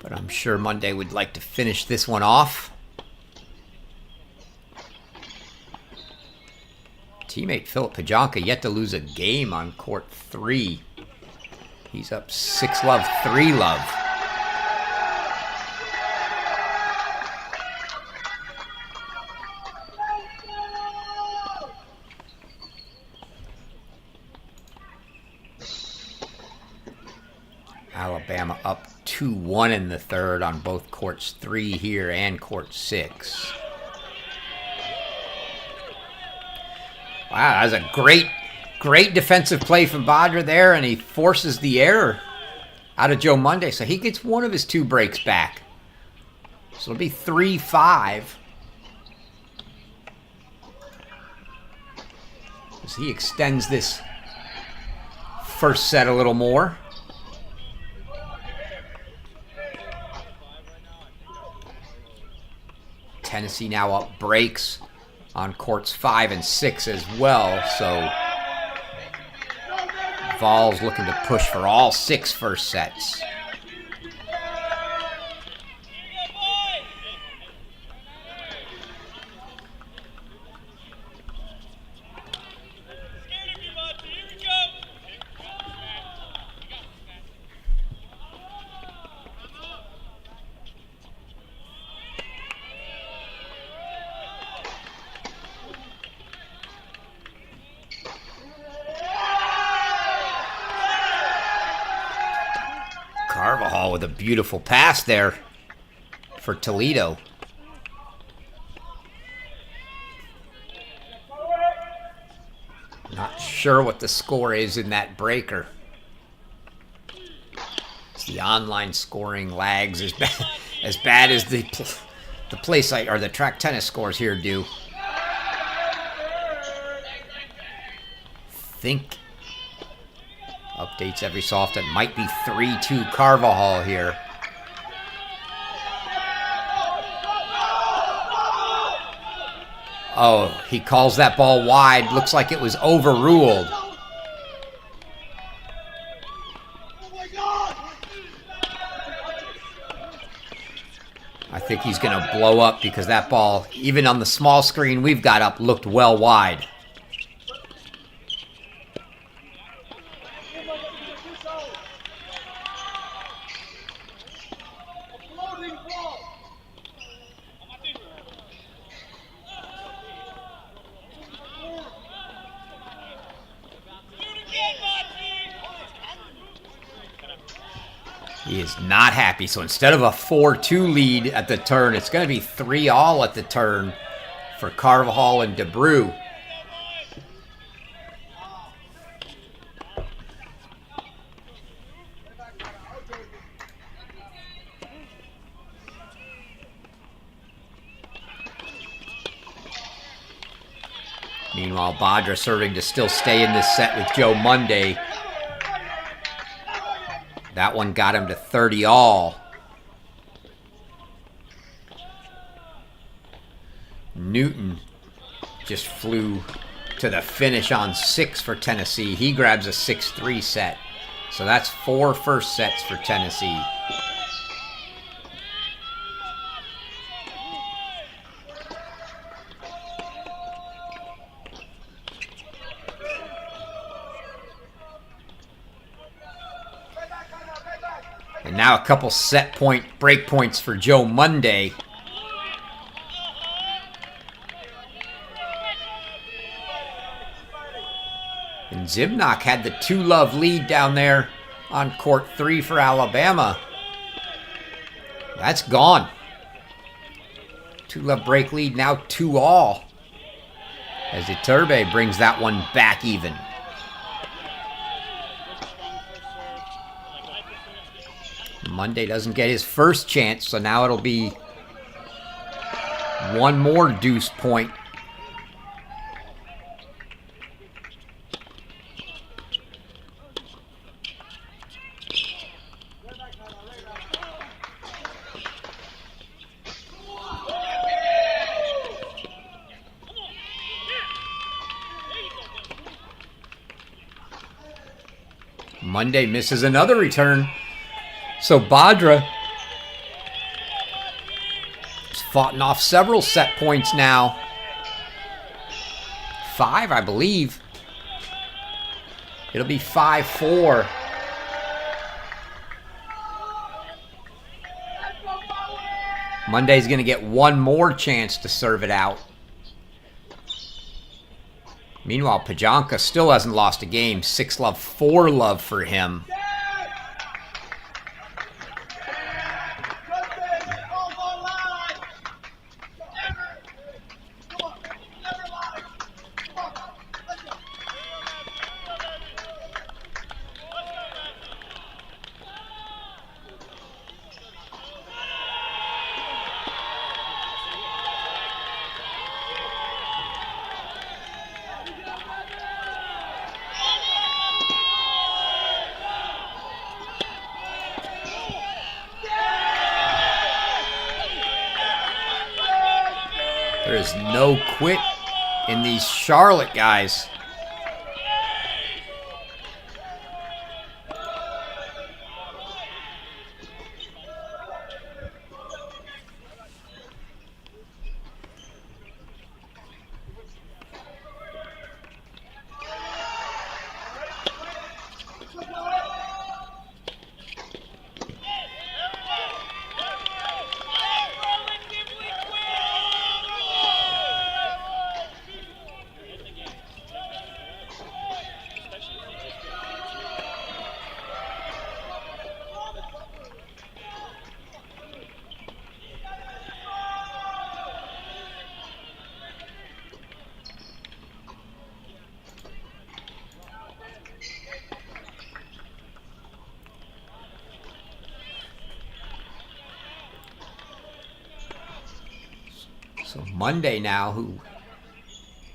But I'm sure Monday would like to finish this one off. Teammate Philip Pajonka yet to lose a game on court 3. He's up 6-love, 3-love. Alabama up 2-1 in the third on both courts 3 here and court 6. Wow, that was a great defensive play from Badra there, and he forces the error out of Joe Monday, so he gets one of his 2 breaks back. So it'll be 3-5. As he extends this first set a little more. Tennessee now up breaks on courts 5 and 6 as well, so Vols looking to push for all 6 first sets. Carvajal with a beautiful pass there for Toledo. Not sure what the score is in that breaker. It's the online scoring lags as bad as the play site or the track tennis scores here do. Think updates every so often. Might be 3-2 Carvajal here. Oh, he calls that ball wide. Looks like it was overruled. I think he's going to blow up because that ball, even on the small screen we've got up, looked well wide. He is not happy. So instead of a 4-2 lead at the turn, it's going to be 3-all at the turn for Carvajal and DeBrew. Meanwhile, Badra serving to still stay in this set with Joe Monday. That one got him to 30-all. Newton just flew to the finish on 6 for Tennessee. He grabs a 6-3 set. So that's 4 first sets for Tennessee. And now a couple set point break points for Joe Monday. And Zimnock had the 2-love lead down there on court 3 for Alabama. That's gone. 2-love break lead, now 2-all. As Iturbe brings that one back even. Monday doesn't get his first chance, so now it'll be one more deuce point. Monday misses another return. So Badra has fought off several set points now. 5, I believe. It'll be 5-4. Monday's going to get one more chance to serve it out. Meanwhile, Pajanka still hasn't lost a game. 6-love, 4-love for him. There is no quit in these Charlotte guys. So Monday now, who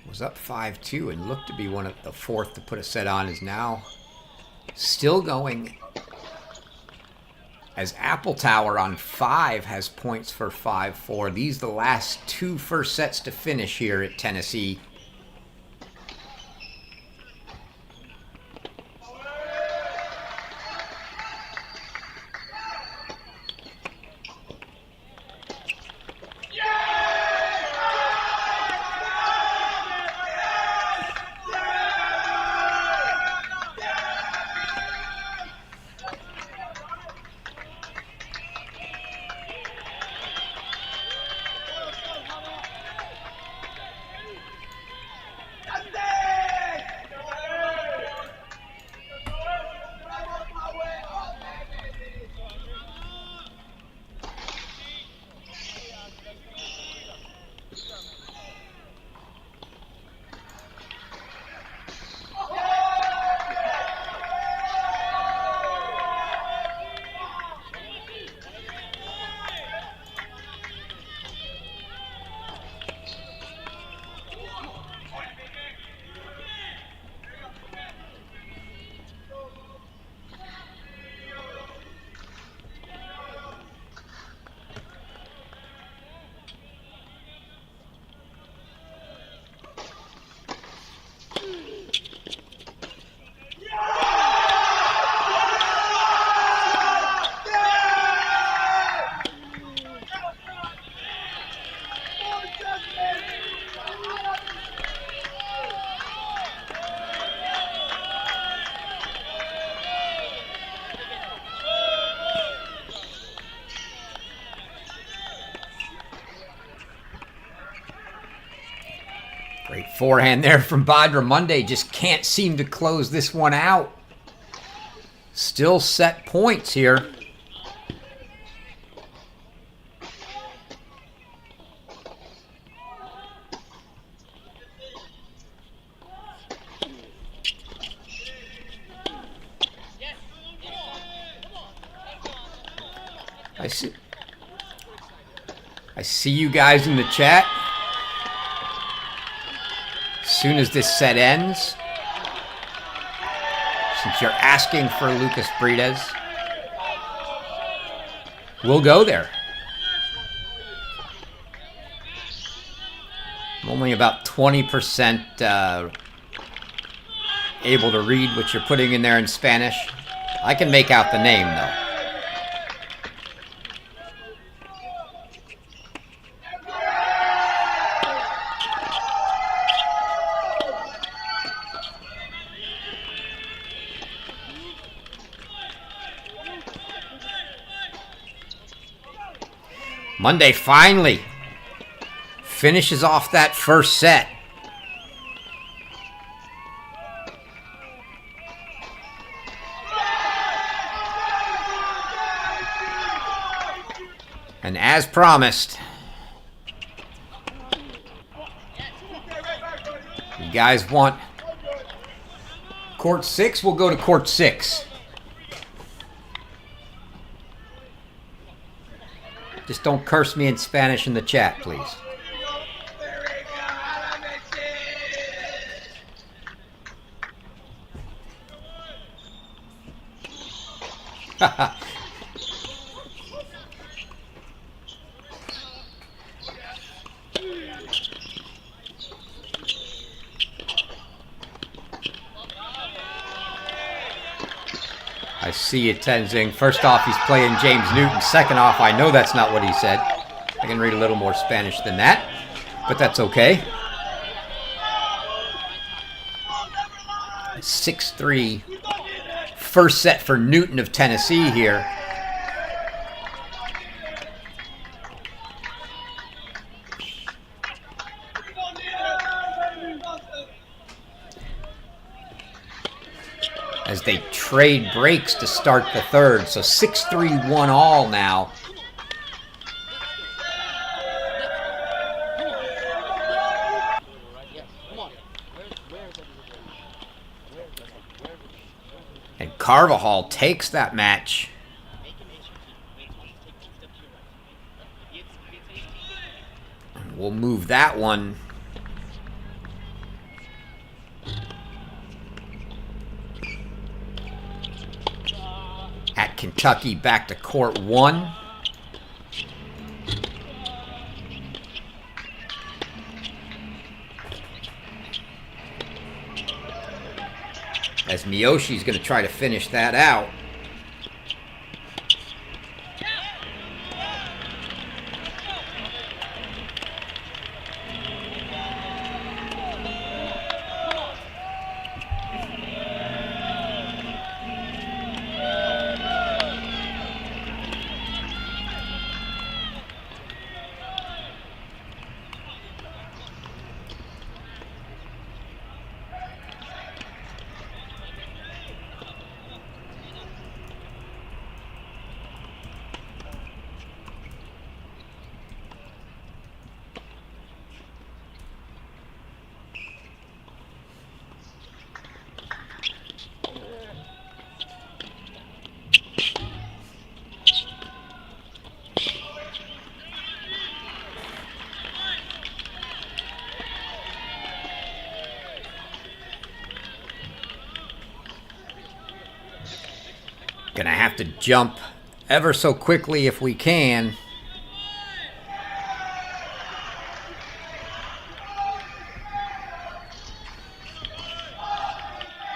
was up 5-2 and looked to be one of the fourth to put a set on, is now still going, as Apple Tower on 5 has points for 5-4. These the last two first sets to finish here at Tennessee. Great forehand there from Badra. Monday just can't seem to close this one out. Still set points here. I see you guys in the chat. As soon as this set ends, since you're asking for Lucas Brides, we'll go there. I'm only about 20% able to read what you're putting in there in Spanish. I can make out the name, though. Monday finally finishes off that first set. And as promised, you guys want court 6? We'll go to court 6. Just don't curse me in Spanish in the chat, please. I see you, Tenzing. First off, he's playing James Newton. Second off, I know that's not what he said. I can read a little more Spanish than that, but that's okay. 6-3. First set for Newton of Tennessee here. As they trade breaks to start the third. So 6-3, 1 all now. And Carvajal takes that match. we'll move that one. At Kentucky, back to court 1. As Miyoshi's going to try to finish that out. Gonna have to jump ever so quickly if we can.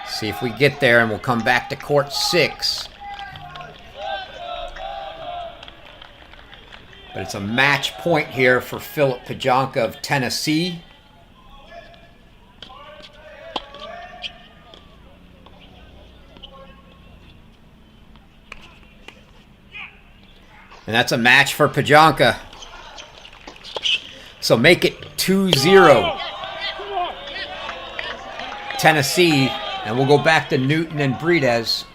See if we get there, and we'll come back to court 6. But it's a match point here for Philip Pajonka of Tennessee. And that's a match for Pajonka. So make it 2-0. Tennessee. And we'll go back to Newton and Breedez.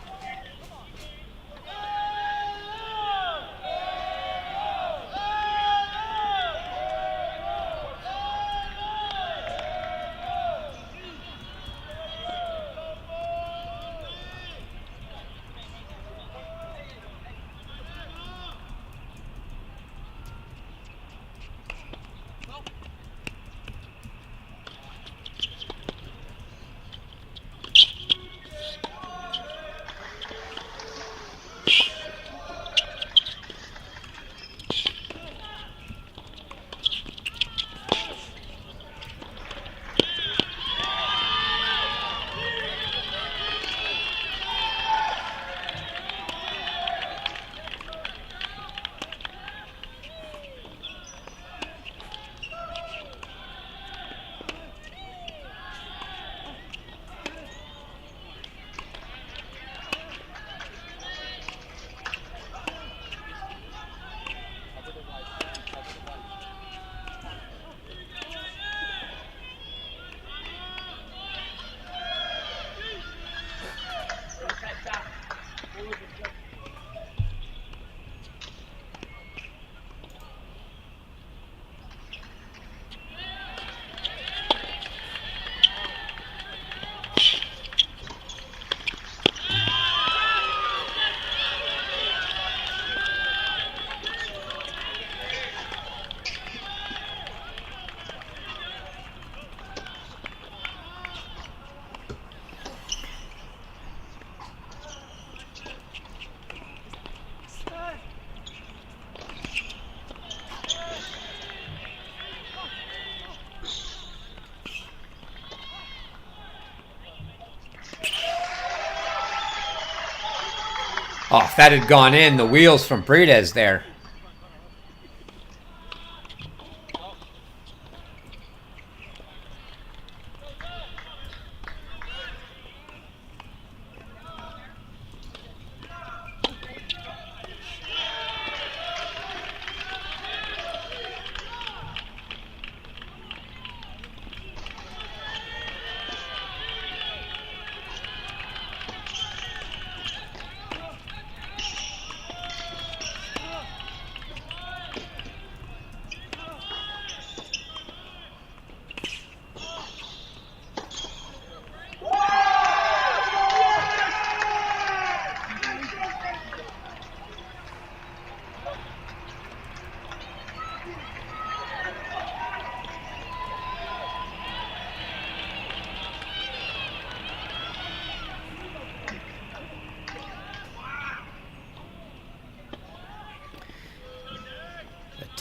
Oh, if that had gone in, the wheels from Breedez there.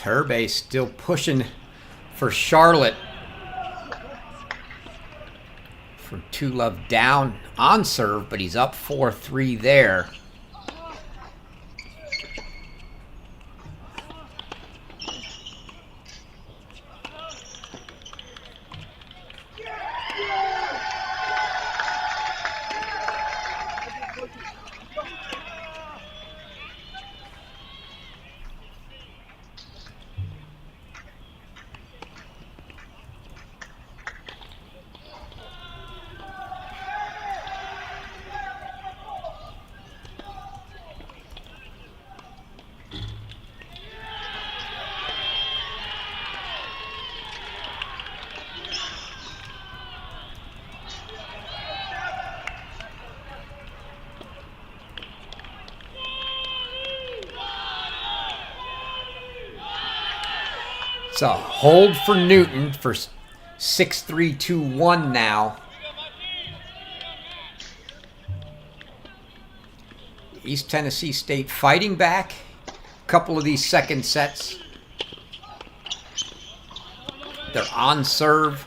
Turbe still pushing for Charlotte. From two love down on serve, but he's up 4-3 there. It's a hold for Newton for 6-3-2-1 now. East Tennessee State fighting back. A couple of these second sets. They're on serve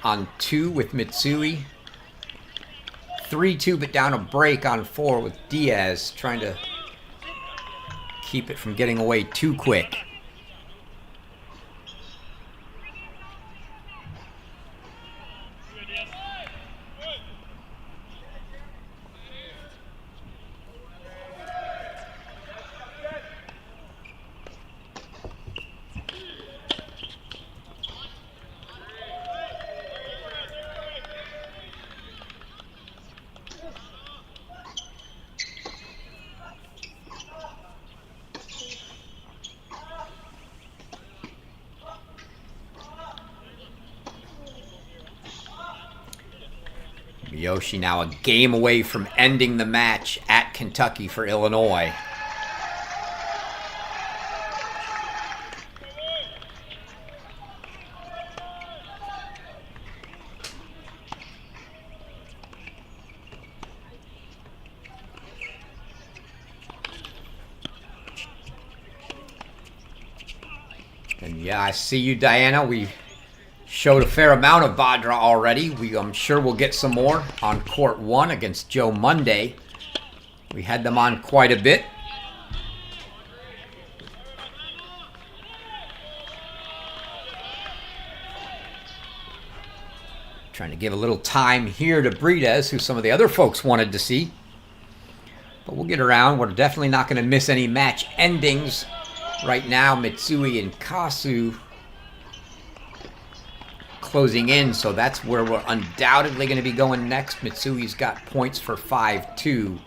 on 2 with Mitsui. 3-2 but down a break on 4 with Diaz trying to keep it from getting away too quick. Yoshi now a game away from ending the match at Kentucky for Illinois. And yeah, I see you, Diana. We showed a fair amount of Badra already. I'm sure we'll get some more on court 1 against Joe Monday. We had them on quite a bit. Trying to give a little time here to Bredes, who some of the other folks wanted to see. But we'll get around. We're definitely not going to miss any match endings. Right now, Mitsui and Kasu closing in, so that's where we're undoubtedly going to be going next. Mitsui's got points for 5-2.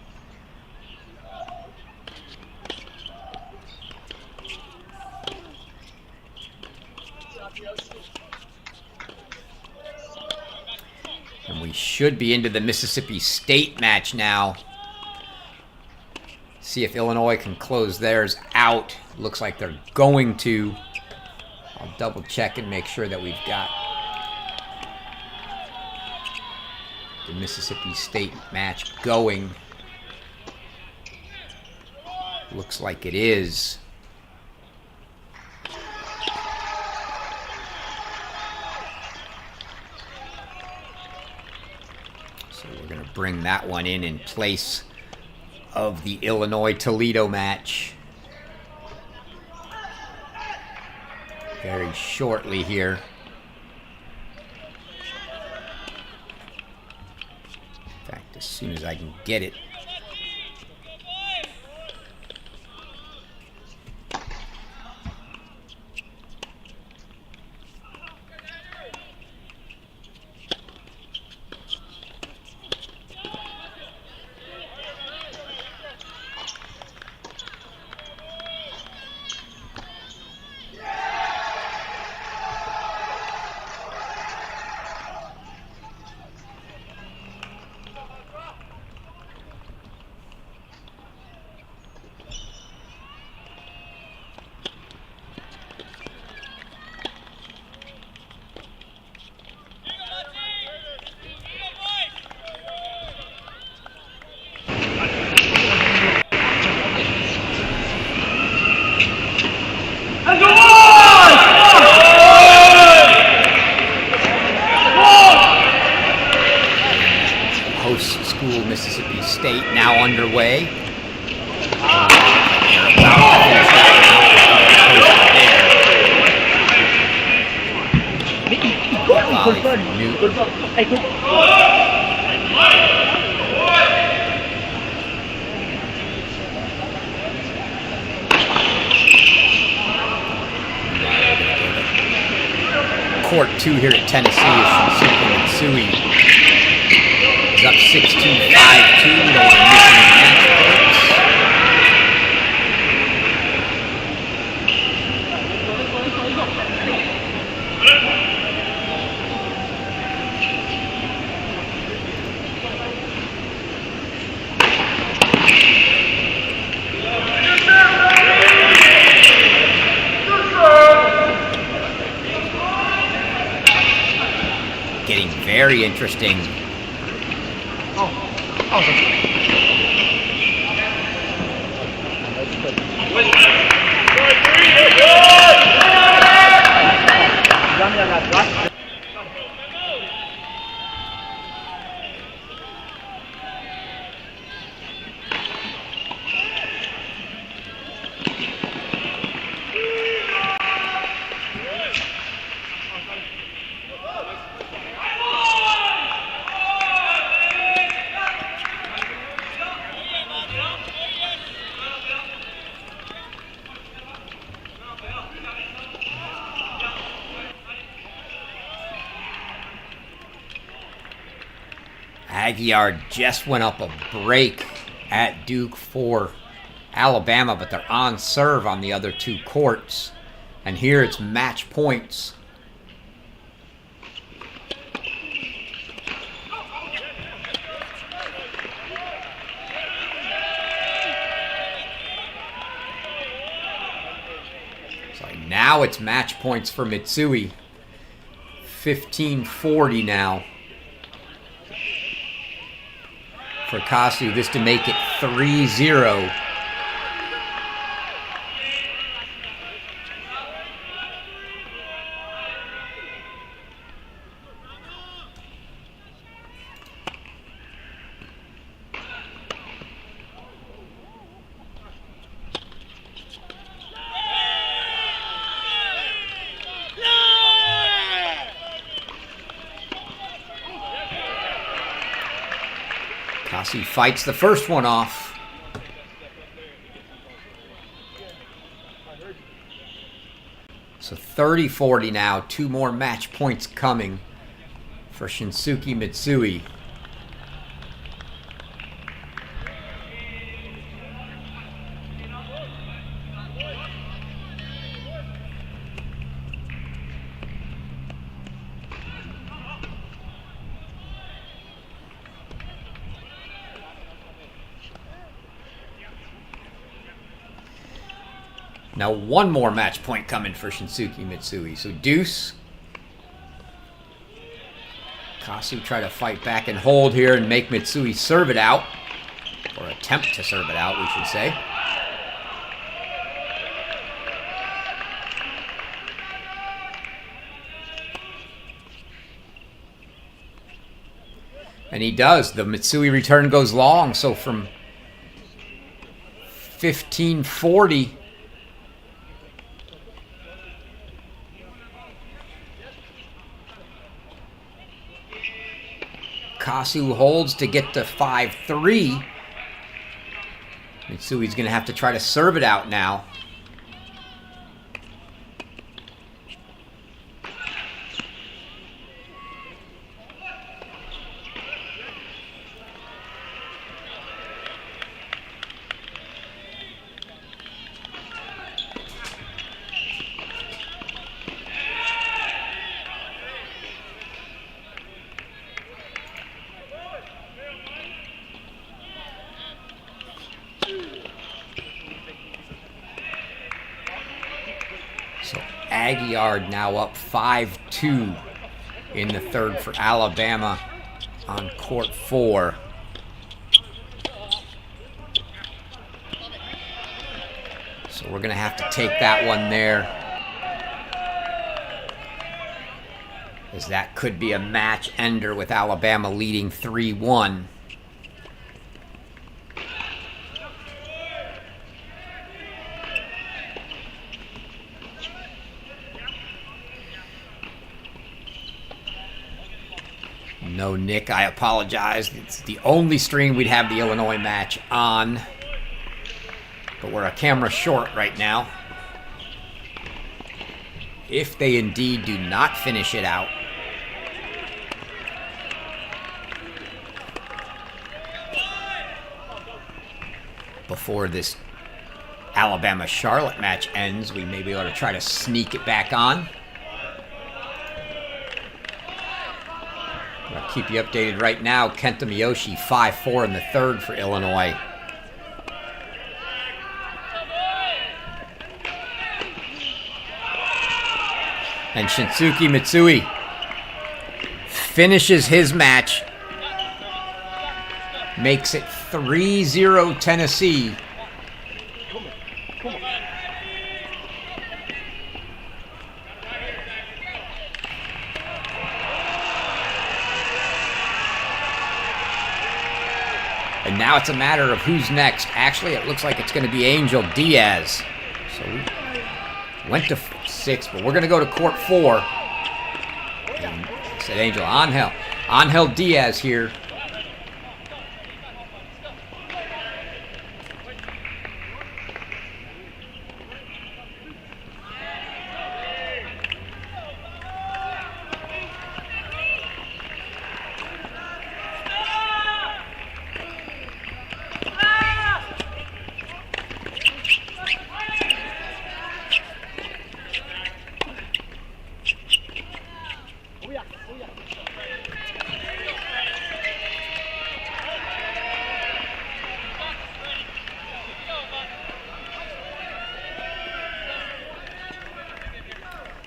And we should be into the Mississippi State match now. See if Illinois can close theirs out. Looks like they're going to. I'll double check and make sure that we've got the Mississippi State match going. Looks like it is. So we're going to bring that one in place of the Illinois-Toledo match very shortly here. In fact, as soon as I can get it. School, Mississippi State, now underway. They're about to finish that one out. Volley from Newton. Court 2 here at Tennessee is Shinsuke Mitsui. He's up 16-5-2. We don't want to miss any match points. Getting very interesting. Aguiar just went up a break at Duke for Alabama, but they're on serve on the other two courts. And here it's match points. So now it's match points for Mitsui. 15-40 now. For Kasu, this to make it 3-0. Kasu fights the first one off. So 30-40 now. Two more match points coming for Shinsuke Mitsui. Now one more match point coming for Shinsuke Mitsui. So deuce. Kasu try to fight back and hold here and make Mitsui serve it out. Or attempt to serve it out, we should say. And he does. The Mitsui return goes long. So from 15-40... Kasu holds to get to 5-3. Mitsui's going to have to try to serve it out now. Aguiar now up 5-2 in the third for Alabama on court 4. So we're going to have to take that one there, as that could be a match ender with Alabama leading 3-1. No, Nick, I apologize. It's the only stream we'd have the Illinois match on. But we're a camera short right now. If they indeed do not finish it out. Before this Alabama-Charlotte match ends, we may be able to try to sneak it back on. I'll keep you updated right now. Kenta Miyoshi 5-4 in the third for Illinois. And Shinsuke Mitsui finishes his match. Makes it 3-0 Tennessee. And now it's a matter of who's next. Actually, it looks like it's going to be Angel Diaz. So we went to 6, but we're going to go to court 4. And I said Angel. Angel Diaz here.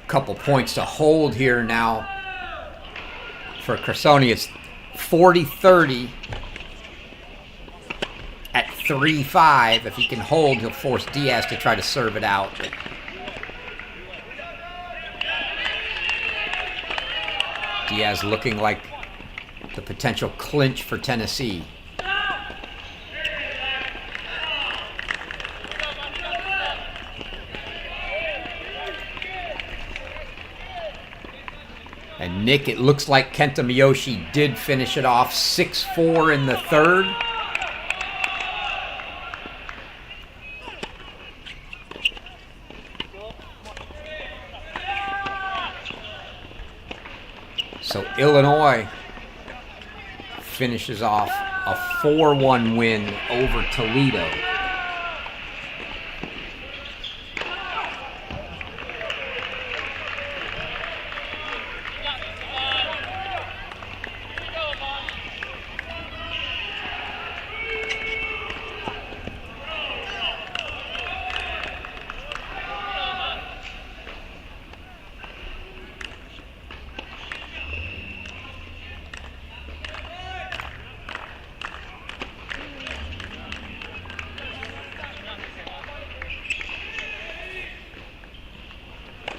Couple points to hold here now for Cresoni. It's 40-30 at 3-5. If he can hold, he'll force Diaz to try to serve it out. But Diaz looking like the potential clinch for Tennessee. And Nick, it looks like Kenta Miyoshi did finish it off 6-4 in the third. So Illinois finishes off a 4-1 win over Toledo.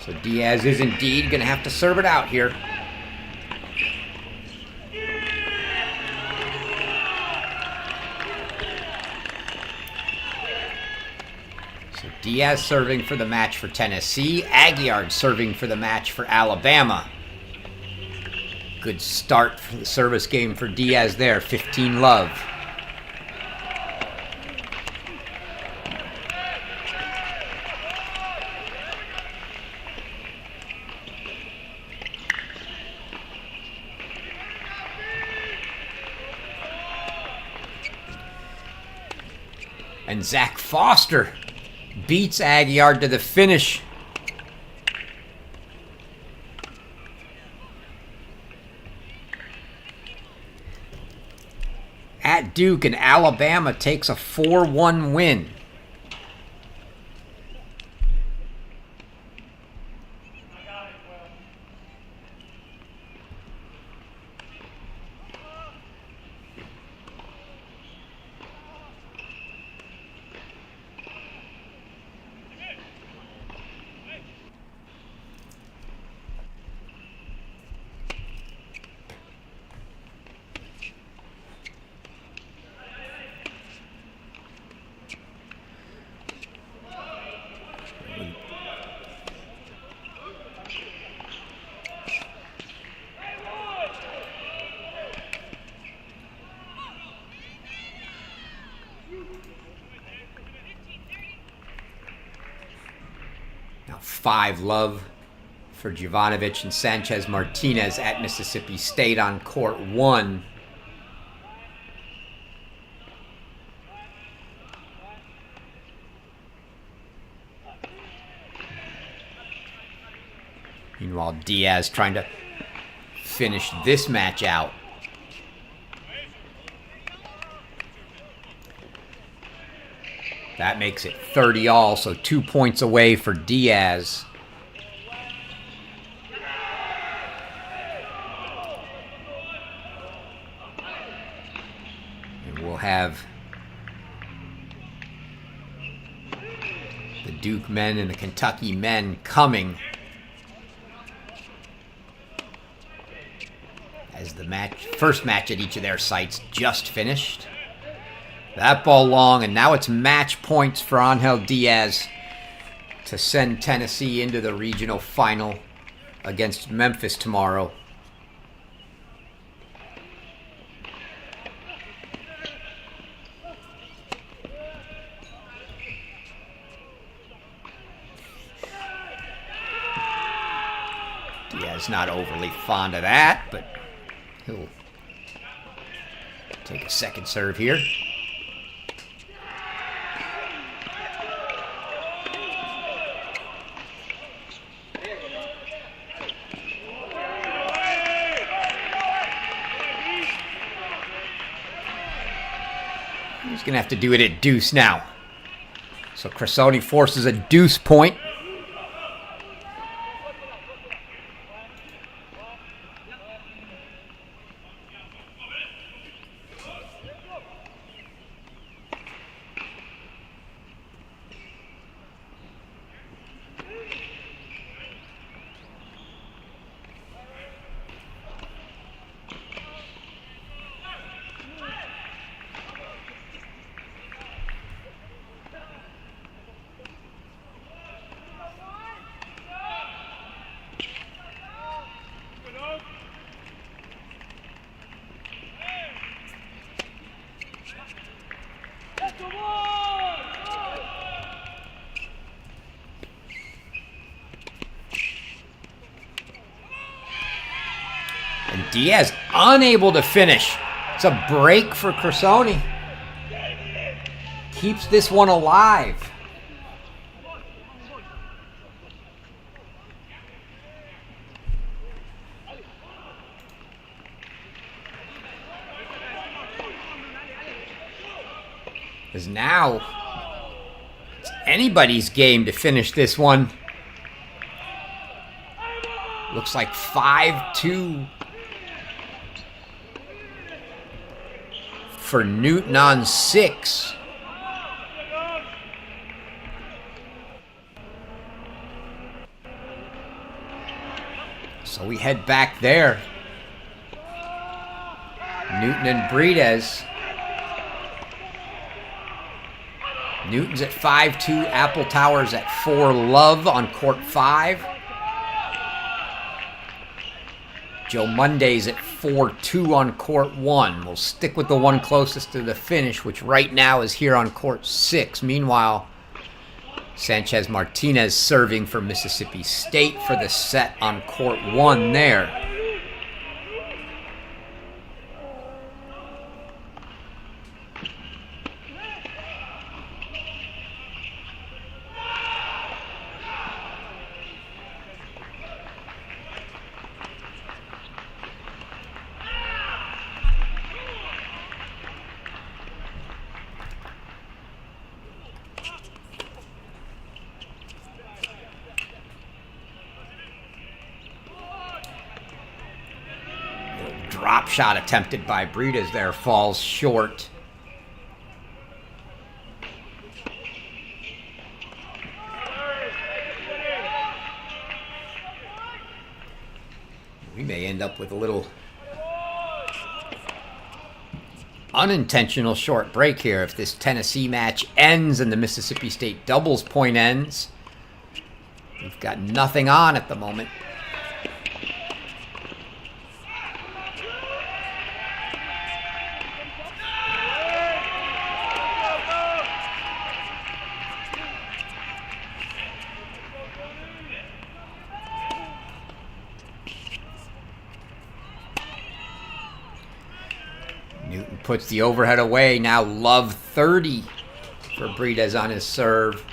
So Diaz is indeed going to have to serve it out here. So Diaz serving for the match for Tennessee. Aguiar serving for the match for Alabama. Good start for the service game for Diaz there. 15-love. And Zach Foster beats Aguiar to the finish. At Duke, and Alabama takes a 4-1 win. 5-love for Jovanovic and Sanchez Martinez at Mississippi State on court 1. Meanwhile, Diaz trying to finish this match out. That makes it 30-all, so 2 points away for Diaz. And we'll have the Duke men and the Kentucky men coming as the first match at each of their sites just finished. That ball long, and now it's match points for Angel Diaz to send Tennessee into the regional final against Memphis tomorrow. Diaz not overly fond of that, but he'll take a second serve here. He's going to have to do it at deuce now. So Cressoni forces a deuce point. And Diaz unable to finish. It's a break for Cressoni. Keeps this one alive. Because now it's anybody's game to finish this one. Looks like 5-2 for Newton on 6. So we head back there. Newton and Breedez. Newton's at 5-2. Apple Towers at 4-love on court 5. Joe Monday's at 4-2 on court 1. We'll stick with the one closest to the finish, which right now is here on court 6. Meanwhile, Sanchez Martinez serving for Mississippi State for the set on court 1 there. Drop shot attempted by Breedez there falls short. We may end up with a little unintentional short break here if this Tennessee match ends and the Mississippi State doubles point ends. We've got nothing on at the moment. Newton puts the overhead away. Now love 30 for Breedez on his serve.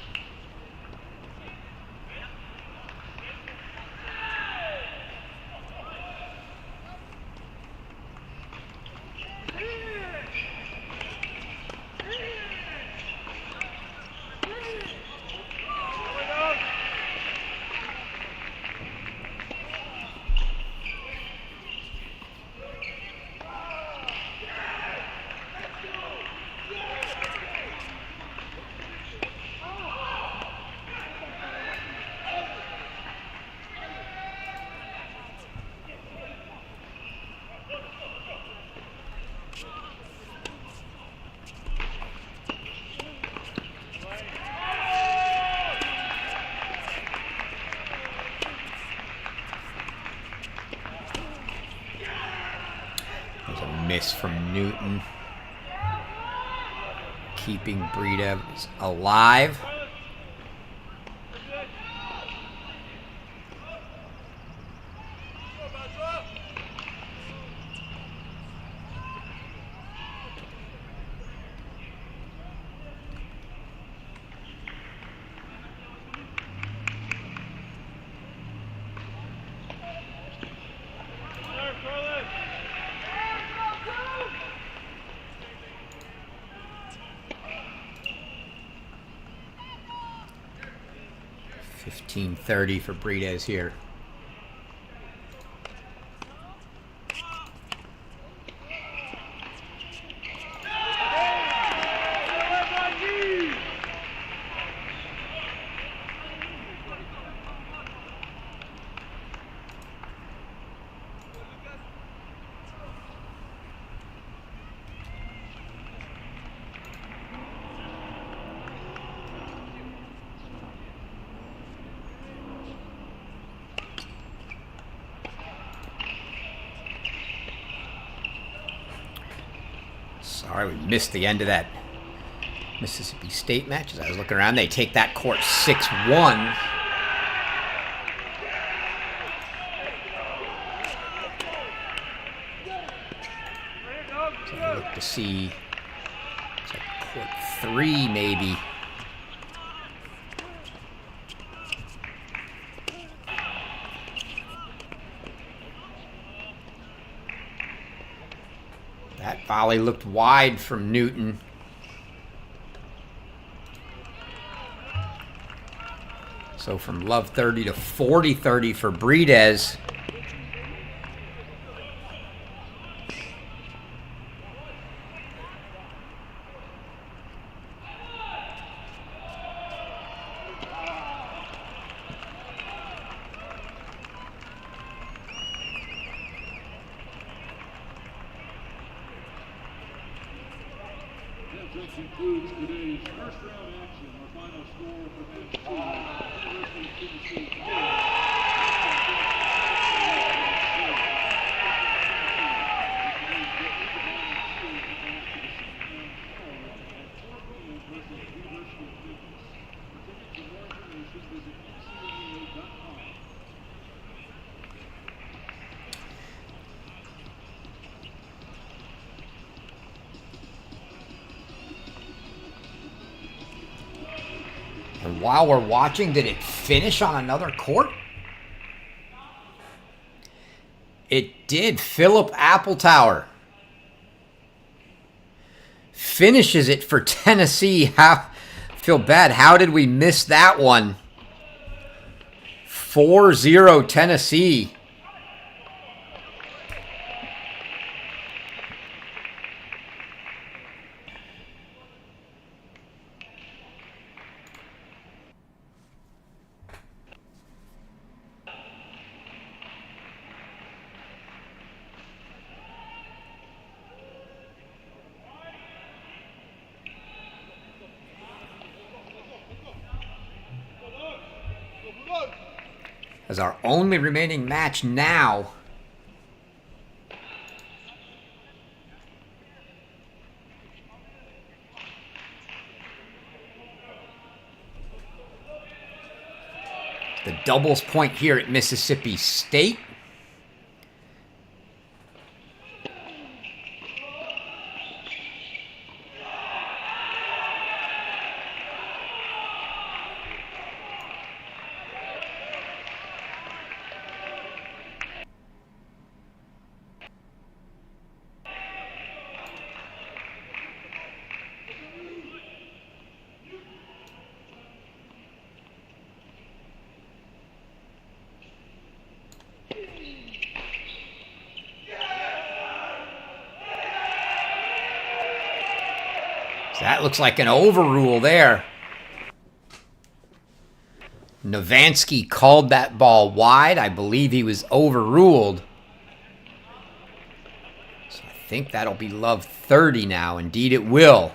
Miss from Newton, keeping Breedez alive. $15.30 for Breedez here. Sorry, we missed the end of that Mississippi State match. As I was looking around, they take that court 6-1. So I look to see it's like court 3 maybe. That volley looked wide from Newton. So from love 30 to 40-30 for Breedez. That concludes today's first round action. Our final score for match 2, University of Tennessee. And while we're watching, did it finish on another court? It did. Philip Appletower finishes it for Tennessee. Feel bad. How did we miss that one? 4-0 Tennessee. As our only remaining match now. The doubles point here at Mississippi State. That looks like an overrule there. Novansky called that ball wide. I believe he was overruled. So I think that'll be love 30 now. Indeed it will.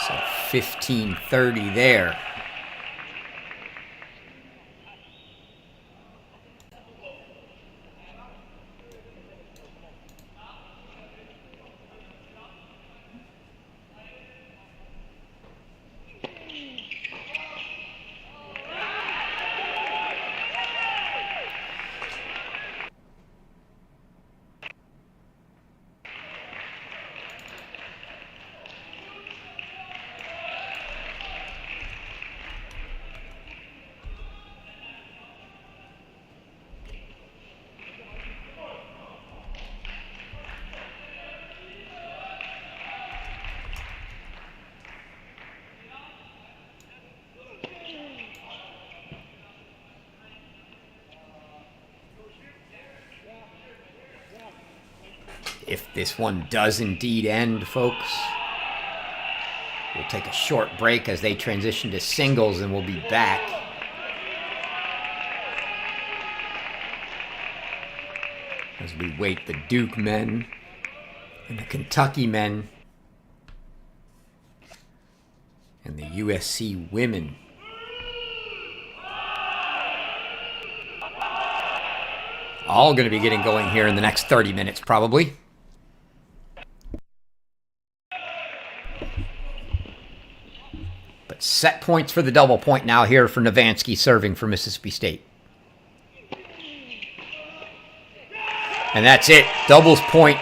So 15-30 there. If this one does indeed end, folks, we'll take a short break as they transition to singles, and we'll be back. As we wait the Duke men and the Kentucky men and the USC women. All going to be getting going here in the next 30 minutes, probably. But set points for the double point now here for Novansky serving for Mississippi State. And that's it. Doubles point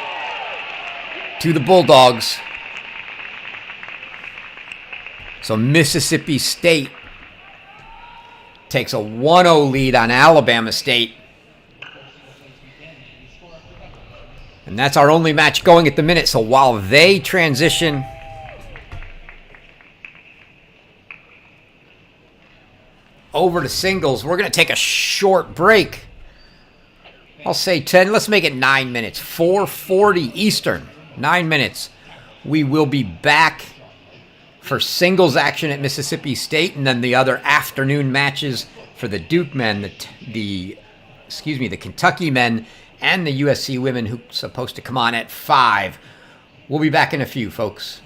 to the Bulldogs. So Mississippi State takes a 1-0 lead on Alabama State. And that's our only match going at the minute. So while they transition over to singles, we're going to take a short break. I'll say 10. Let's make it 9 minutes. 4:40 Eastern. 9 minutes. We will be back for singles action at Mississippi State, and then the other afternoon matches for the Duke men, the Kentucky men, and the USC women, who's supposed to come on at 5. We'll be back in a few, folks.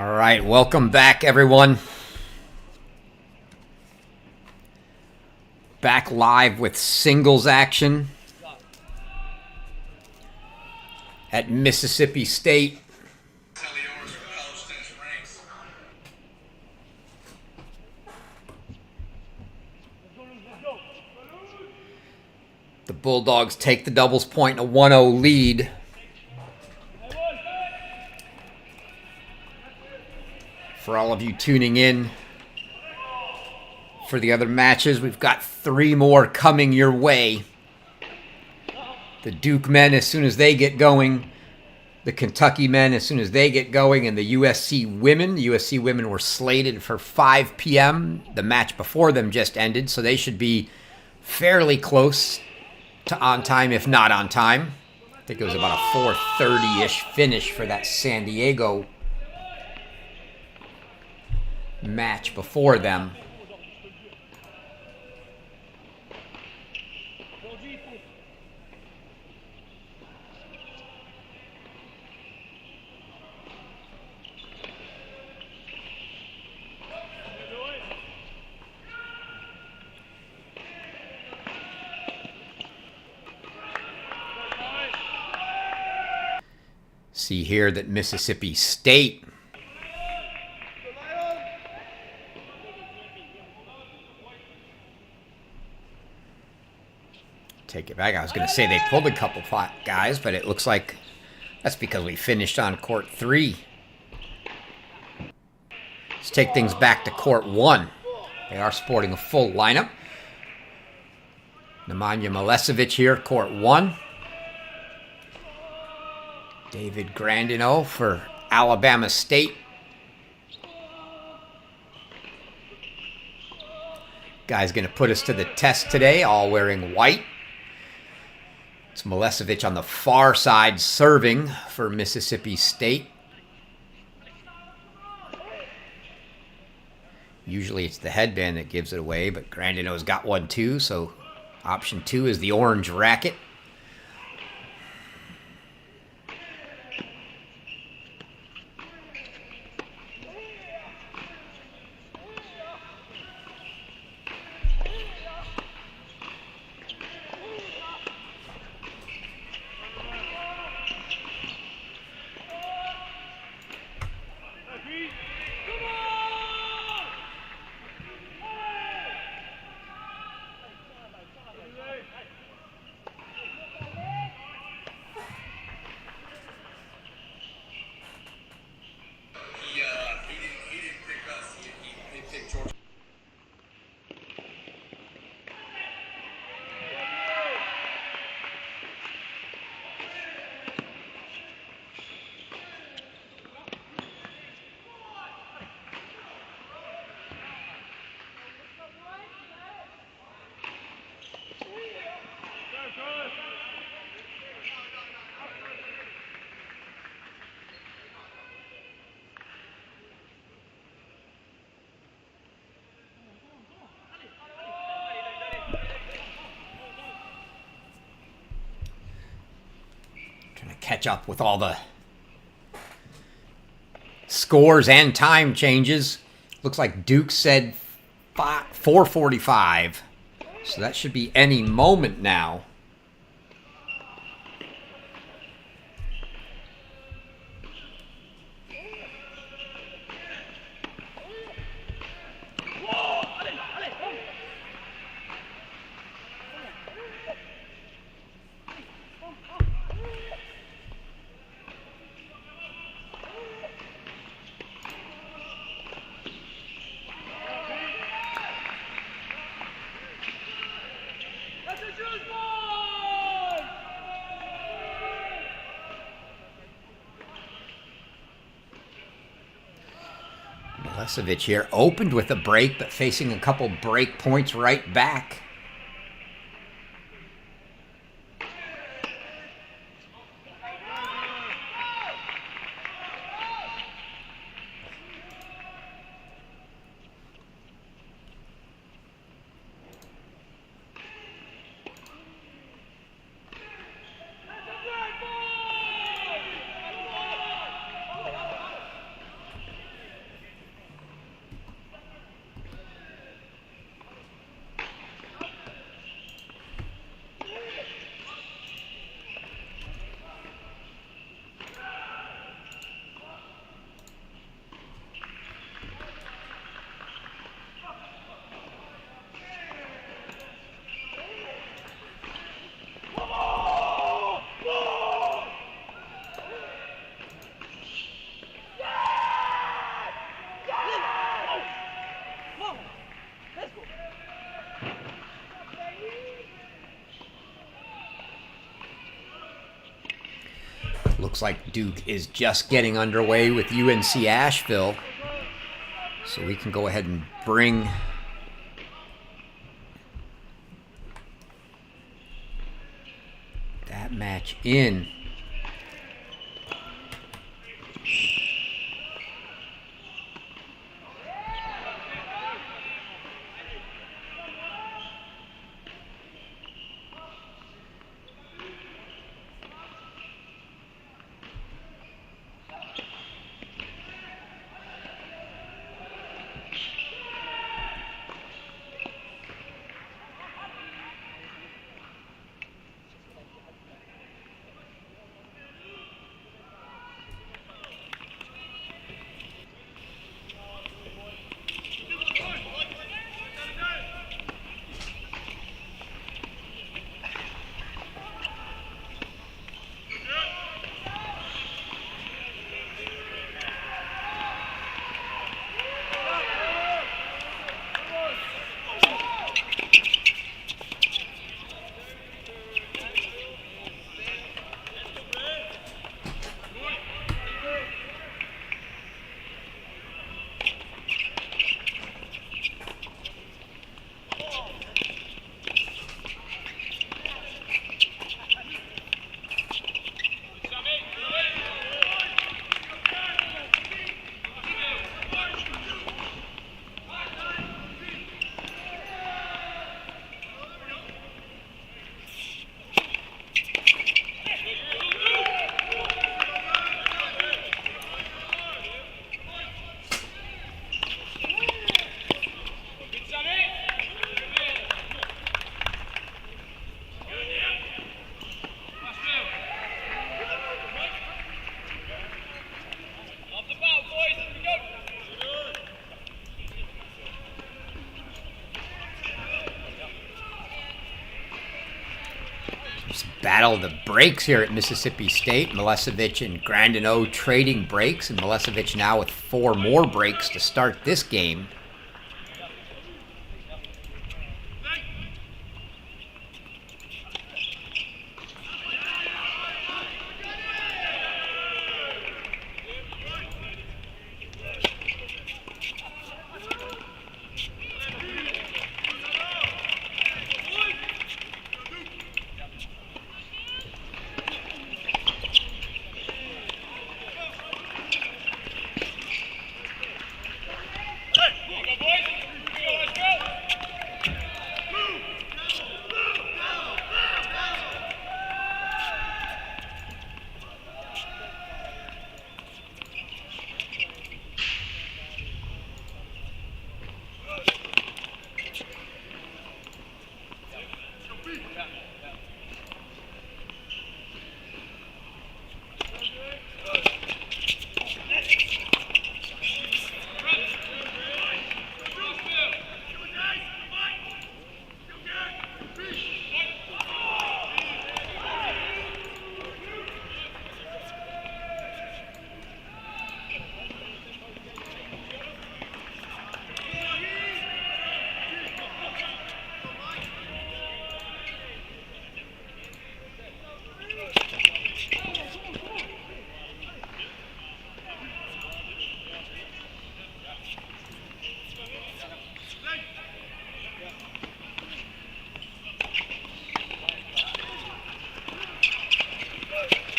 All right, welcome back, everyone. Back live with singles action at Mississippi State. Halioris from college tennis ranks. The Bulldogs take the doubles point, a 1-0 lead. For all of you tuning in for the other matches, we've got 3 more coming your way. The Duke men as soon as they get going, the Kentucky men as soon as they get going, and the USC women. The USC women were slated for 5 p.m. The match before them just ended, so they should be fairly close to on time, if not on time. I think it was about a 4:30-ish finish for that San Diego match before them. See here that Mississippi State take it back. I was going to say they pulled a couple guys, but it looks like that's because we finished on court 3. Let's take things back to court 1. They are sporting a full lineup. Nemanja Milesevic here, court 1. David Grandino for Alabama State. Guy's going to put us to the test today, all wearing white. It's Milesevic on the far side serving for Mississippi State. Usually it's the headband that gives it away, but Grandino's got one too, so option 2 is the orange racket. He didn't pick us. He picked Georgia. Trying to catch up with all the scores and time changes. Looks like Duke said 4:45. So that should be any moment now. Milesevic here opened with a break, but facing a couple break points right back. Looks like Duke is just getting underway with UNC Asheville. So we can go ahead and bring that match in. Battle of the breaks here at Mississippi State. Milosevic and Grandino trading breaks, and Milosevic now with 4 more breaks to start this game.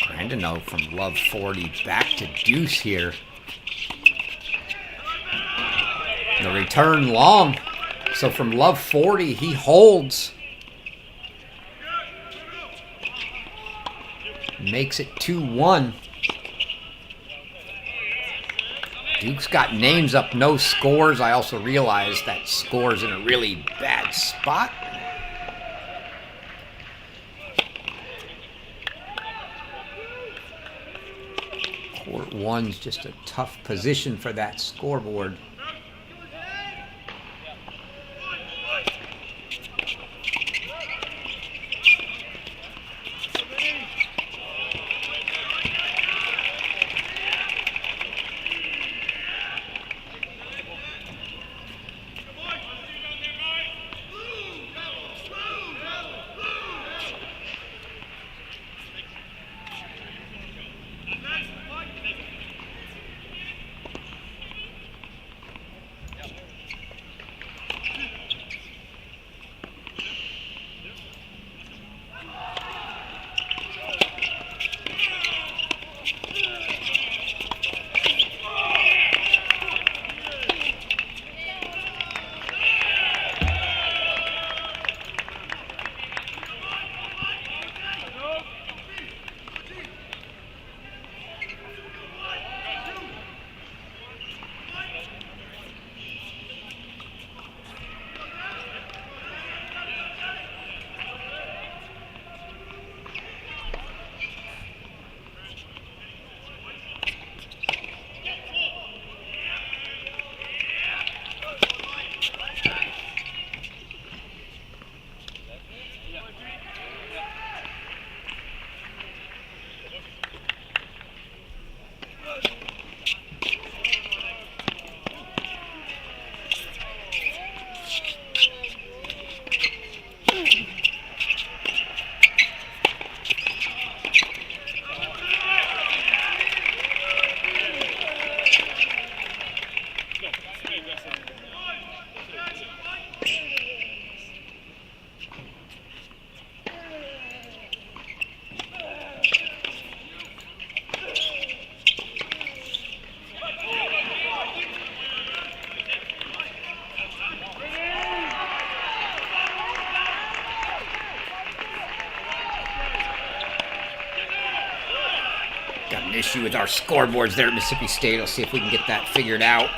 Grandino from love 40 back to deuce here. The return long. So from love 40, he holds. Makes it 2-1. Duke's got names up, no scores. I also realize that score's in a really bad spot. Court 1's just a tough position for that scoreboard. Got an issue with our scoreboards there at Mississippi State. I'll see if we can get that figured out.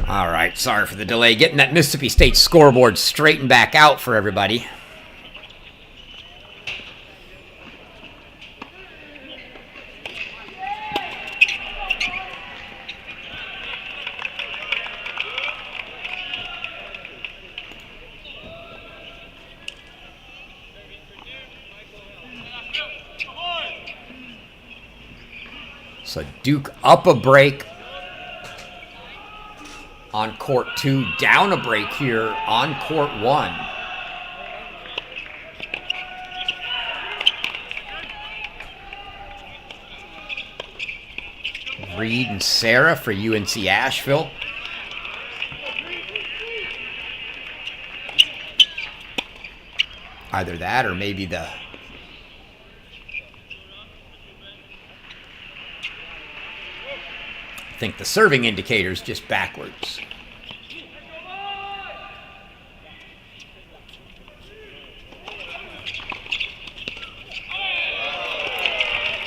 All right, sorry for the delay. Getting that Mississippi State scoreboard straightened back out for everybody. So Duke up a break on court 2, down a break here on court 1. Reed and Sarah for UNC Asheville. Either that or maybe the I think the serving indicator's just backwards.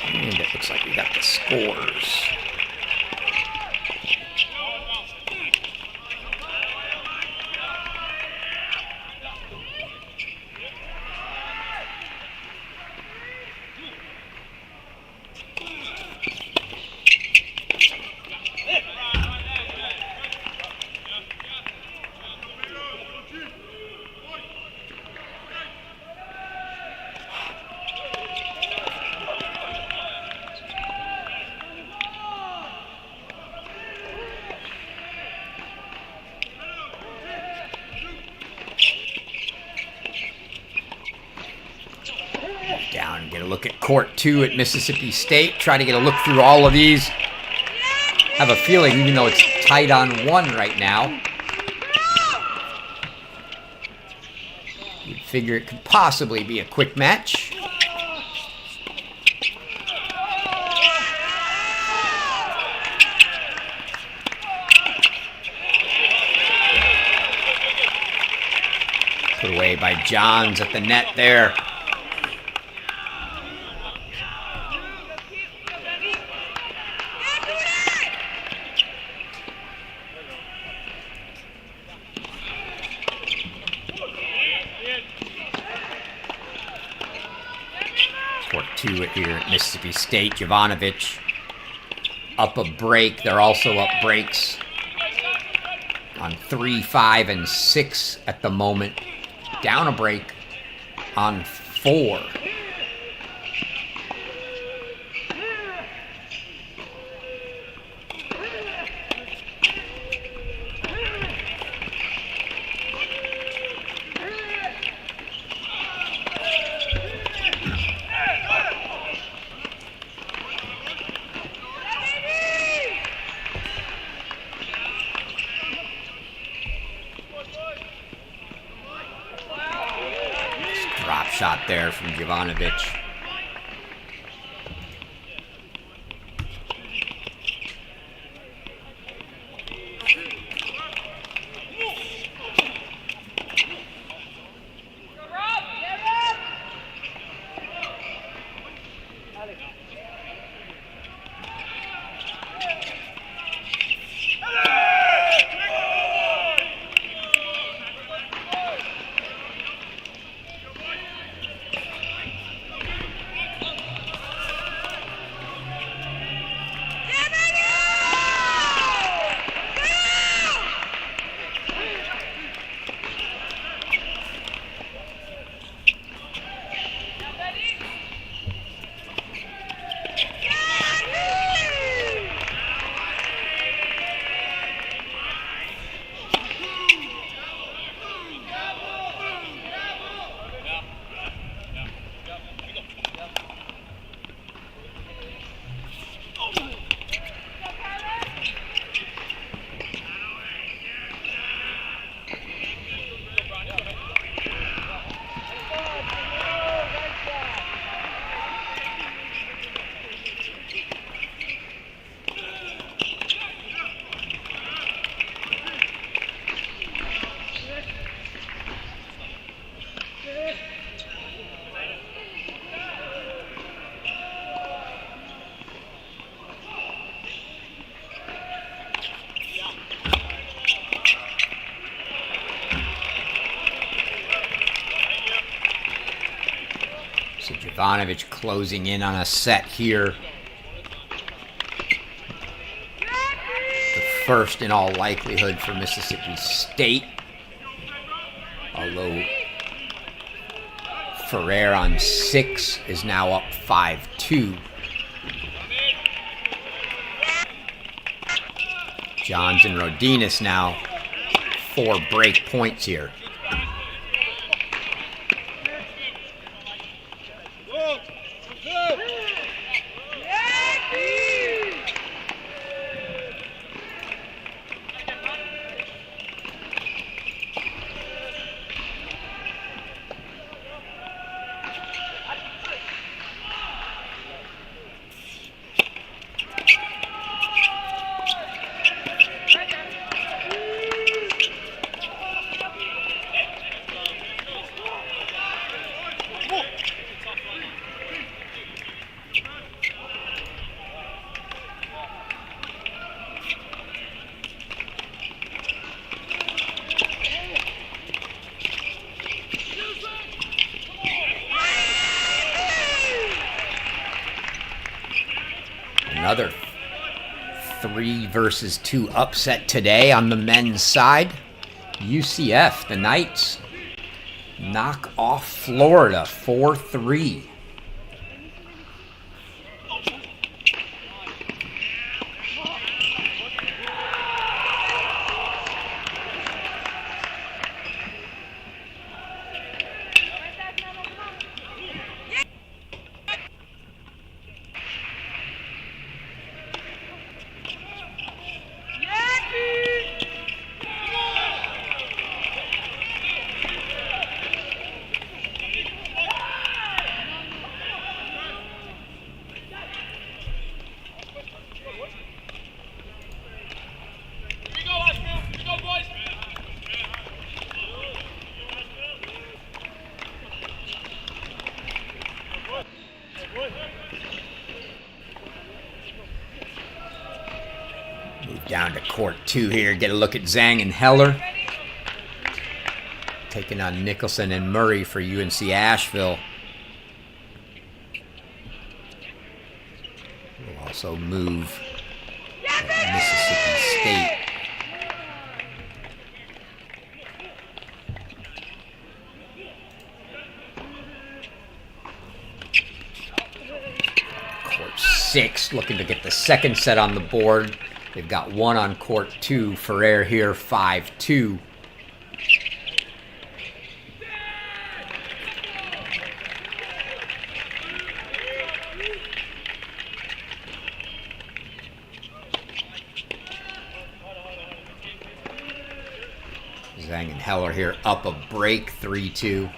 And it looks like we got the scores. Down and get a look at court 2 at Mississippi State. Try to get a look through all of these. Have a feeling, even though it's tight on 1 right now, you'd figure it could possibly be a quick match. Put away by Johns at the net there. Court 2 here at Mississippi State. Jovanovic up a break. They're also up breaks on 3, 5, and 6 at the moment. Down a break on 4. Drop shot there from Jovanovic. Ivanovic closing in on a set here. The first in all likelihood for Mississippi State. Although Ferrer on 6 is now up 5-2. Johns and Rodinas now 4 break points here. Another 3-2 upset today on the men's side. UCF, the Knights, knock off Florida 4-3. Move down to court 2 here. Get a look at Zhang and Heller. Taking on Nicholson and Murray for UNC Asheville. We'll also move at Mississippi State. Court 6 looking to get the second set on the board. They've got 1 on court 2. Ferrer here 5-2. Zhang and Heller here up a break 3-2.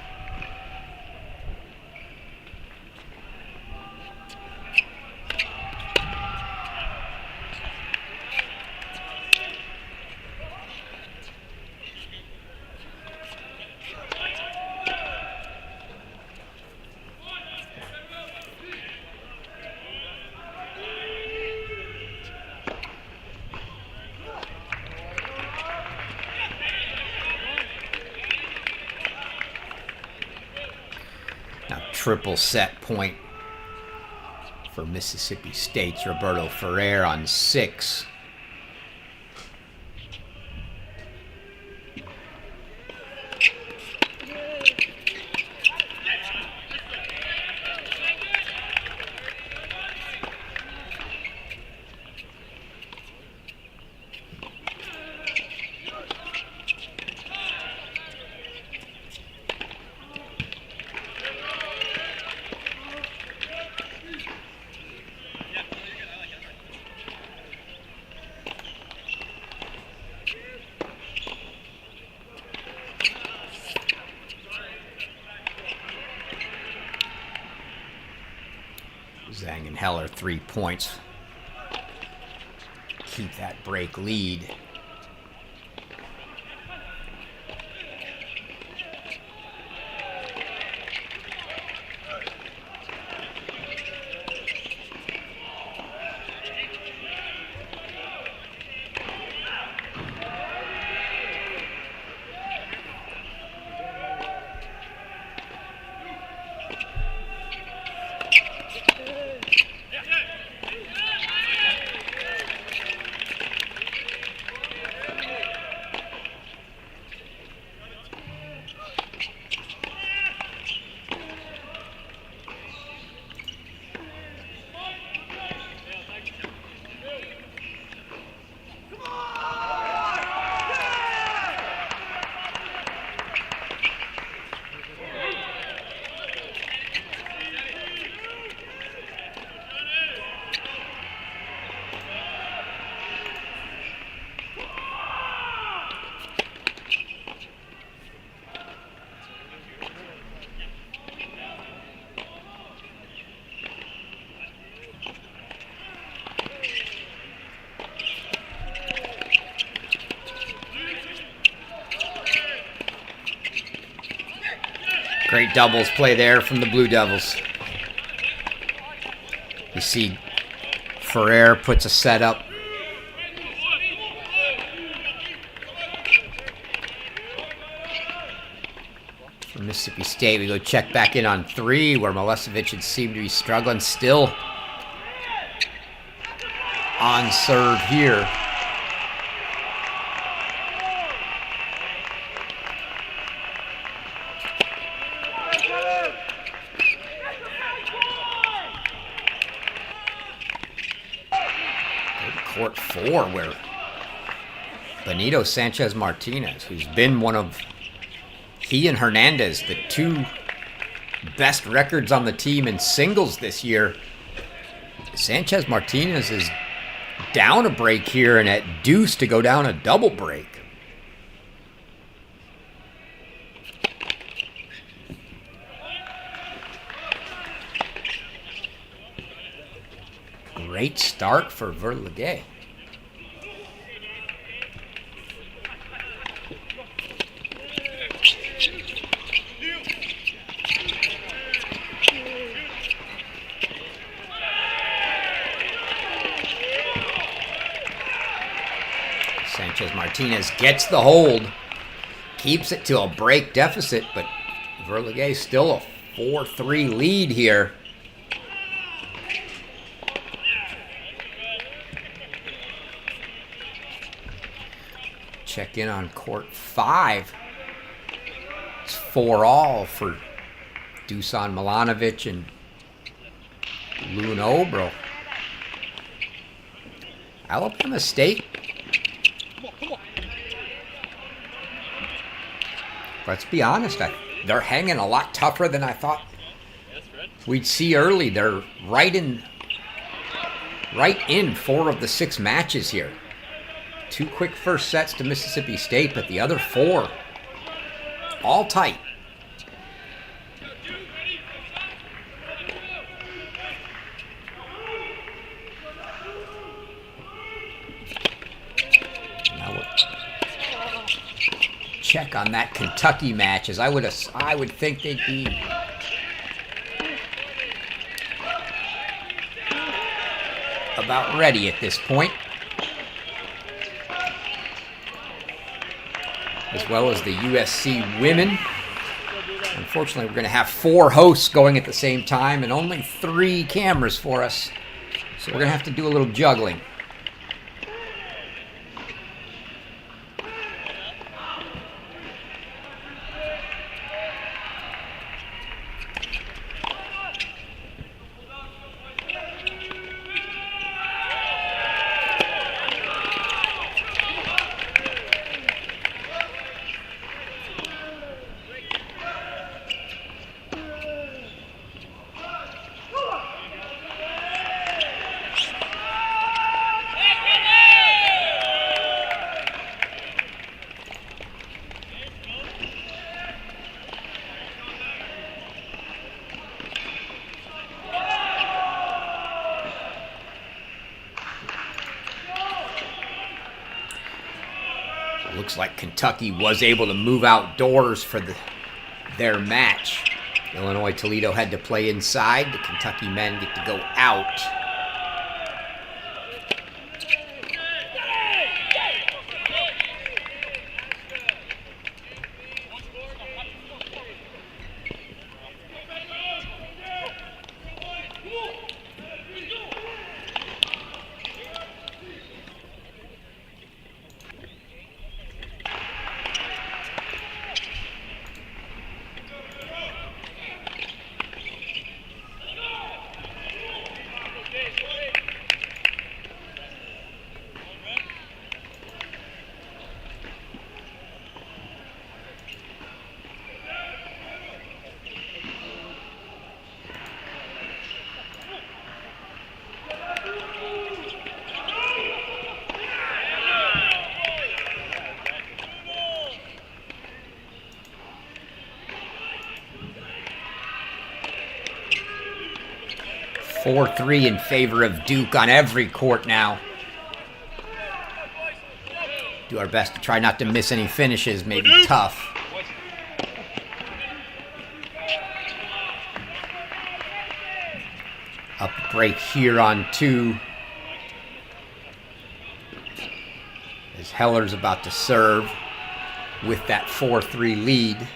Triple set point for Mississippi State's Roberto Ferrer on 6. Zhang and Heller 3 points. Keep that break lead. Great doubles play there from the Blue Devils. You see Ferrer puts a set up. For Mississippi State, we go check back in on 3, where Milosevic seemed to be struggling. Still on serve here. Court 4, where Benito Sanchez Martinez, who's been one of, he and Hernandez, the 2 best records on the team in singles this year. Sanchez Martinez is down a break here and at deuce to go down a double break. Great start for Verligay. Sanchez Martinez gets the hold, keeps it to a break deficit, but Verligay still a 4-3 lead here. Check in on court 5. It's 4-all for Dusan Milanovic and Luna Obro. Alabama State. Let's be honest, they're hanging a lot tougher than I thought we'd see early. They're right in 4 of the 6 matches here. 2 quick first sets to Mississippi State, but the other 4 all tight. Now we'll check on that Kentucky match, as I would think they'd be about ready at this point. As well as the USC women. Unfortunately, we're going to have 4 hosts going at the same time and only 3 cameras for us. So we're going to have to do a little juggling. Looks like Kentucky was able to move outdoors for their match. Illinois Toledo had to play inside. The Kentucky men get to go out. Four-3 in favor of Duke on every court now. Do our best to try not to miss any finishes, maybe tough. Up break here on 2. As Heller's about to serve with that 4-3 lead.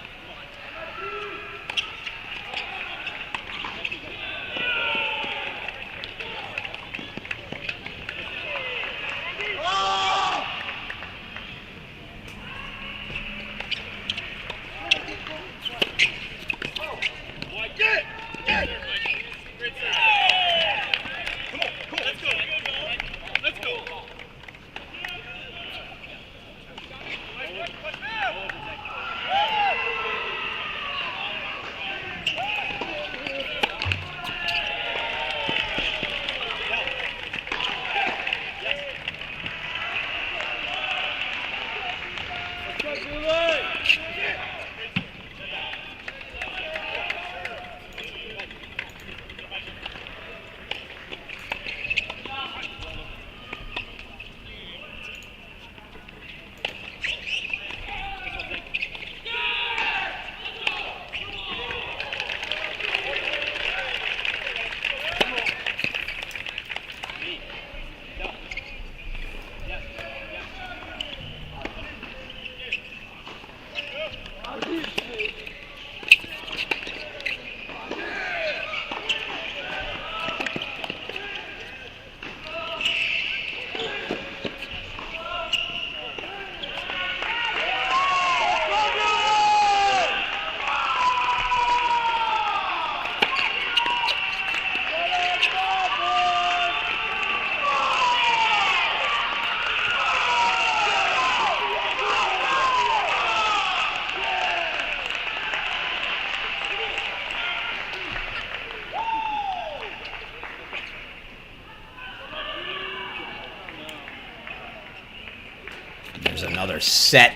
There's another set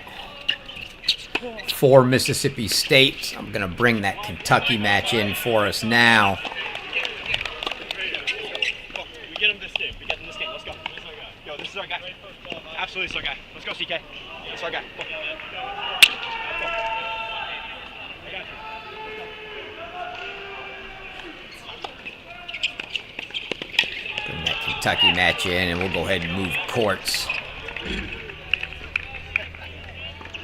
for Mississippi State. I'm going to bring that Kentucky match in for us now. We get him this game. We get him this game. Let's go. Yo, this is our guy. Absolutely, this is our guy. Let's go, CK. This is our guy. Go. Bring that Kentucky match in, and we'll go ahead and move courts.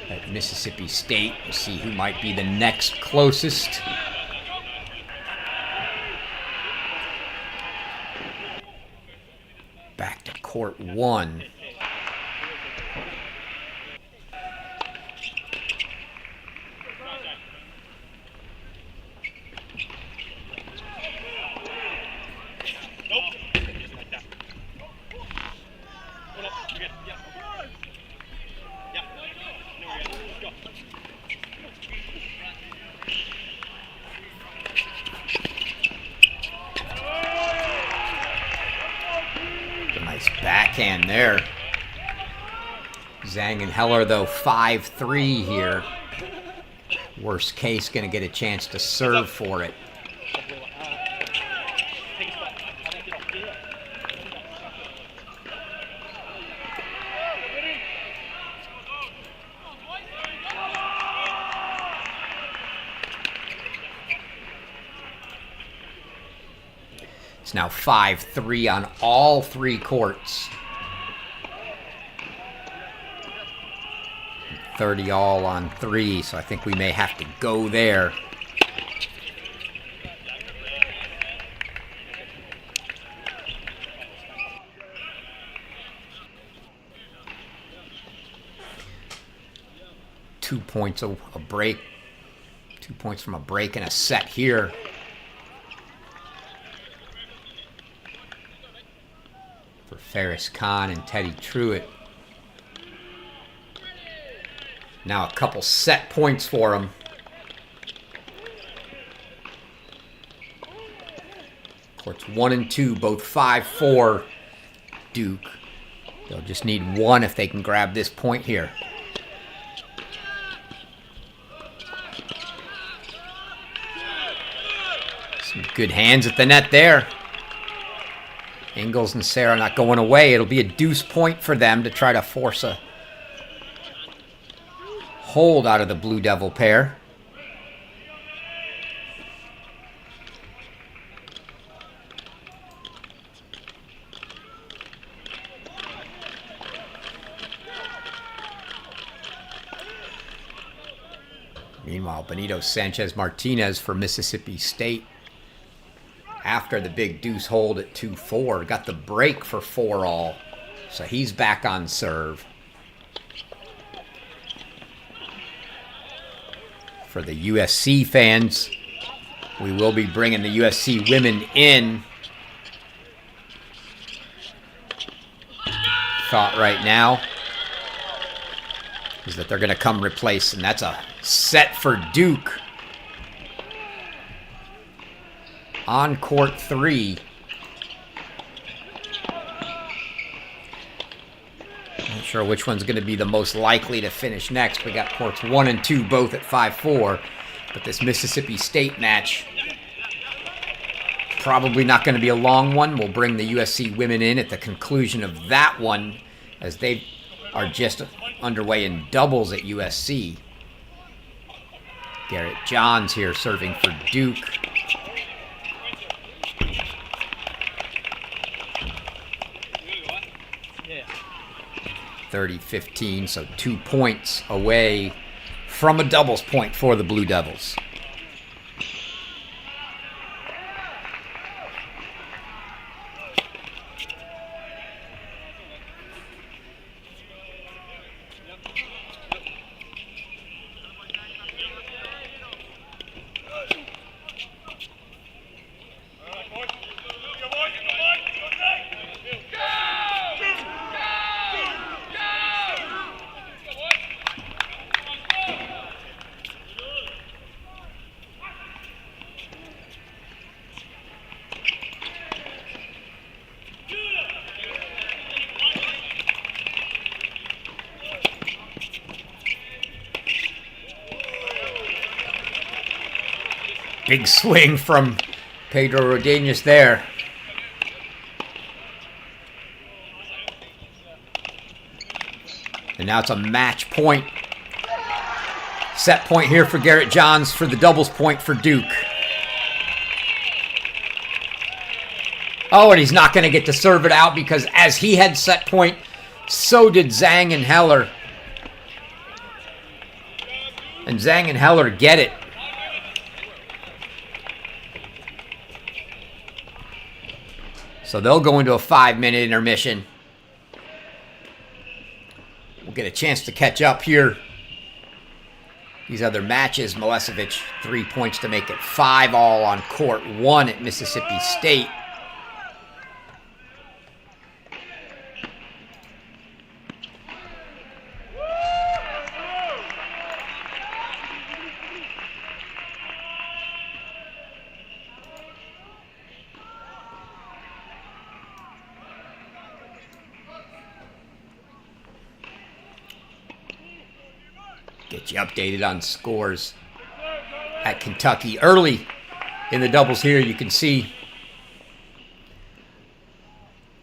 At Mississippi State, we'll see who might be the next closest. Back to court 1. Backhand there. Zhang and Heller, though, 5-3 here. Worst case, going to get a chance to serve for it. It's now 5-3 on all 3 courts. 30 all on 3, so I think we may have to go there. Two points a break. 2 points from a break and a set here. For Ferris Khan and Teddy Truitt. Now a couple set points for him. Courts 1 and 2, both 5-4 Duke. They'll just need 1 if they can grab this point here. Some good hands at the net there. Ingles and Sarah not going away. It'll be a deuce point for them to try to force a hold out of the Blue Devil pair. Meanwhile, Benito Sanchez Martinez for Mississippi State, after the big deuce hold at 2-4, got the break for 4-all. So he's back on serve. For the USC fans, we will be bringing the USC women in. Thought right now is that they're going to come replace, and that's a set for Duke. On court 3. Not sure which one's going to be the most likely to finish next. We got courts 1 and 2 both at 5-4. But this Mississippi State match, probably not going to be a long one. We'll bring the USC women in at the conclusion of that one, as they are just underway in doubles at USC. Garrett Johns here serving for Duke. 30-15, so 2 points away from a doubles point for the Blue Devils. Big swing from Pedro Rodenas there. And now it's a match point. Set point here for Garrett Johns for the doubles point for Duke. Oh, and he's not going to get to serve it out because as he had set point, so did Zhang and Heller. And Zhang and Heller get it. So they'll go into a 5-minute intermission. We'll get a chance to catch up here. These other matches, Milosevic, 3 points to make it 5-all on court 1 at Mississippi State. Get you updated on scores at Kentucky. Early in the doubles here, you can see.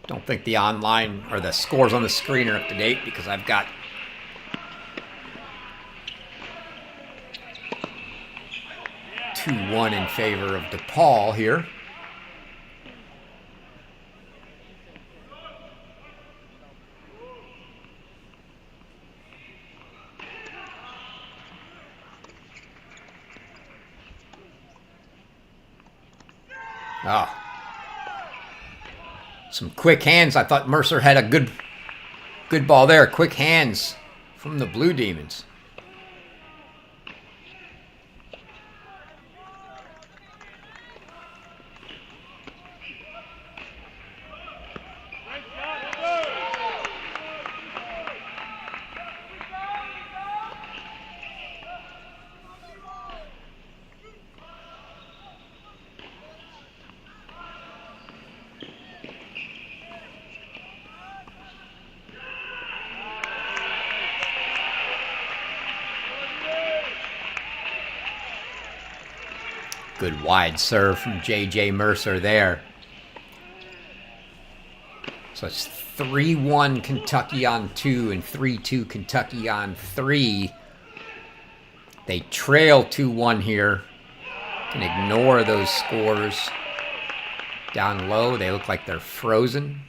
Don't think the online or the scores on the screen are up to date because I've got (2-1) in favor of DePaul here. Oh. Some quick hands. I thought Mercer had a good ball there. Quick hands from the Blue Demons. Good wide serve from J.J. Mercer there. So it's 3-1 Kentucky on 2 and 3-2 Kentucky on 3. They trail 2-1 here. Can ignore those scores. Down low, they look like they're frozen.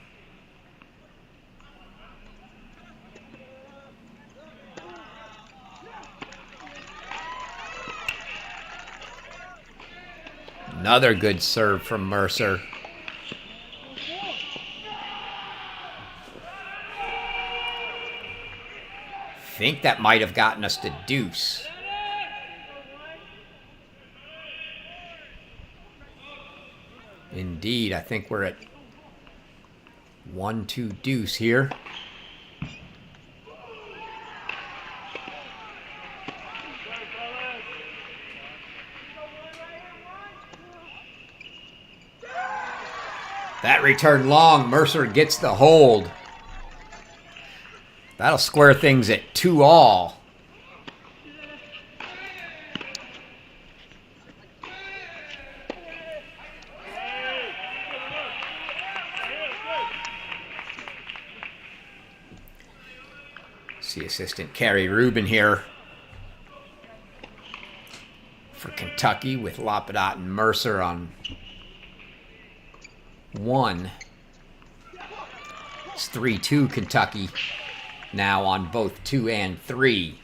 Another good serve from Mercer. I think that might have gotten us to deuce. Indeed, I think we're at 1-2 deuce here. That return long, Mercer gets the hold. That'll square things at 2-all. See assistant Carrie Rubin here for Kentucky with Lapidat and Mercer on 1. It's 3-2 Kentucky now on both 2 and 3.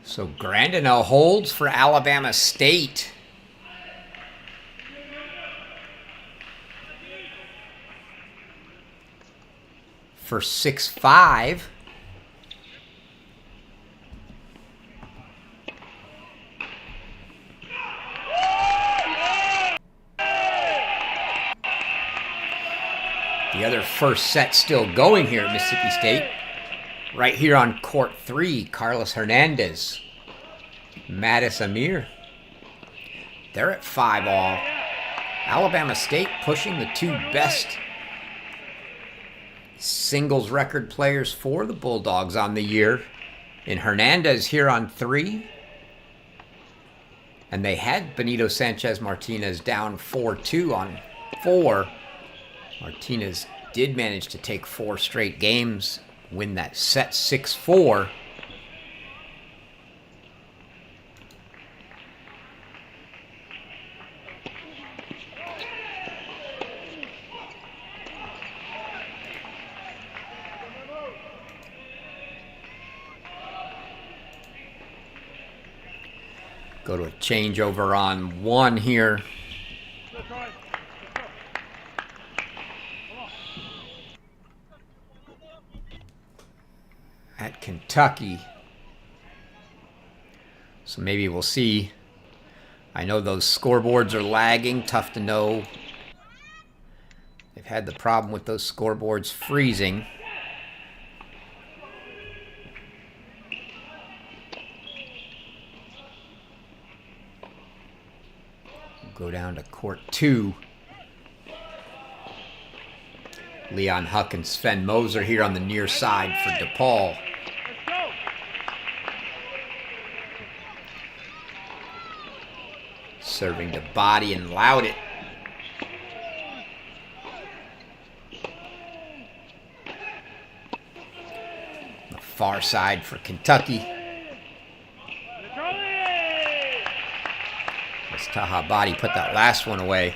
So Grandinel holds for Alabama State. For 6-5. The other first set still going here at Mississippi State. Right here on court 3, Carlos Hernandez, Mattis Amir. They're at 5-all. Alabama State pushing the 2 best singles record players for the Bulldogs on the year. And Hernandez here on 3. And they had Benito Sanchez Martinez down 4-2 on 4. Martinez did manage to take 4 straight games, win that set 6-4. Go to a changeover on 1 here. At Kentucky. So maybe we'll see. I know those scoreboards are lagging. Tough to know. They've had the problem with those scoreboards freezing. We'll go down to court 2. Leon Huck and Sven Moser here on the near side for DePaul. Serving to Body and Loudit. The far side for Kentucky. As Taha Body put that last one away.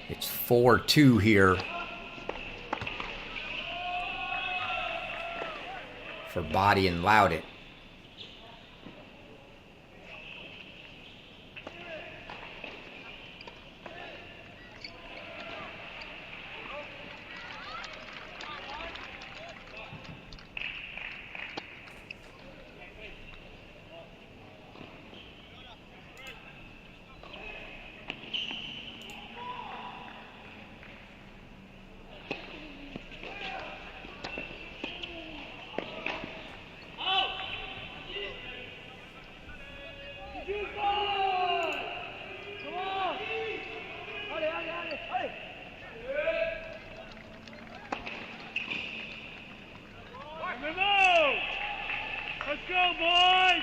It's 4-2 here for Body and Loudit. Let's go, boys!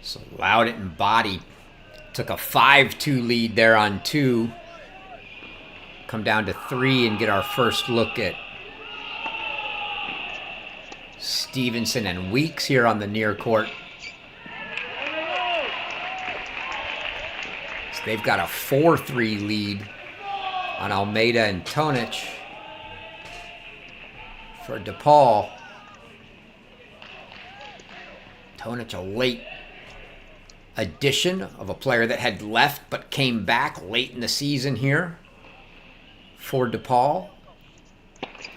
So Loud and Body took a 5-2 lead there on 2. Come down to 3 and get our first look at Stevenson and Weeks here on the near court. So they've got a 4-3 lead on Almeida and Tonich for DePaul. Tonich, a late addition of a player that had left but came back late in the season here for DePaul,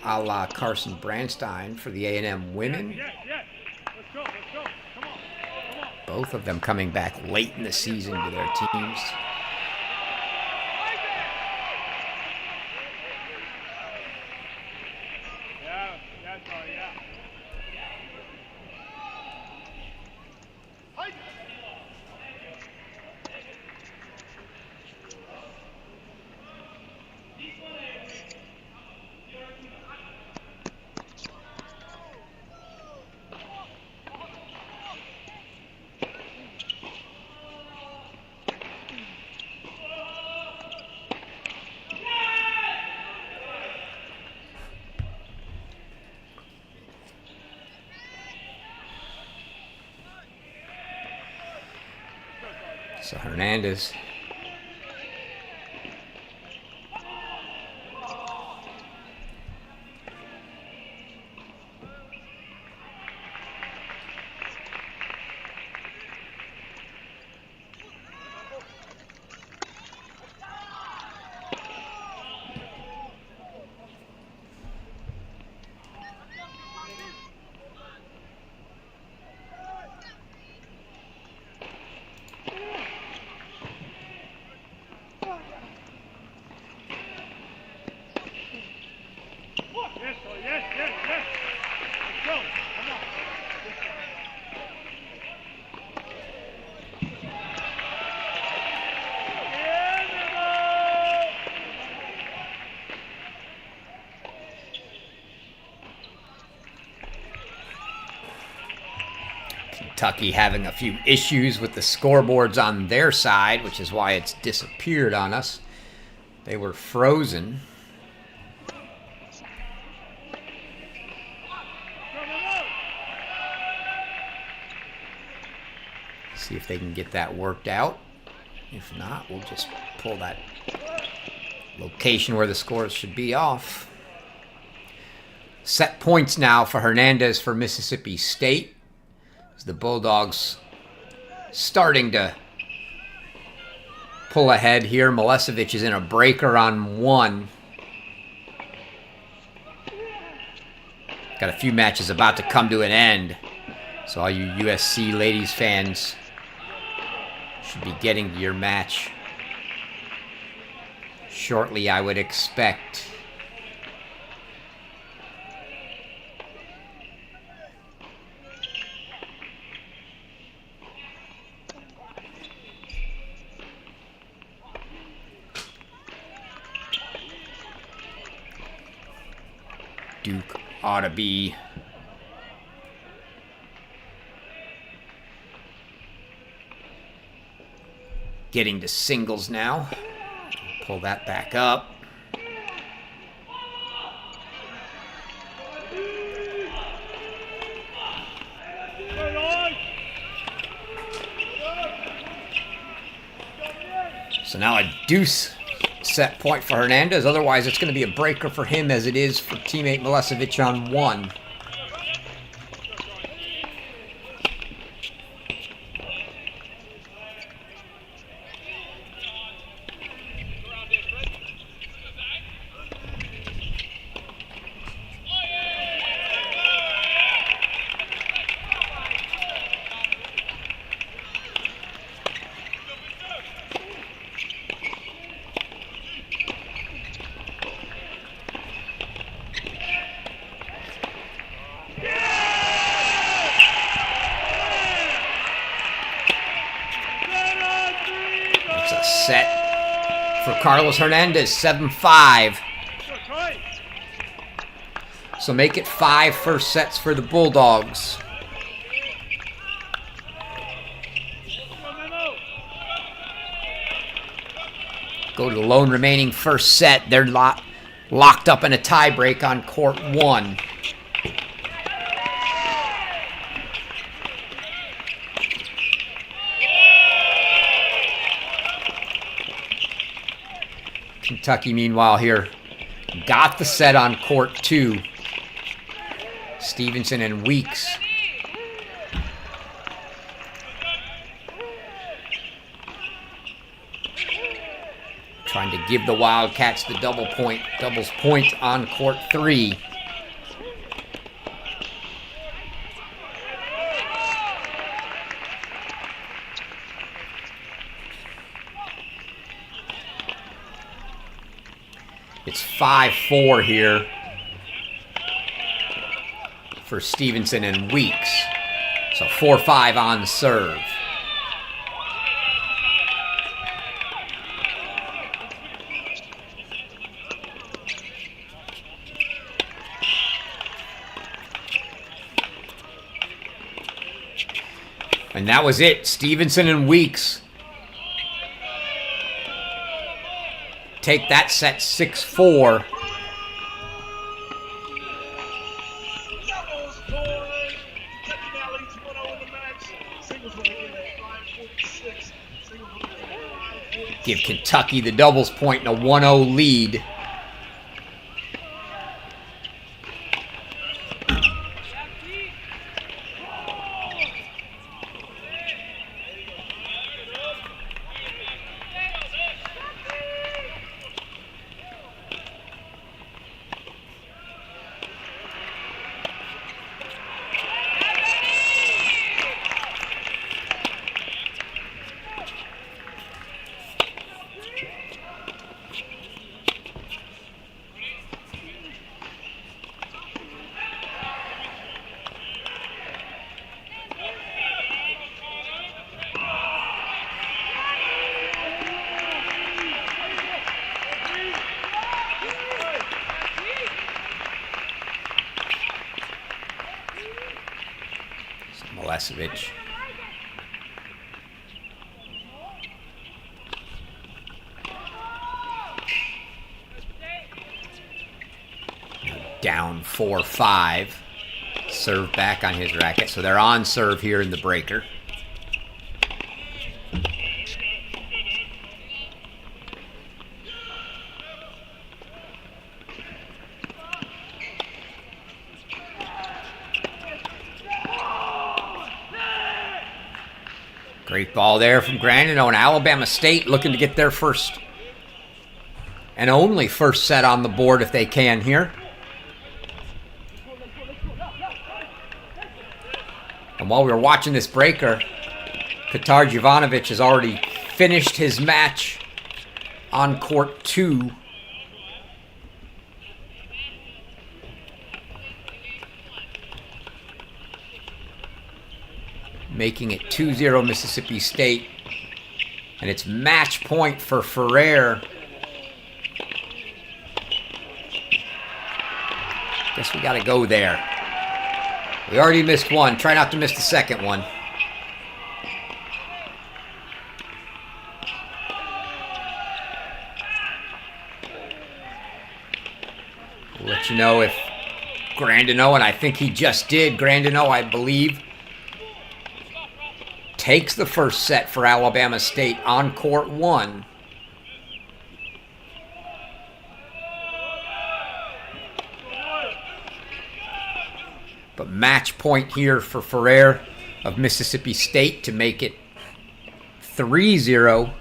a la Carson Branstein for the A&M women. Let's go. Come on. Both of them coming back late in the season to their teams. So Hernandez. Yes. Let's go. Come on. Kentucky having a few issues with the scoreboards on their side, which is why it's disappeared on us. They were frozen. See if they can get that worked out. If not, we'll just pull that location where the scores should be off. Set points now for Hernandez for Mississippi State. As the Bulldogs starting to pull ahead here. Milesevic is in a breaker on 1. Got a few matches about to come to an end. So all you USC ladies fans should be getting to your match shortly, I would expect. Duke ought to be getting to singles now. Pull that back up. So now a deuce set point for Hernandez. Otherwise, it's going to be a breaker for him as it is for teammate Milesevic on 1. Set for Carlos Hernandez, 7-5. So make it 5 first sets for the Bulldogs. Go to the lone remaining first set. They're locked up in a tiebreak on court 1. Kentucky, meanwhile, here got the set on court 2. Stevenson and Weeks. Trying to give the Wildcats the doubles point on court 3. It's 5-4 here for Stevenson and Weeks. So 4-5 on serve. And that was it. Stevenson and Weeks take that set 6-4. Give Kentucky the doubles point and a 1-0 lead. Milesevic. Down 4-5. Serve back on his racket. So they're on serve here in the breaker. Great ball there from Grandino, and Alabama State looking to get their first and only first set on the board if they can here. And while we were watching this breaker, Katar Jovanovic has already finished his match on court 2. Making it 2-0 Mississippi State. And it's match point for Ferrer. Guess we got to go there. We already missed one. Try not to miss the second one. We'll let you know if Grandino, and I think he just did, Grandino, I believe, takes the first set for Alabama State on court 1. But match point here for Ferrer of Mississippi State to make it 3-0.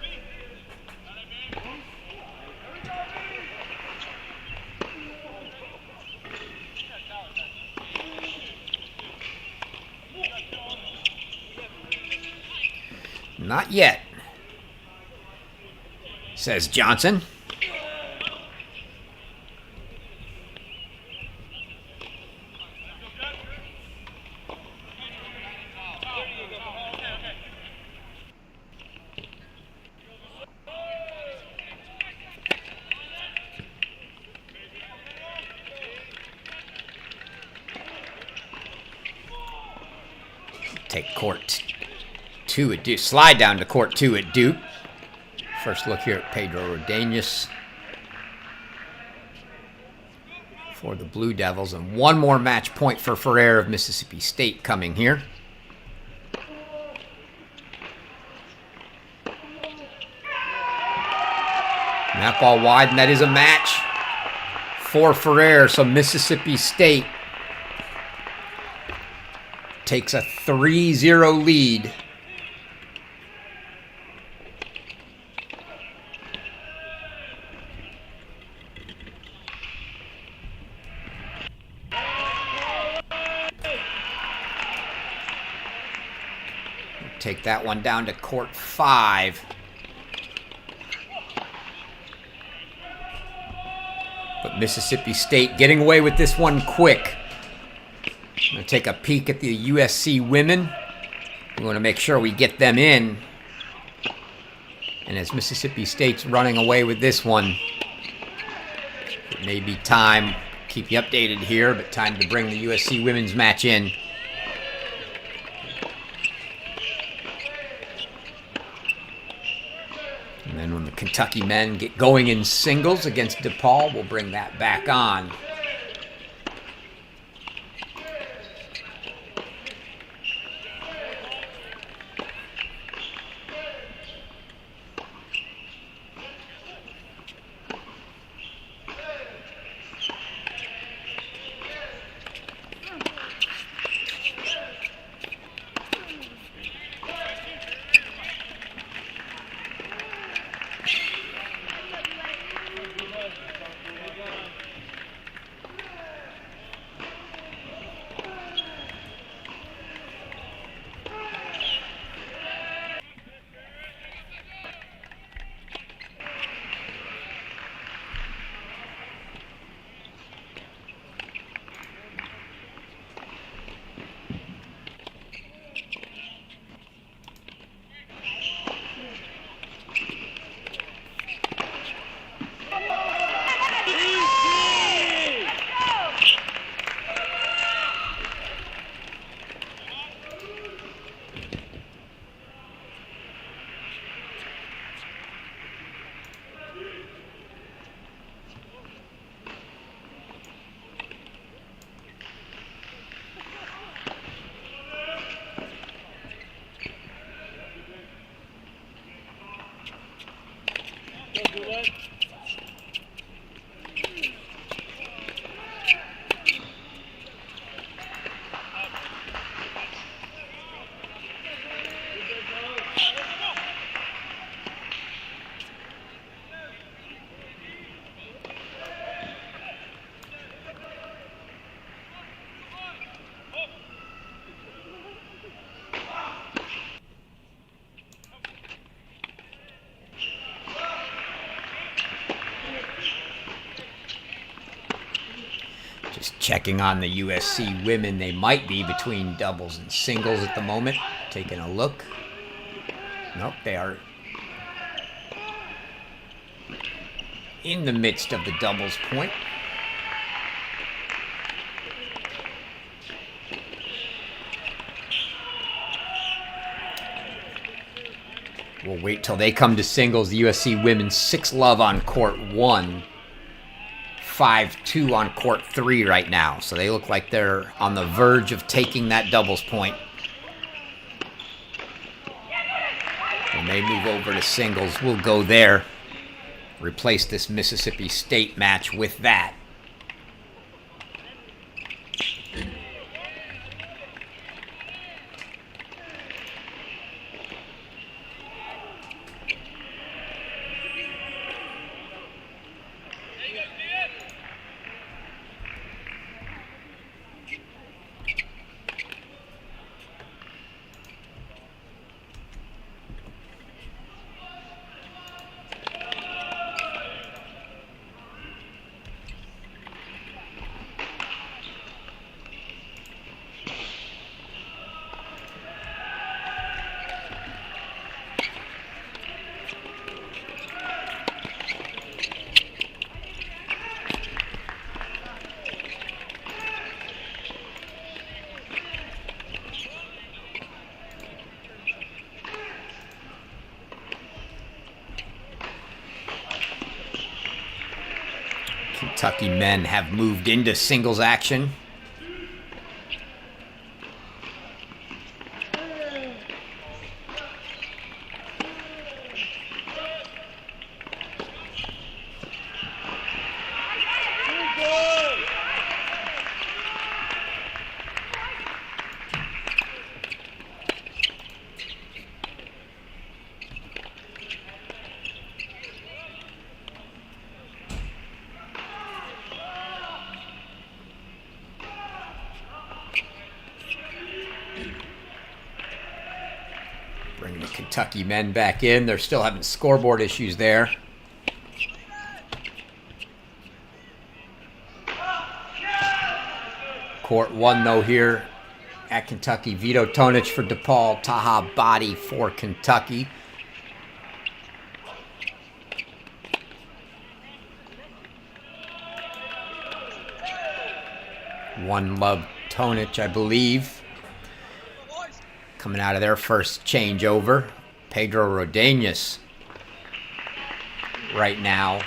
Not yet, says Johnson. Take court 2 at Duke. Slide down to court 2 at Duke. First look here at Pedro Rodenas for the Blue Devils. And one more match point for Ferrer of Mississippi State coming here. And that ball wide, and that is a match for Ferrer. So Mississippi State takes a 3-0 lead. Take that one down to court 5. But Mississippi State getting away with this one quick. I'm going to take a peek at the USC women. We want to make sure we get them in. And as Mississippi State's running away with this one, it may be time, keep you updated here, but time to bring the USC women's match in. And then when the Kentucky men get going in singles against DePaul, we'll bring that back on. Checking on the USC women. They might be between doubles and singles at the moment. Taking a look. Nope, they are in the midst of the doubles point. We'll wait till they come to singles. The USC women 6-love on court 1. 5-2 on court 3 right now. So they look like they're on the verge of taking that doubles point. When they move over to singles, we'll go there. Replace this Mississippi State match with that. Kentucky men have moved into singles action. Bring the Kentucky men back in. They're still having scoreboard issues there. Court 1, though, here at Kentucky. Vito Tonic for DePaul. Taha Body for Kentucky. One love Tonic, I believe. Coming out of their first changeover. Pedro Rodenas right now.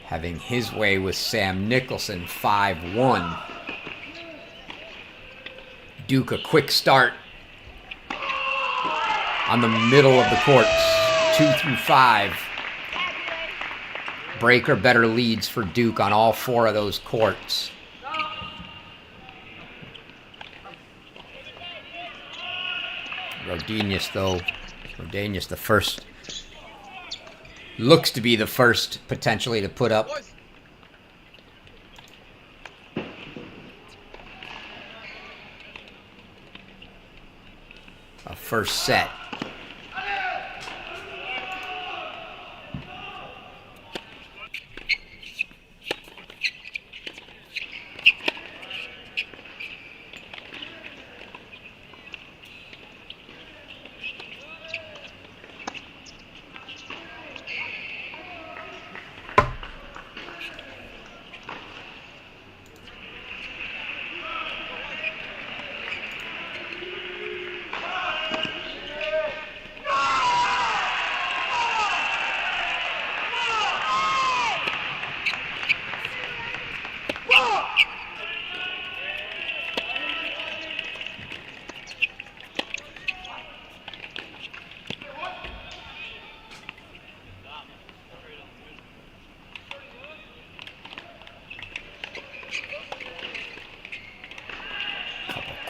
Having his way with Sam Nicholson, 5-1. Duke, a quick start on the middle of the courts, 2 through 5. Breaker better leads for Duke on all 4 of those courts. Rodenas, though. Rodenas, the first. Looks to be the first, potentially, to put up. A first set.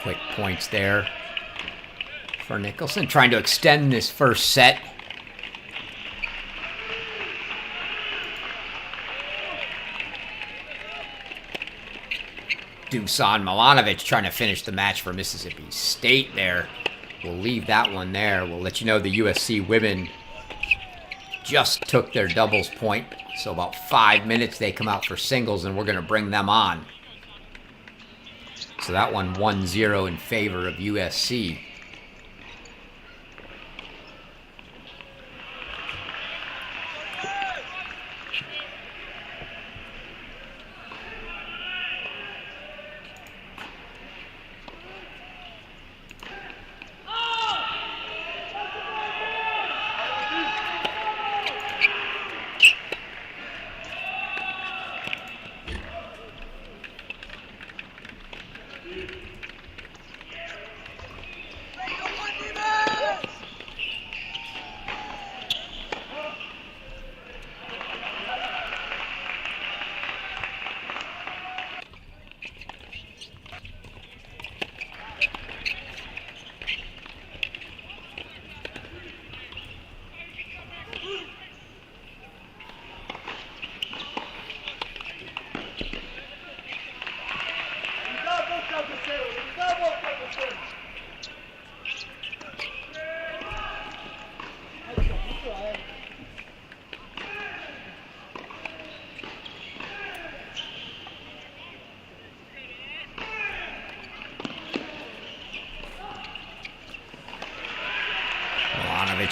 Quick points there for Nicholson, trying to extend this first set. Dusan Milanovic trying to finish the match for Mississippi State there. We'll leave that one there. We'll let you know the USC women just took their doubles point. So about 5 minutes they come out for singles, and we're going to bring them on. So that one 1-0 in favor of USC.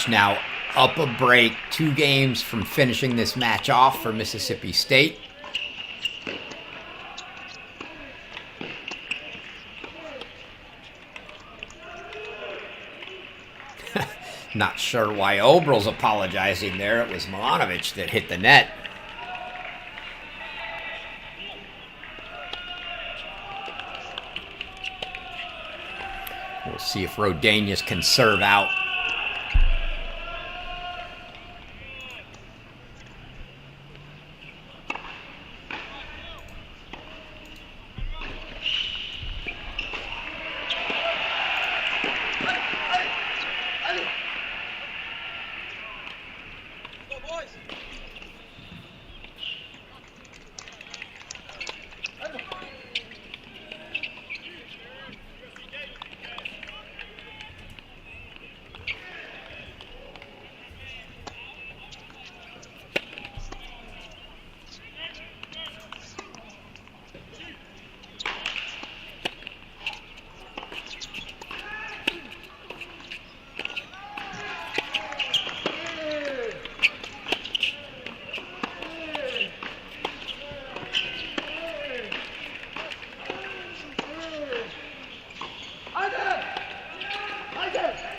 Now up a break, 2 games from finishing this match off for Mississippi State. Not sure why Obrel's apologizing there. It was Milanovic that hit the net. We'll see if Rodanius can serve out.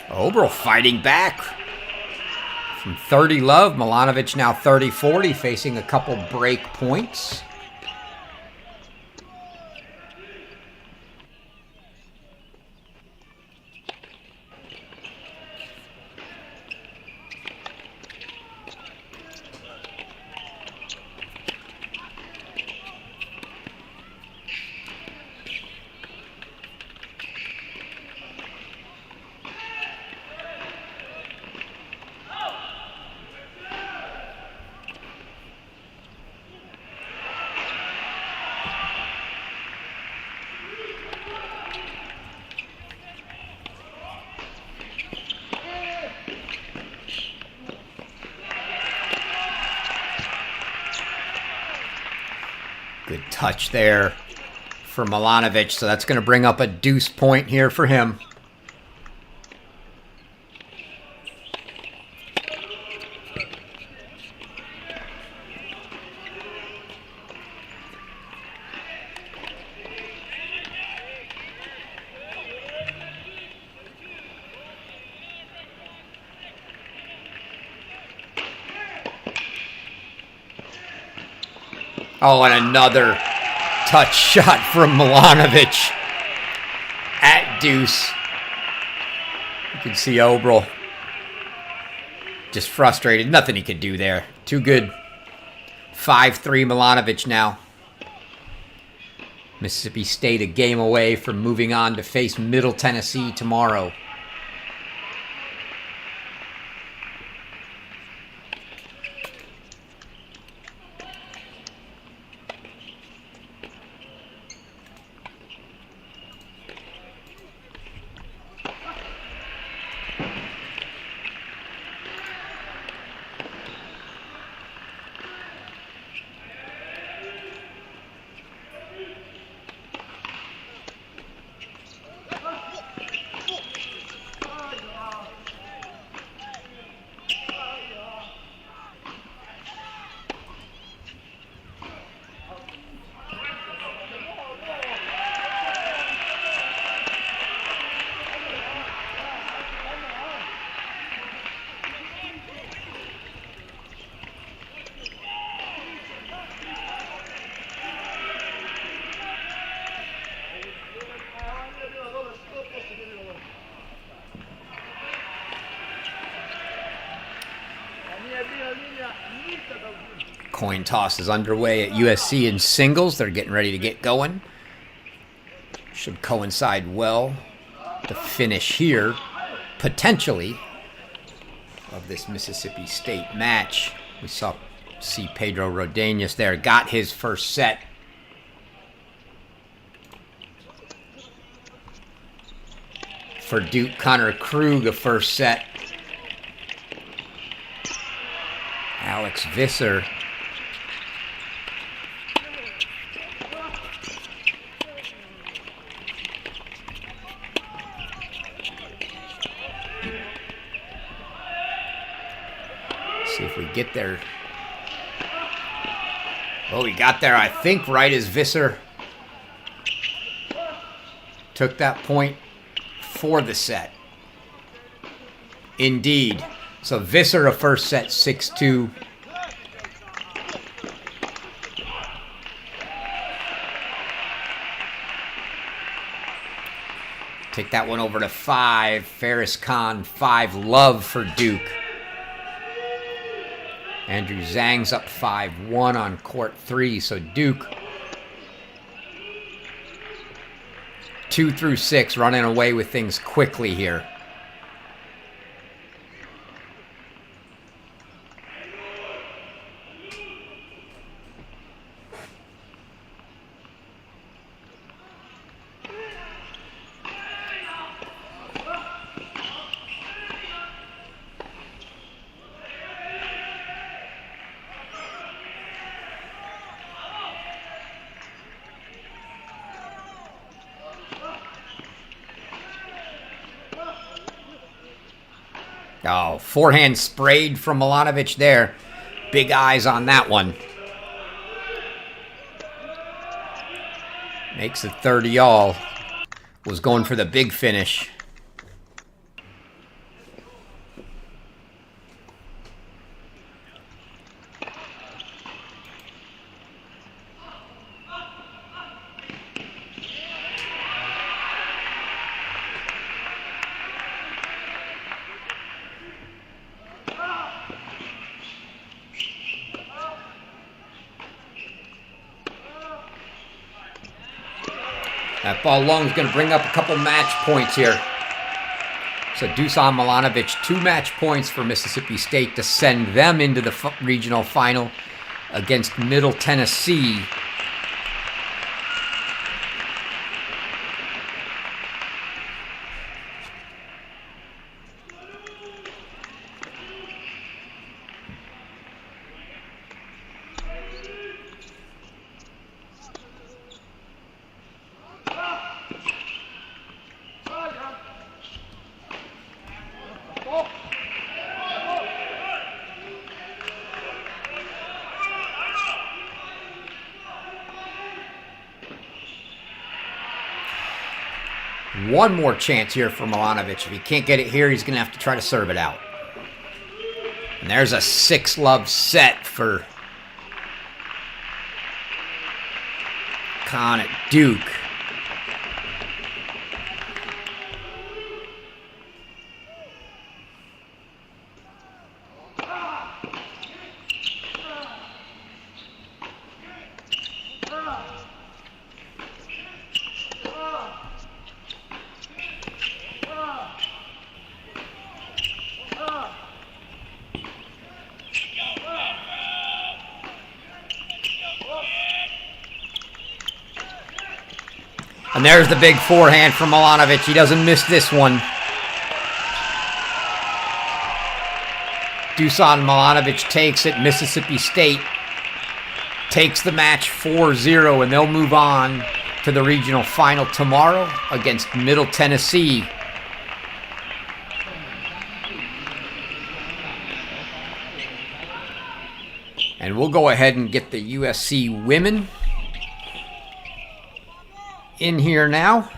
Obrel fighting back from 30 love. Milanovic now 30-40, facing a couple break points. Good touch there for Milanovic, so that's going to bring up a deuce point here for him. Oh, and another touch shot from Milanovic at deuce. You can see Obrel just frustrated. Nothing he could do there. Too good. 5-3 Milanovic now. Mississippi State a game away from moving on to face Middle Tennessee tomorrow. coin toss is underway at USC in singles. They're getting ready to get going. Should coincide well. The finish here, potentially, of this Mississippi State match. We see Pedro Rodenas there. Got his first set. For Duke, Connor Krug, a first set. Alex Visser. See if we get there. Oh, we got there, I think, right as Visser took that point for the set. Indeed. So Visser, a first set, 6-2. Take that one over to 5. Ferris Khan, 5 love for Duke. Andrew Zhang's up 5-1 on court 3. So Duke, 2 through 6, running away with things quickly here. Oh, forehand sprayed from Milanovic there. Big eyes on that one. Makes it 30-all. Was going for the big finish. That ball long is going to bring up a couple match points here. So Dusan Milanovic, 2 match points for Mississippi State to send them into the regional final against Middle Tennessee. One more chance here for Milanovic. If he can't get it here, he's going to have to try to serve it out. And there's a 6-love set for Khan at Duke. And there's the big forehand from Milanovic. He doesn't miss this one. Dusan Milanovic takes it. Mississippi State takes the match 4-0, and they'll move on to the regional final tomorrow against Middle Tennessee. And we'll go ahead and get the USC women in here now.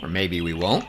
maybe we won't.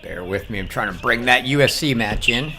Bear with me. I'm trying to bring that USC match in.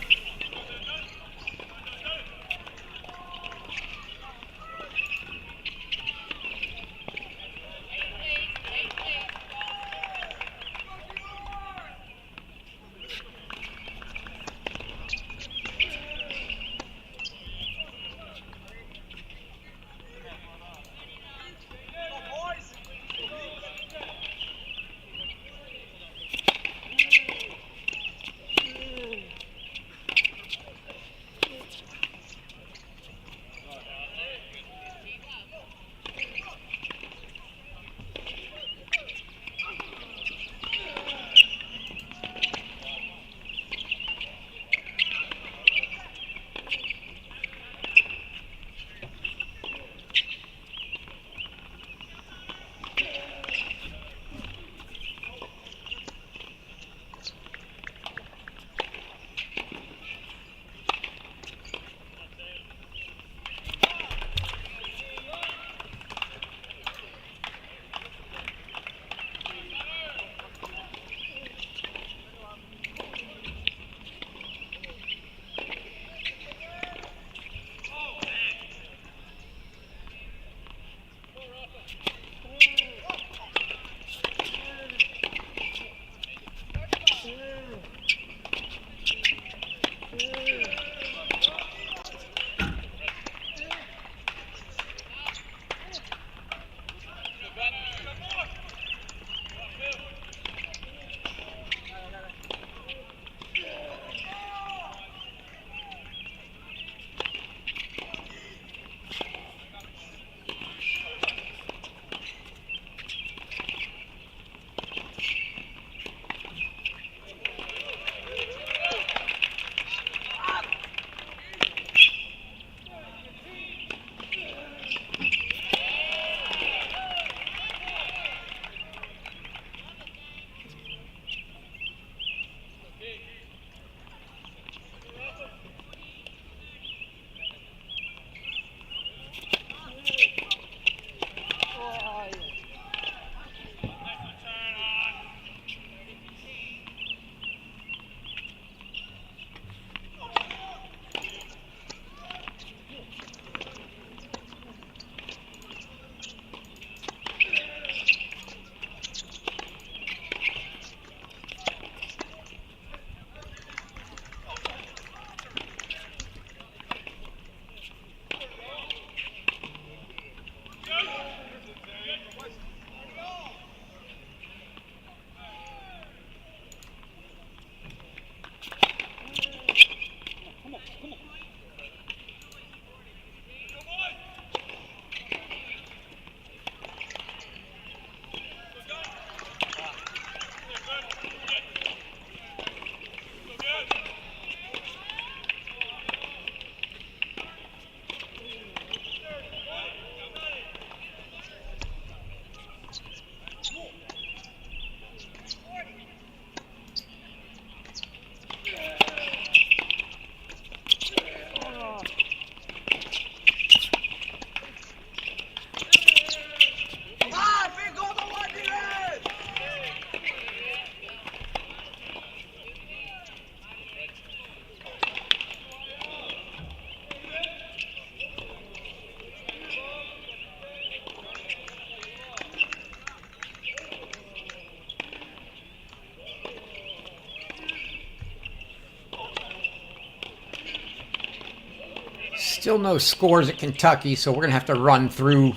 Still no scores at Kentucky, so we're going to have to run through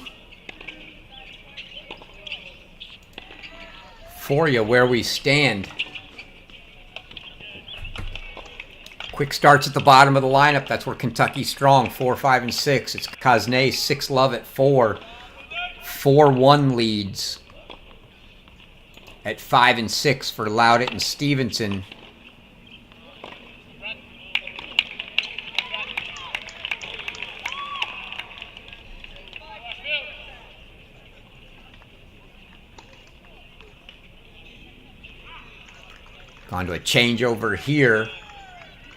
for you where we stand. Quick starts at the bottom of the lineup. That's where Kentucky's strong. 4, 5, and 6. It's Cosnay, 6 Love at 4. 4-1 leads at 5 and 6 for Loudett and Stevenson. Gone to a changeover here.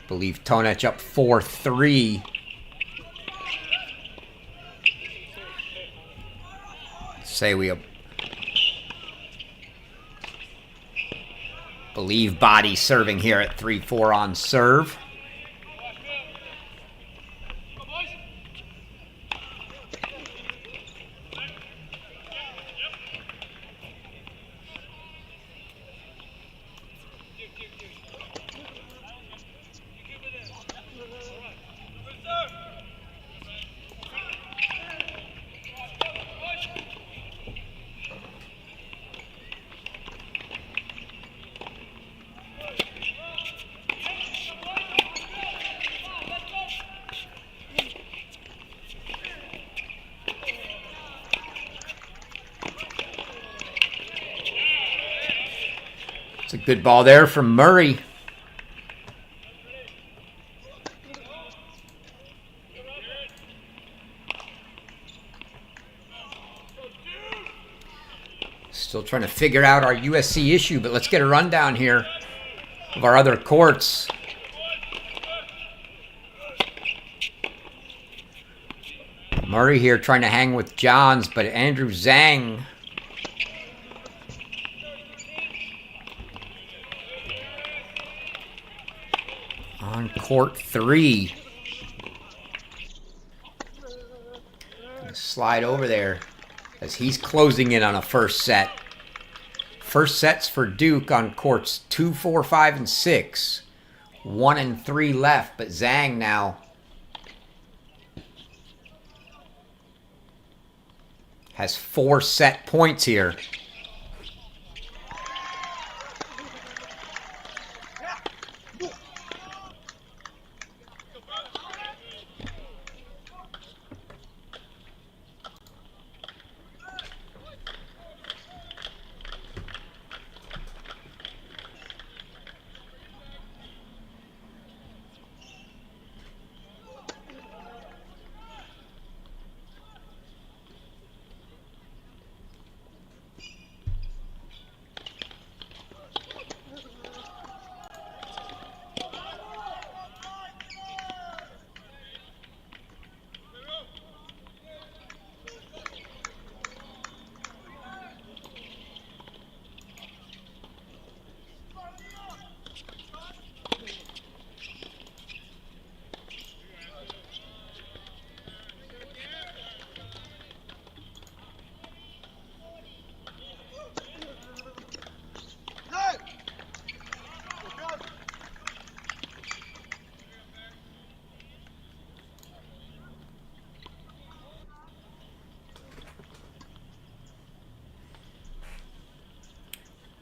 Believe Tonech up 4-3. Say we believe Body serving here at 3-4 on serve. It's a good ball there from Murray. Still trying to figure out our USC issue, but let's get a rundown here of our other courts. Murray here trying to hang with Johns, but Andrew Zhang on court 3. Gonna slide over there as he's closing in on a first set. First sets for Duke on courts 2, 4, 5, and 6. 1 and 3 left, but Zhang now has 4 set points here.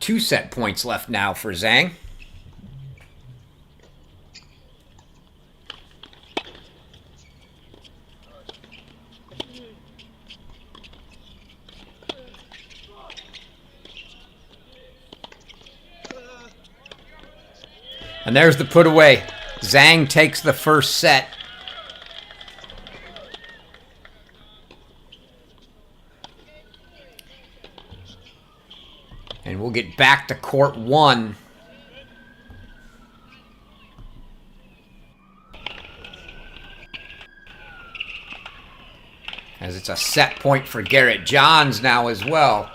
Two set points left now for Zhang. And there's the put away. Zhang takes the first set. And we'll get back to court 1. As it's a set point for Garrett Johns now as well.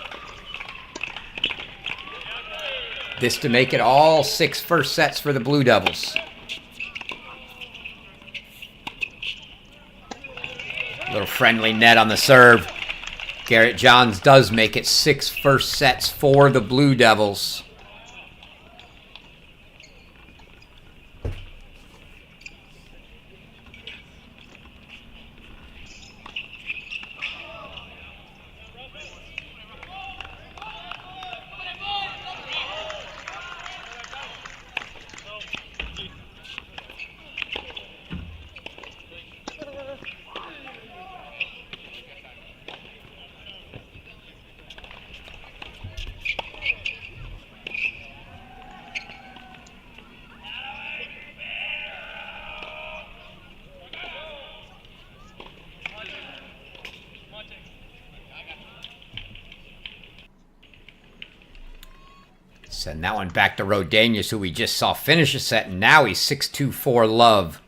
This to make it all 6 first sets for the Blue Devils. Little friendly net on the serve. Garrett Johns does make it 6 first sets for the Blue Devils. Send that one back to Rodanius, who we just saw finish a set, and now he's 6-2-4 love.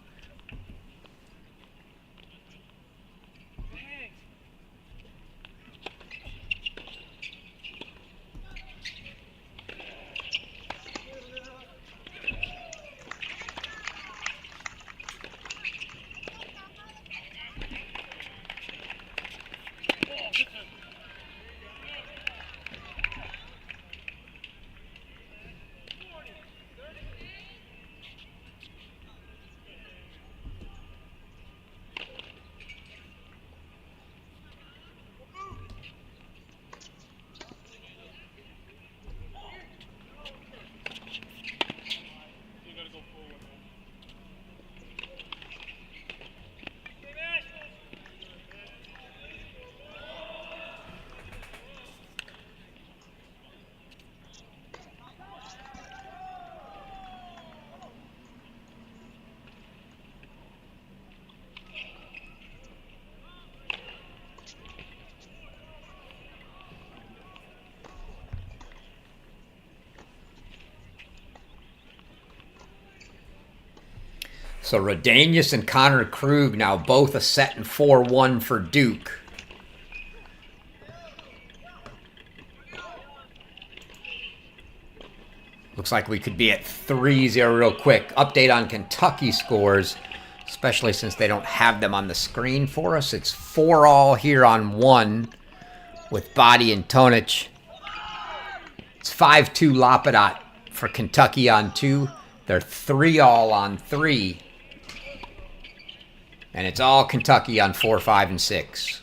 So Rodanius and Connor Krug now both a set and 4-1 for Duke. Looks like we could be at 3-0 real quick. Update on Kentucky scores, especially since they don't have them on the screen for us. It's 4-all here on 1 with Body and Tonich. It's 5-2 Lapadat for Kentucky on 2. They're 3-all on 3. And it's all Kentucky on 4, 5, and 6.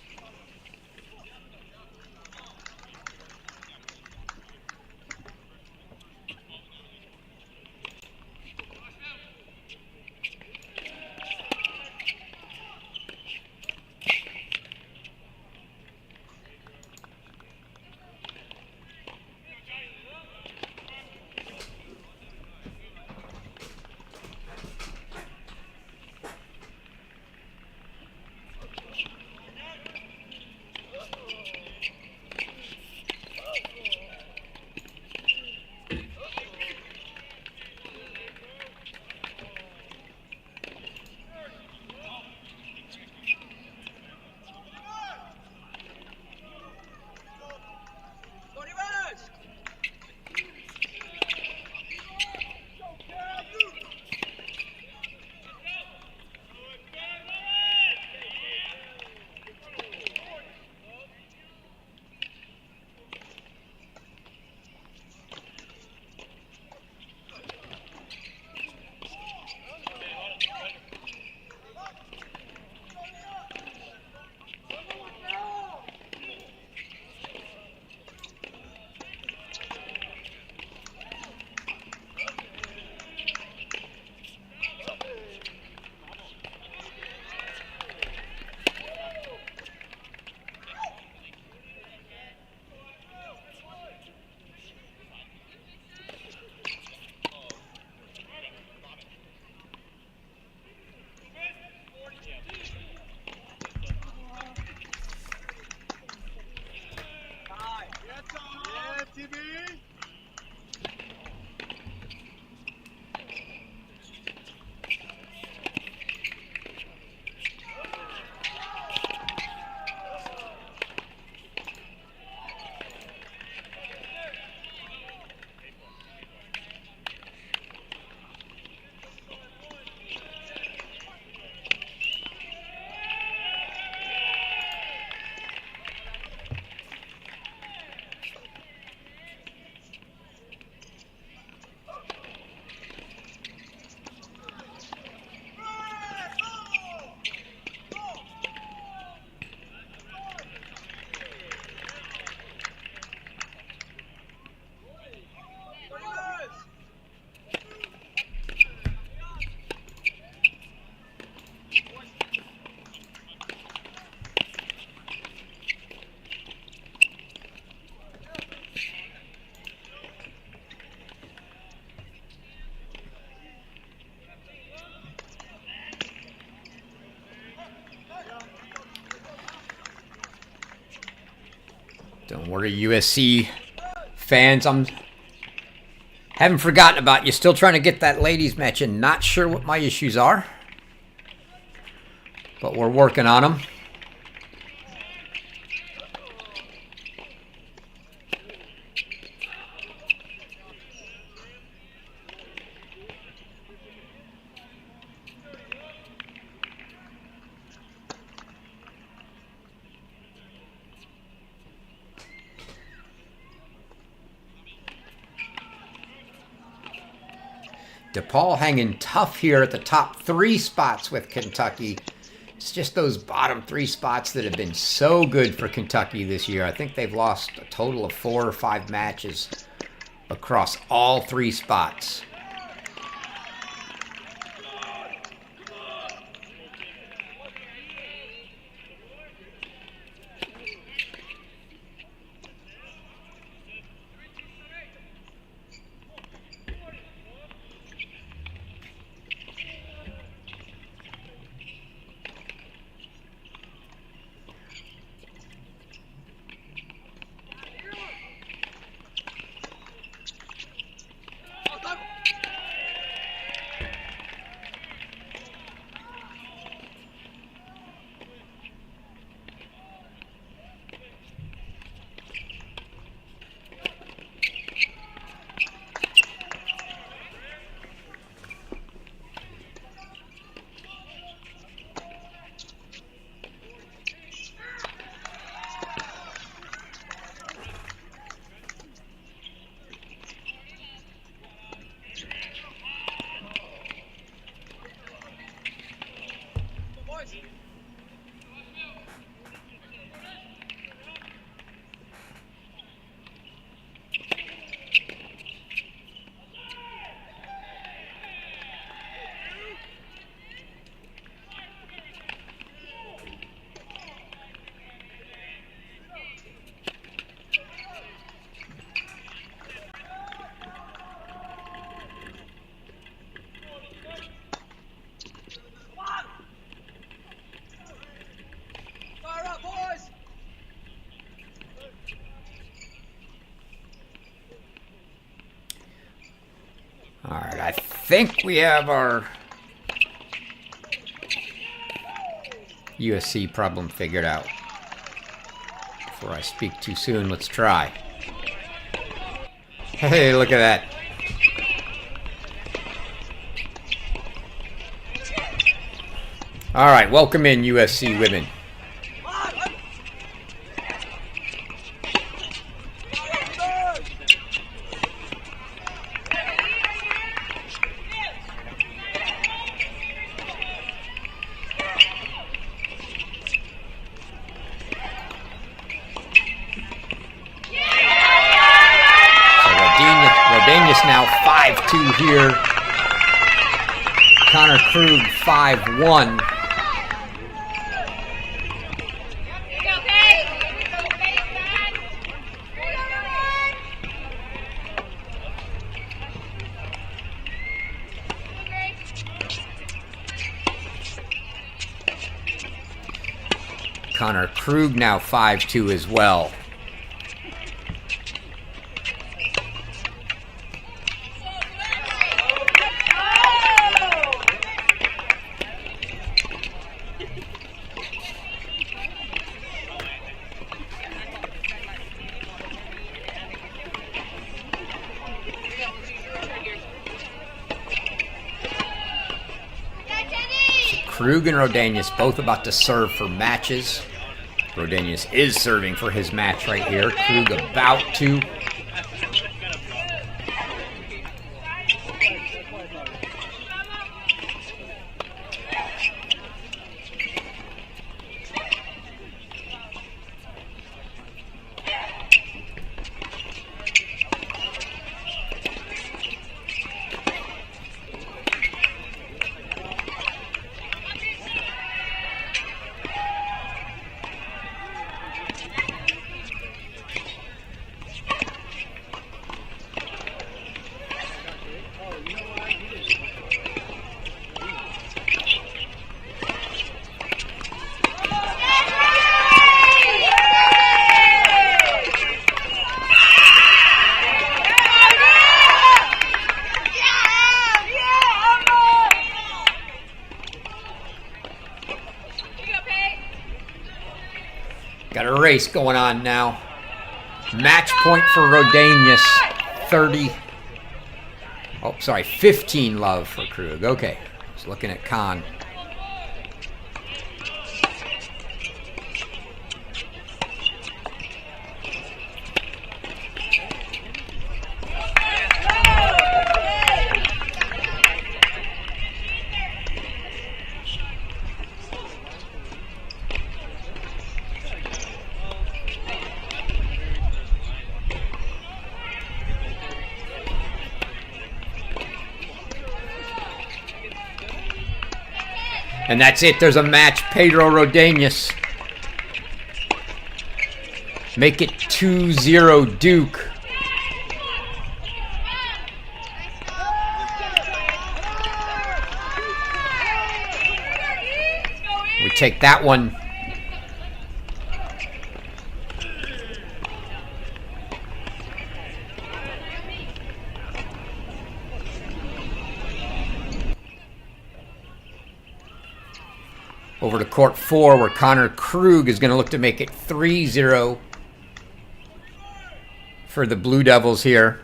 Don't worry, USC fans. I'm Haven't forgotten about you. Still trying to get that ladies match in. Not sure what my issues are, but we're working on them. DePaul hanging tough here at the top 3 spots with Kentucky. It's just those bottom 3 spots that have been so good for Kentucky this year. I think they've lost a total of 4 or 5 matches across all 3 spots. All right, I think we have our USC problem figured out. Before I speak too soon, let's try. Hey, look at that. All right, welcome in USC women. Now 5-2 here. Connor Krug 5-1. Connor Krug now 5-2 as well. Krug and Rodanius both about to serve for matches. Rodanius is serving for his match right here. Krug about to. race going on now. Match point for Rodanius. 15 love for Krug. Okay, just looking at Kahn. And that's it. There's a match. Pedro Rodanius. Make it 2-0 Duke. We take that one. Over to court 4, where Connor Krug is going to look to make it 3-0 for the Blue Devils here.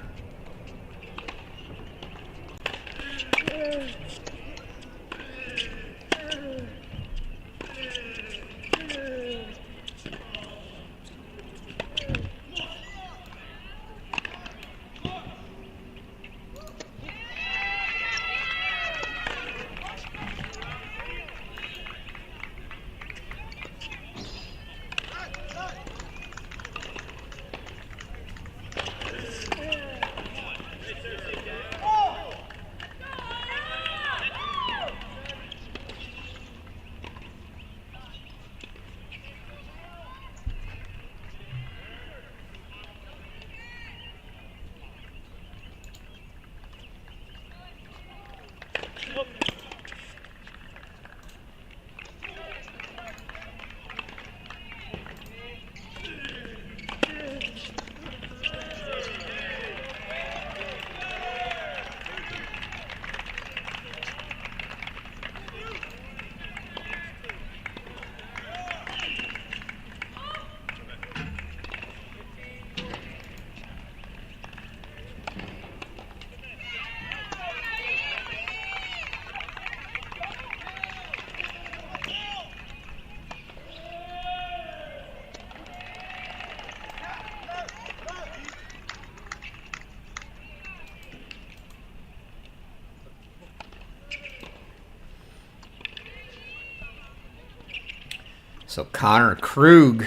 So Connor Krug,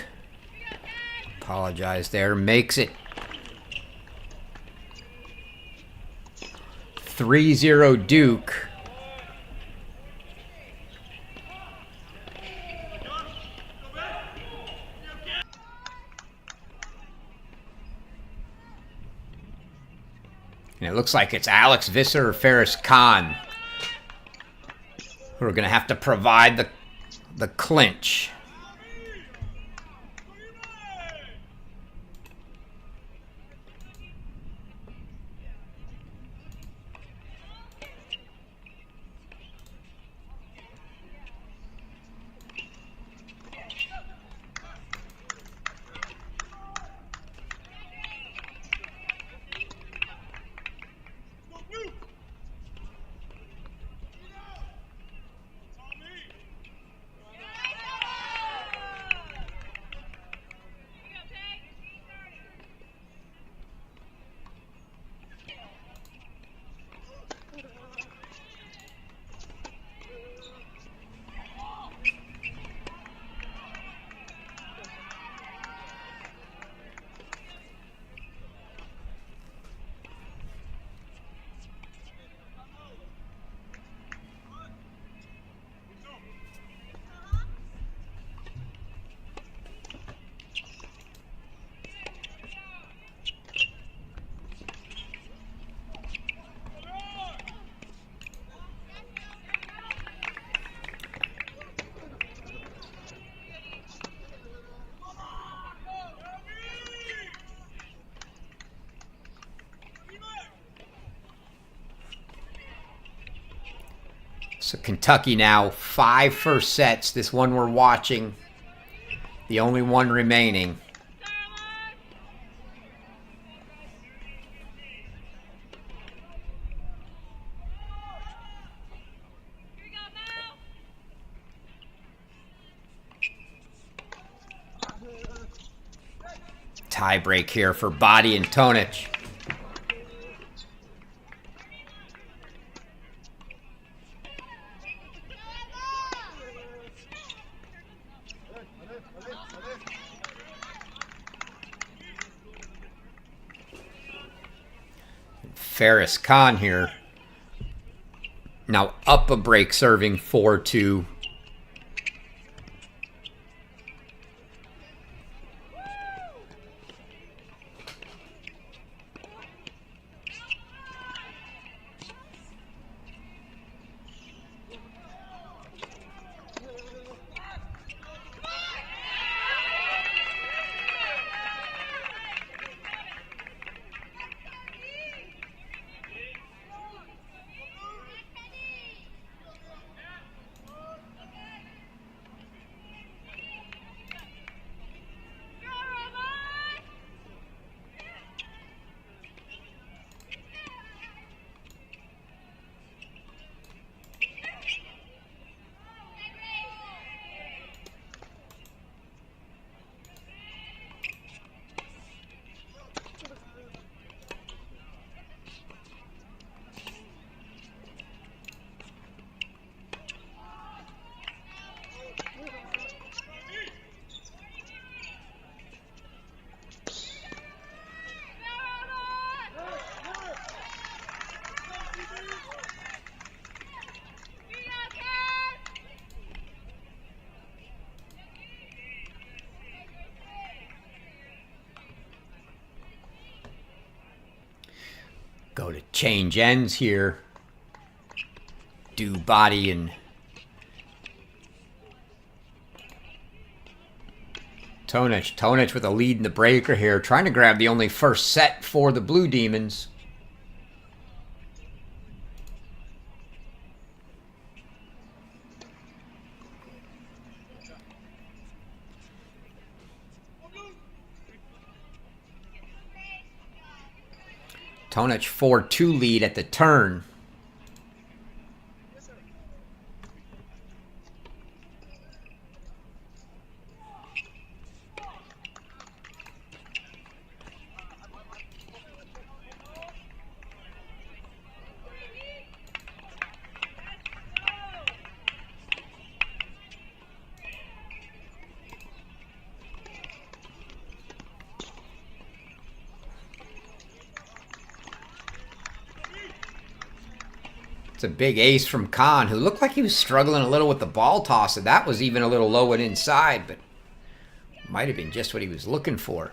apologize there, makes it 3-0 Duke. And it looks like it's Alex Visser or Ferris Khan who are going to have to provide the clinch. So Kentucky now 5 first sets. This one we're watching. The only one remaining. Tie break here for Body and Tonich. Ferris Khan here. Now up a break, serving 4-2. Go to change ends here. Do Body and Tonich. Tonich with a lead in the breaker here, trying to grab the only first set for the Blue Demons. Tonich 4-2 lead at the turn. It's a big ace from Khan, who looked like he was struggling a little with the ball toss, and that was even a little low and inside, but might have been just what he was looking for.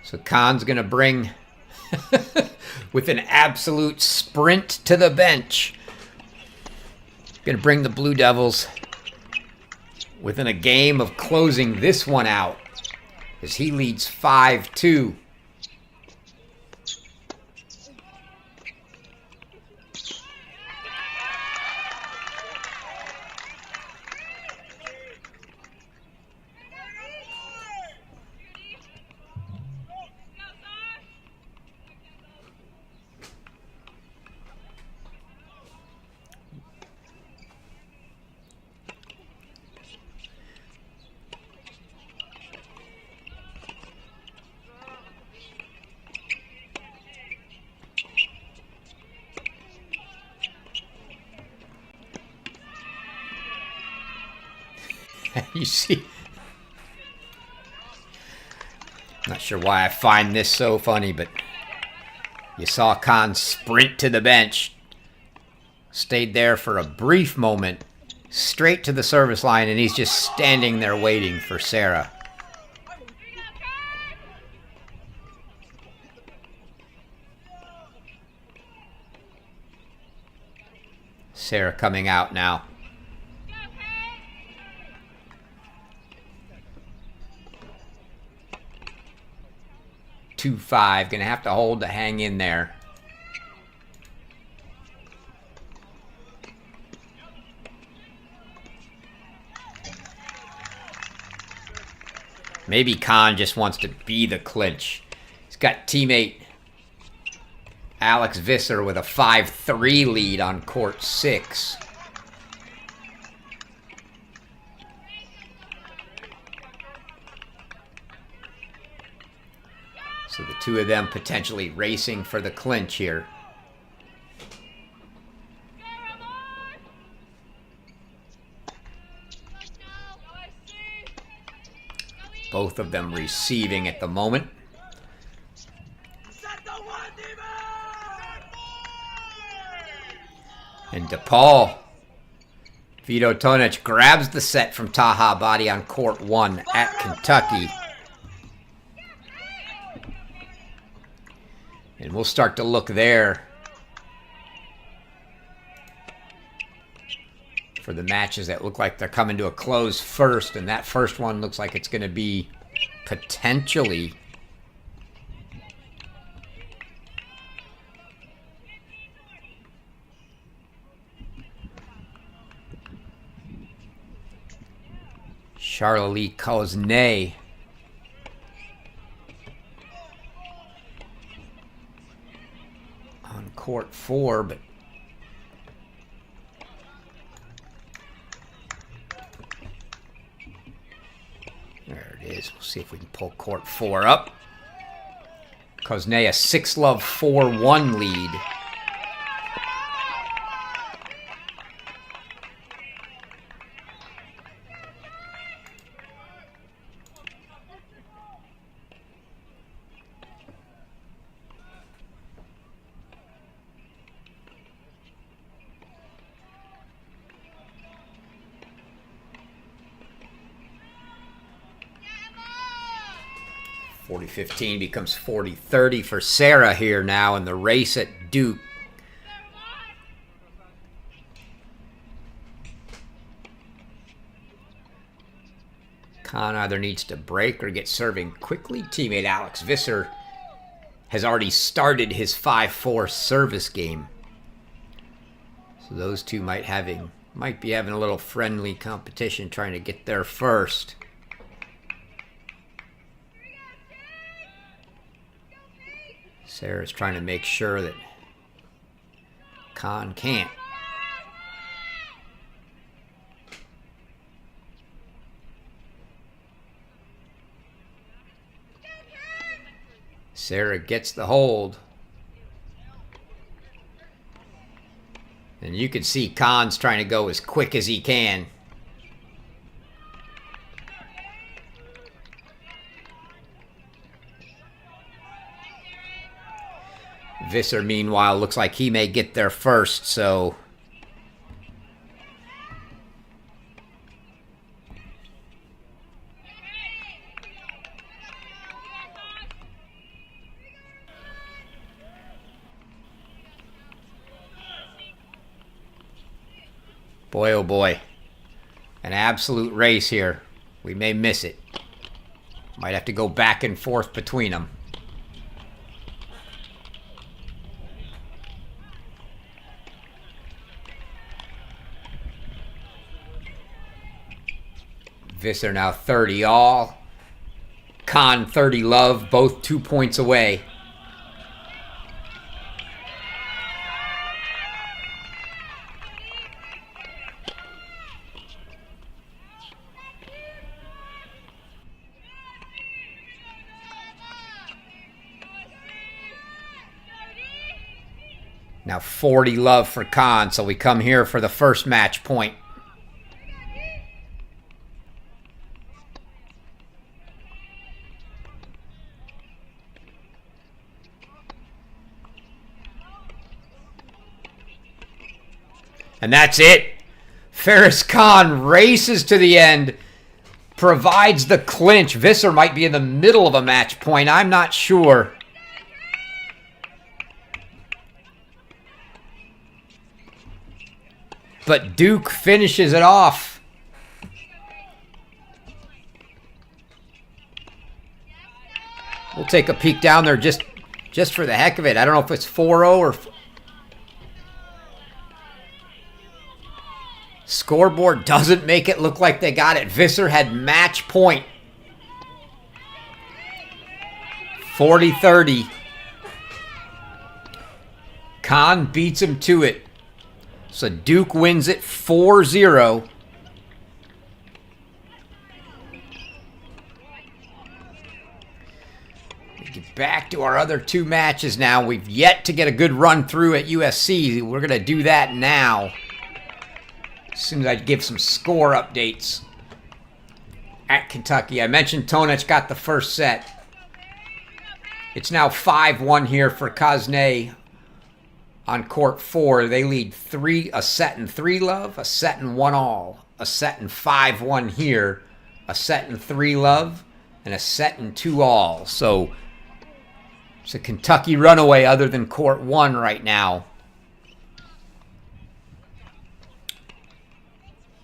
So Khan's going to bring, with an absolute sprint to the bench, going to bring the Blue Devils within a game of closing this one out as he leads 5-2. You see, not sure why I find this so funny, but you saw Khan sprint to the bench, stayed there for a brief moment, straight to the service line, and he's just standing there waiting for Sarah. Sarah coming out now. Two 5, gonna have to hold to hang in there. Maybe Khan just wants to be the clinch. He's got teammate Alex Visser with a 5-3 lead on court 6. So the two of them potentially racing for the clinch here. Both of them receiving at the moment. And DePaul, Vito Tonic grabs the set from Taha Abadi on court 1 at Kentucky. And we'll start to look there for the matches that look like they're coming to a close first. And that first one looks like it's going to be potentially Charlie Cosnay on court 4, but there it is. We'll see if we can pull court 4 up. Cosnay a 6-love 4-1 lead. .40-15 becomes 40-30 for Sarah here now in the race at Duke. Khan either needs to break or get serving quickly. Teammate Alex Visser has already started his 5-4 service game. So those two might be having a little friendly competition trying to get there first. Sarah's trying to make sure that Khan can't. Sarah gets the hold. And you can see Khan's trying to go as quick as he can. Visser, meanwhile, looks like he may get there first, so boy, oh boy, an absolute race here. We may miss it. Might have to go back and forth between them. Visser now 30 all. Khan 30 love, both 2 points away. Now 40 love for Khan, so we come here for the first match point. And that's it. Ferris Khan races to the end, provides the clinch. Visser might be in the middle of a match point. I'm not sure. but Duke finishes it off. We'll take a peek down there just for the heck of it. I don't know if it's 4-0 or... Scoreboard doesn't make it look like they got it. Visser had match point. 40-30. Kahn beats him to it. So Duke wins it 4-0. Get back to our other two matches now. We've yet to get a good run through at USC. We're going to do that now. As soon as I give some score updates at Kentucky. I mentioned Tonich got the first set. It's now 5-1 here for Kosnay on court 4. They lead a set in 3-love, a set in 1-all, a set in 5-1 here, a set in 3-love, and a set in 2-all. So it's a Kentucky runaway other than court 1 right now.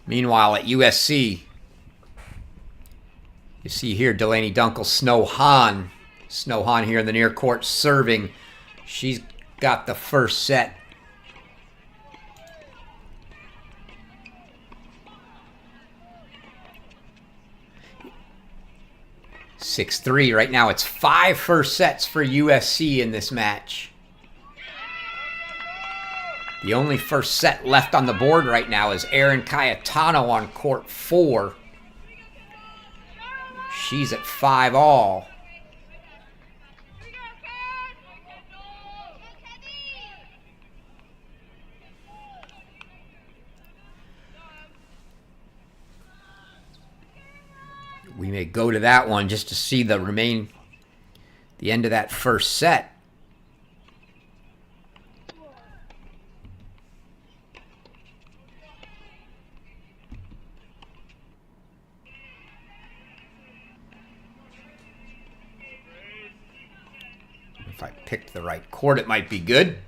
Meanwhile, at USC, you see here Delaney Dunkel, Snow Hahn. Snow Hahn here in the near court serving. She's got the first set. (6-3) right now. It's 5 first sets for USC in this match. The only first set left on the board right now is Erin Cayetano on court 4. She's at 5-all. We may go to that one just to see the end of that first set. If I picked the right court, it might be good.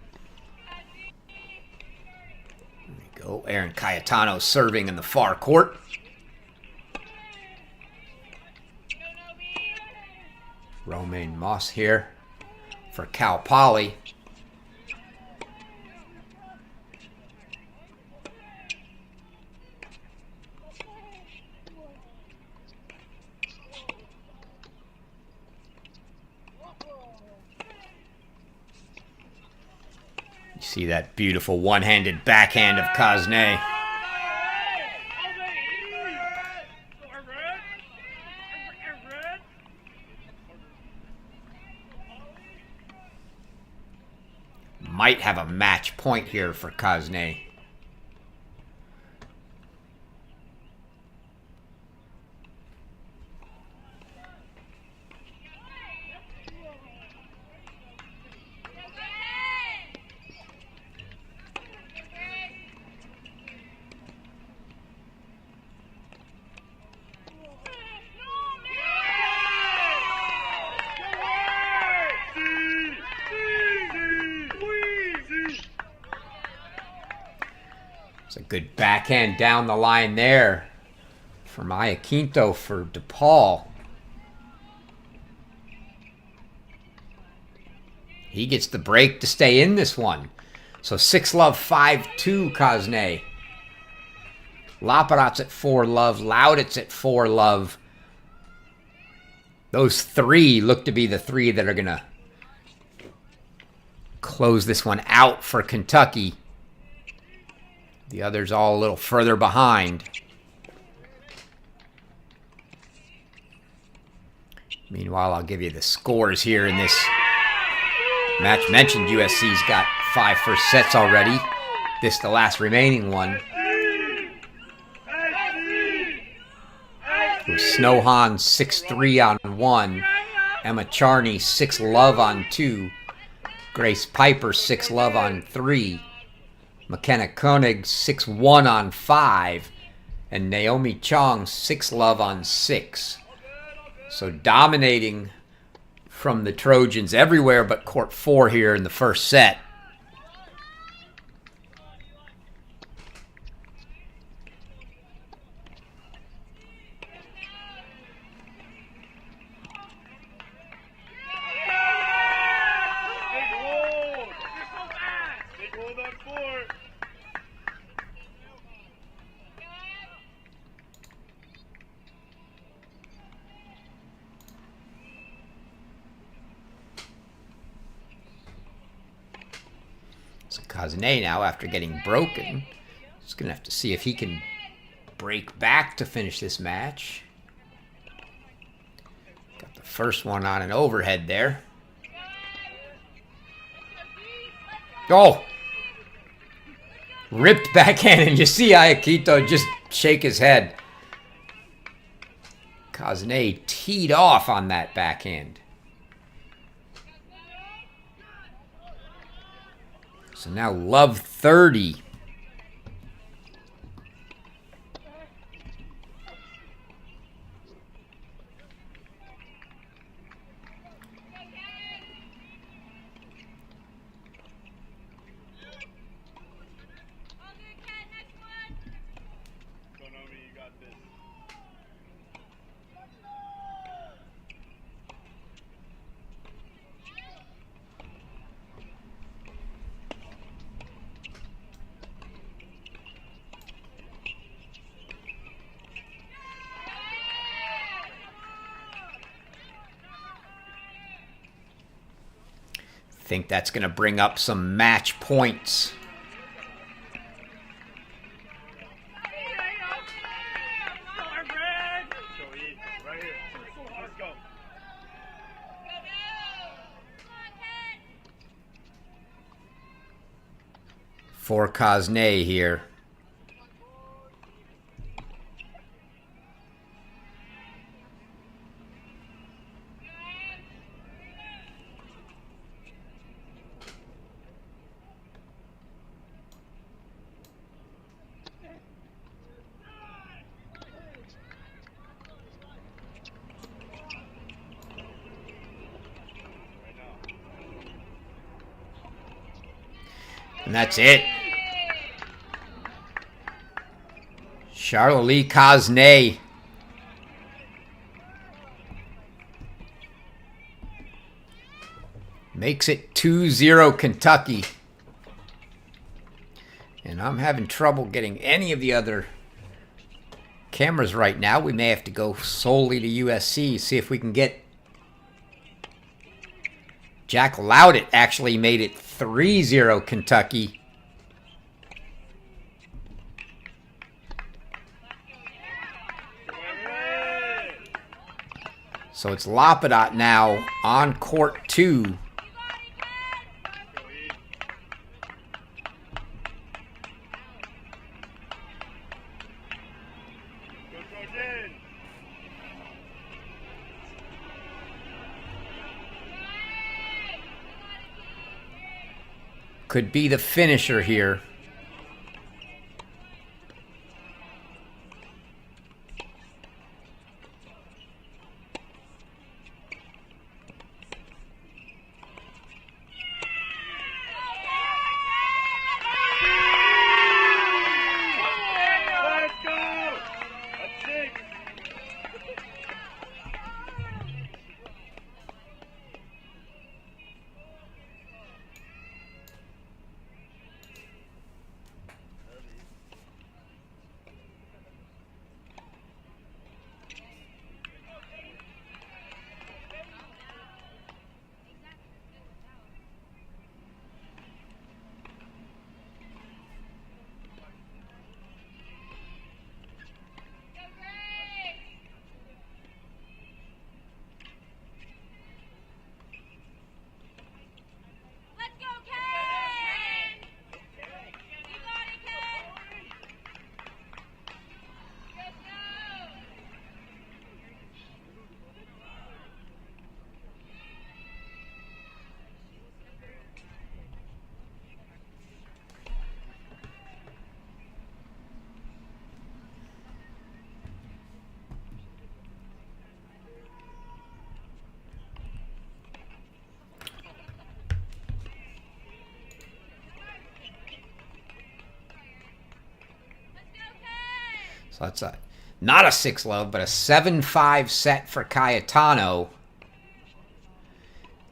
There we go. Erin Cayetano serving in the far court. Romaine Moss here for Cal Poly. You see that beautiful one-handed backhand of Kosnay. Might have a match point here for Kosnay. A good backhand down the line there for Maya Quinto for DePaul. He gets the break to stay in this one. So 6-love, 5-2 Kosnay. Laparat's at 4-love. Laudit's at 4-love. Those 3 look to be the 3 that are going to close this one out for Kentucky. The others all a little further behind. Meanwhile, I'll give you the scores here in this match. Mentioned USC's got 5 first sets already. This the last remaining one. It was Snow Hahn 6-3 on 1. Emma Charney 6-love on 2. Grace Piper 6-love on 3. McKenna Koenig 6-1 on 5, and Naomi Chong 6-love on 6. So dominating from the Trojans everywhere but court 4 here in the first set. hold on 4. So Kazane now, after getting broken, is going to have to see if he can break back to finish this match. Got the first one on an overhead there. Oh! Ripped backhand, and you see Ayakito just shake his head. Kazane teed off on that backhand. So now Love 30. Think that's going to bring up some match points. For Kazane here. And that's it. Charlotte Kazane makes it 2-0 Kentucky. And I'm having trouble getting any of the other cameras right now. We may have to go solely to USC, see if we can get... Jack Loudit actually made it 3-0 Kentucky. So it's Lapadot now on court 2. Could be the finisher here. So that's not a 6-love, but a 7-5 set for Cayetano.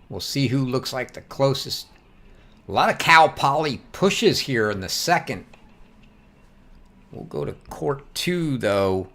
We'll see who looks like the closest A lot of Cal Poly pushes here in the second. We'll go to court 2, though.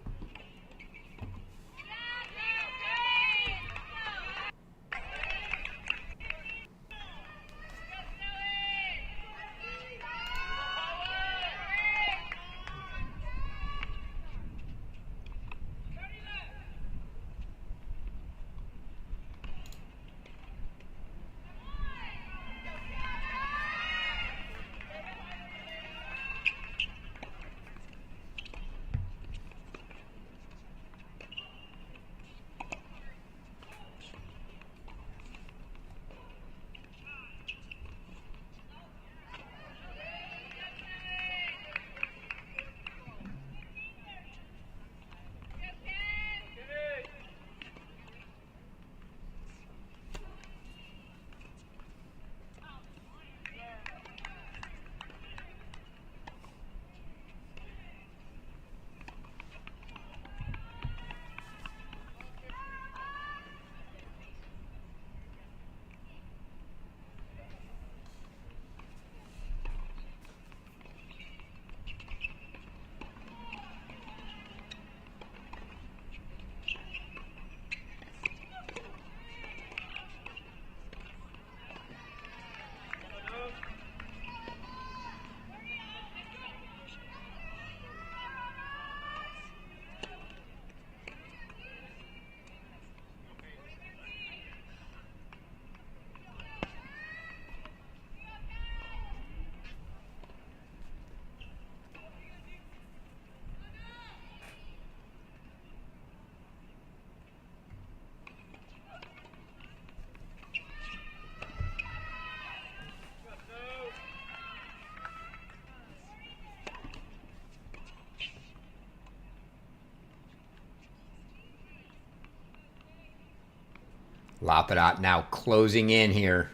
Lapidot now closing in here.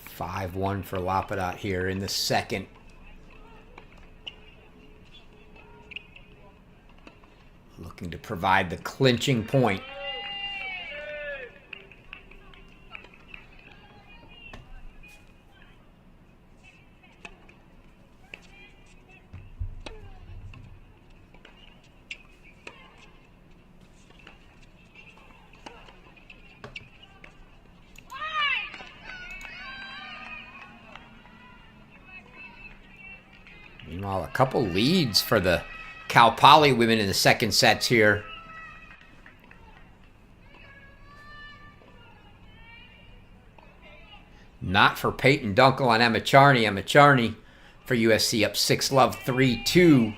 Five-one for Lapidot here in the second. Looking to provide the clinching point. Meanwhile, a couple leads for the Cal Poly women in the second sets here. Not for Peyton Dunkel on Emma Charney. Emma Charney for USC up 6-love, 3-2.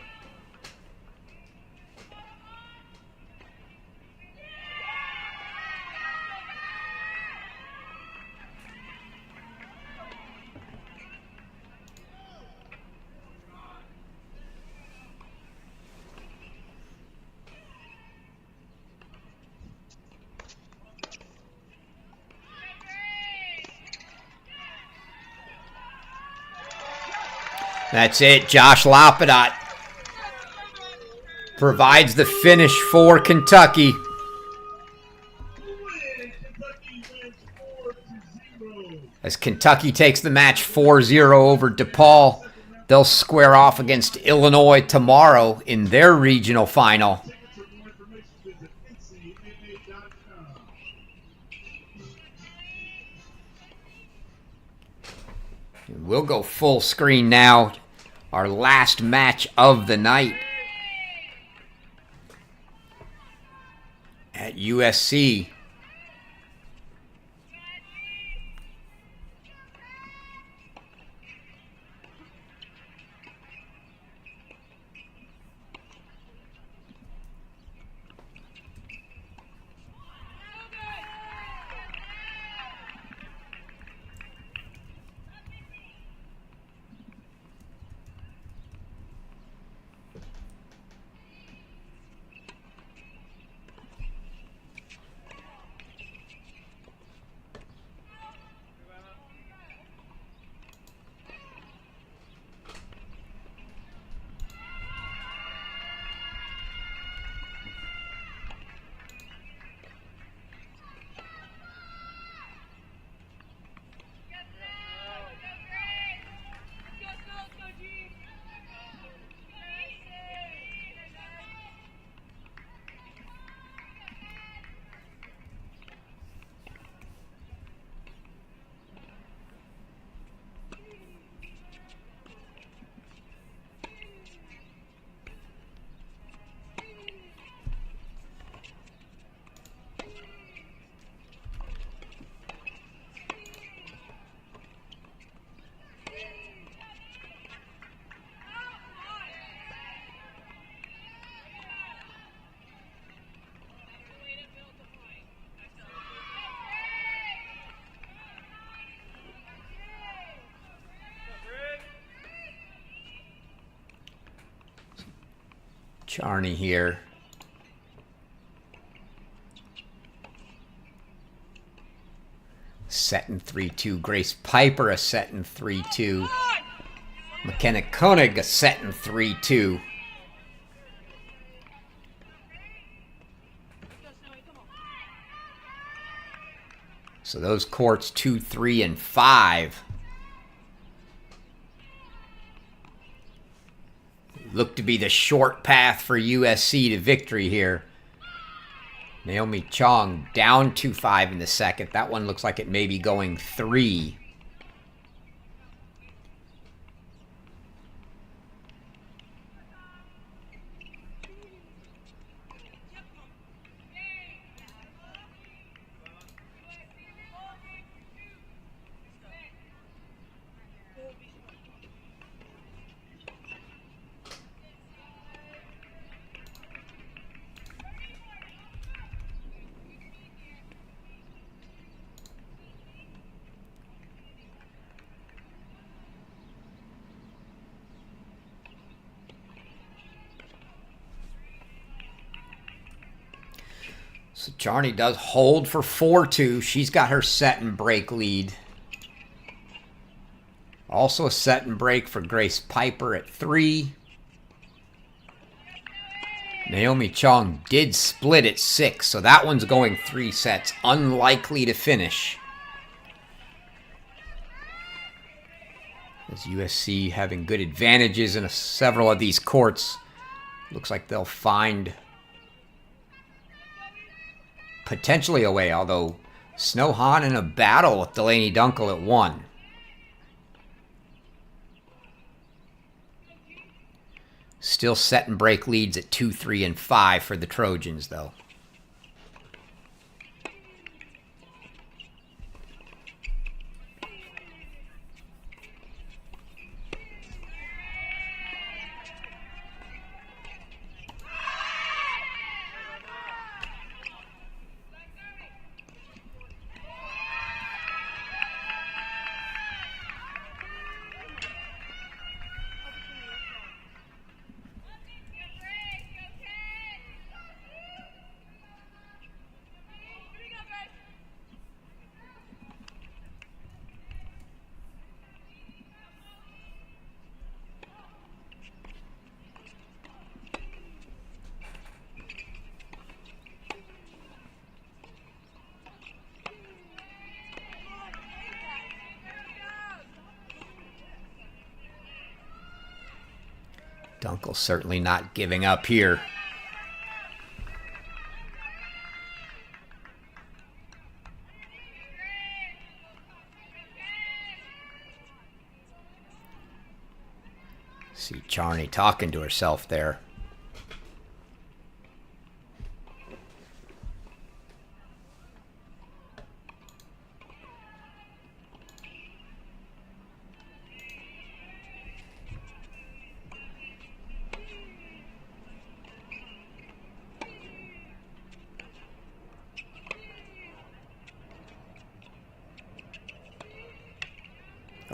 That's it. Josh Lapidot provides the finish for Kentucky. As Kentucky takes the match 4-0 over DePaul, they'll square off against Illinois tomorrow in their regional final. We'll go full screen now. Our last match of the night at USC. Charney here. Set in 3-2. Grace Piper a set in 3-2. McKenna Koenig a set in 3-2. So those courts 2, 3, and 5 look to be the short path for USC to victory here. Naomi Chong down 2-5 in the second. That one looks like it may be going 3. So Charney does hold for 4-2. She's got her set and break lead. Also a set and break for Grace Piper at 3. Naomi Chong did split at 6, so that one's going 3 sets. Unlikely to finish. As USC having good advantages in several of these courts. Looks like they'll find potentially a way, although Snow Hahn in a battle with Delaney Dunkel at 1. Still set and break leads at 2, 3, and 5 for the Trojans, though. Dunkel certainly not giving up here. See Charney talking to herself there.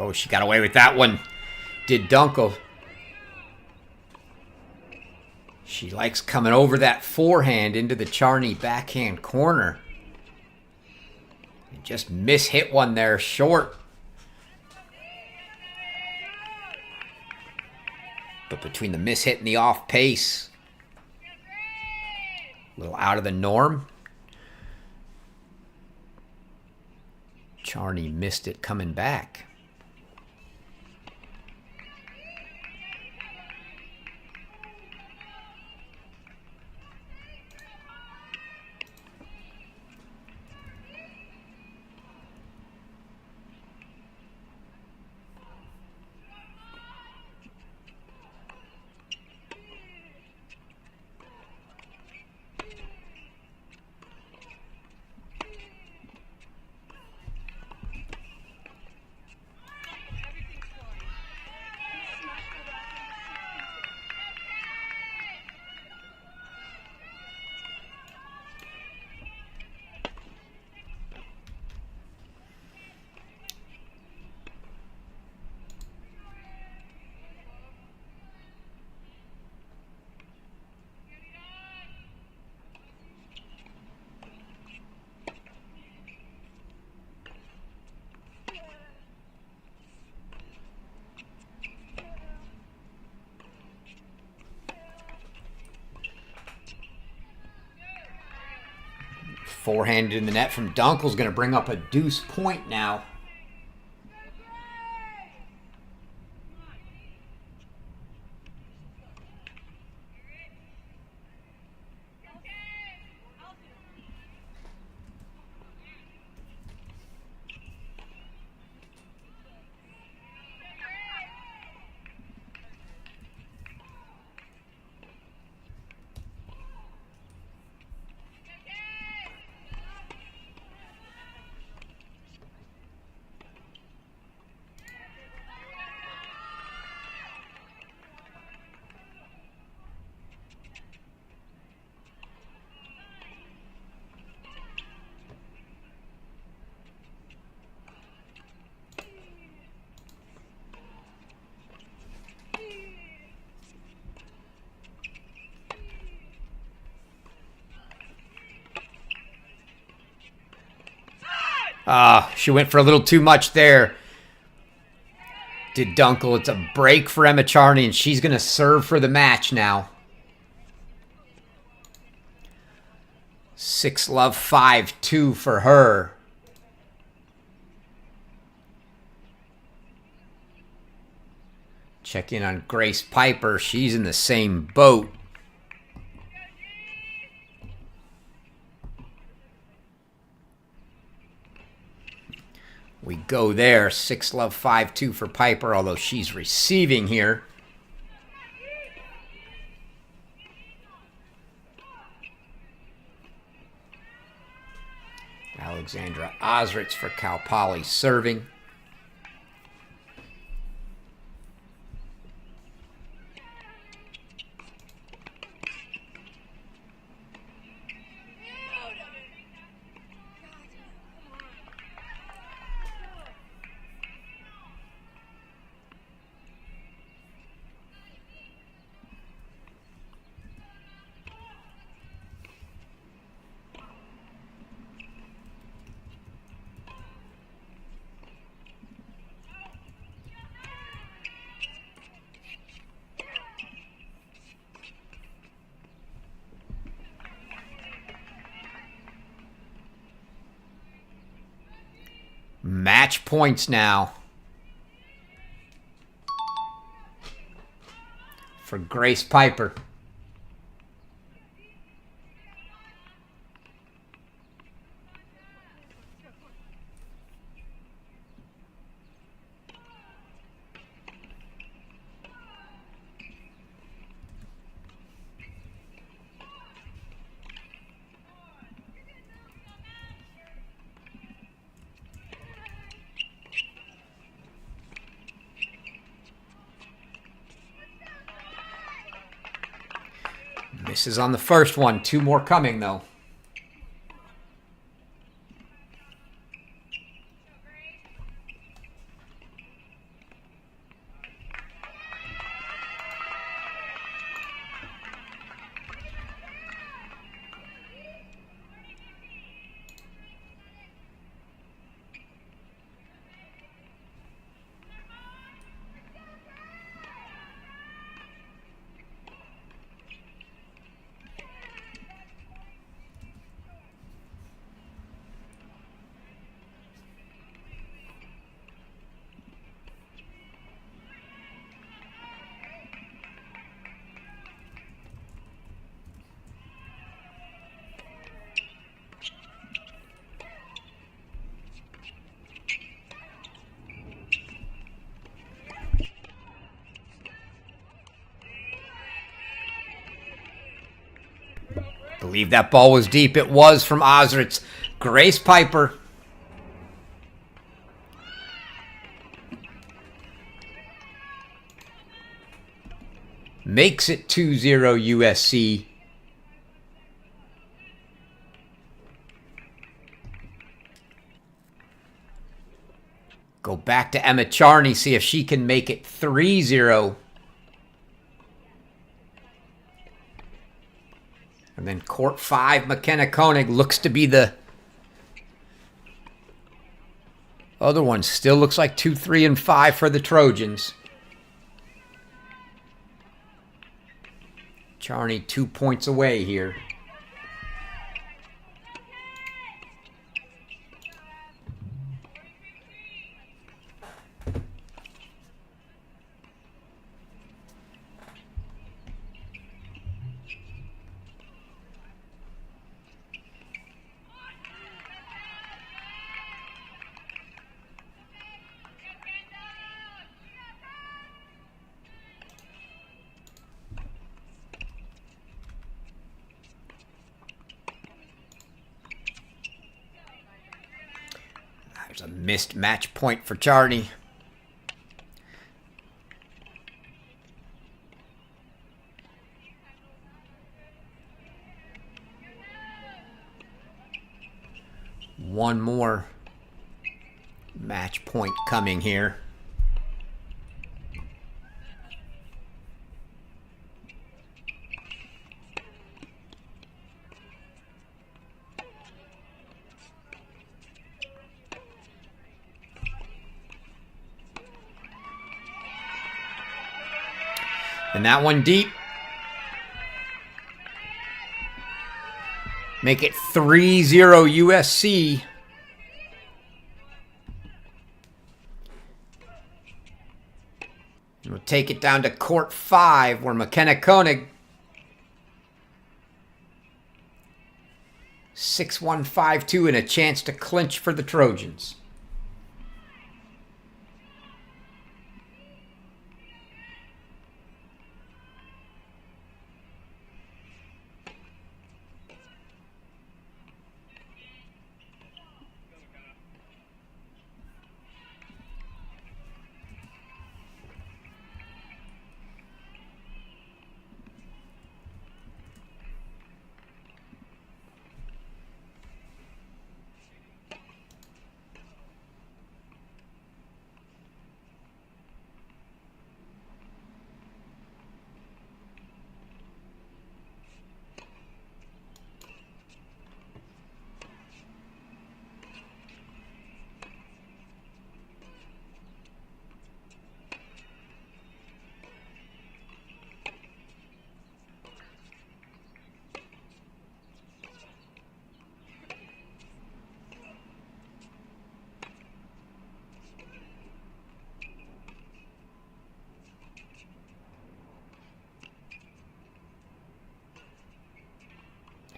Oh, she got away with that one. Did Dunkel. She likes coming over that forehand into the Charney backhand corner. And just mishit one there short. But between the mishit and the off pace, a little out of the norm. Charney missed it coming back. Forehanded in the net from Dunkel's going to bring up a deuce point now. She went for a little too much there. Did Dunkel. It's a break for Emma Charney, and she's going to serve for the match now. 6-love, 5-2 for her. Check in on Grace Piper. She's in the same boat. We go there. 6-love, 5-2 for Piper, although she's receiving here. Alexandra Osritz for Cal Poly serving. Match points now for Grace Piper. Misses on the first one. Two more coming, though. Believe that ball was deep. It was from Osritz. Grace Piper. Makes it 2-0 USC. Go back to Emma Charney, see if she can make it 3-0. And then court 5, McKenna Koenig looks to be the other one. Still looks like 2, 3, and 5 for the Trojans. Charney 2 points away here. There's a missed match point for Charney. One more match point coming here. And that one deep. Make it 3-0 USC. And we'll take it down to court 5 where McKenna Koenig 6-1-5-2 and a chance to clinch for the Trojans.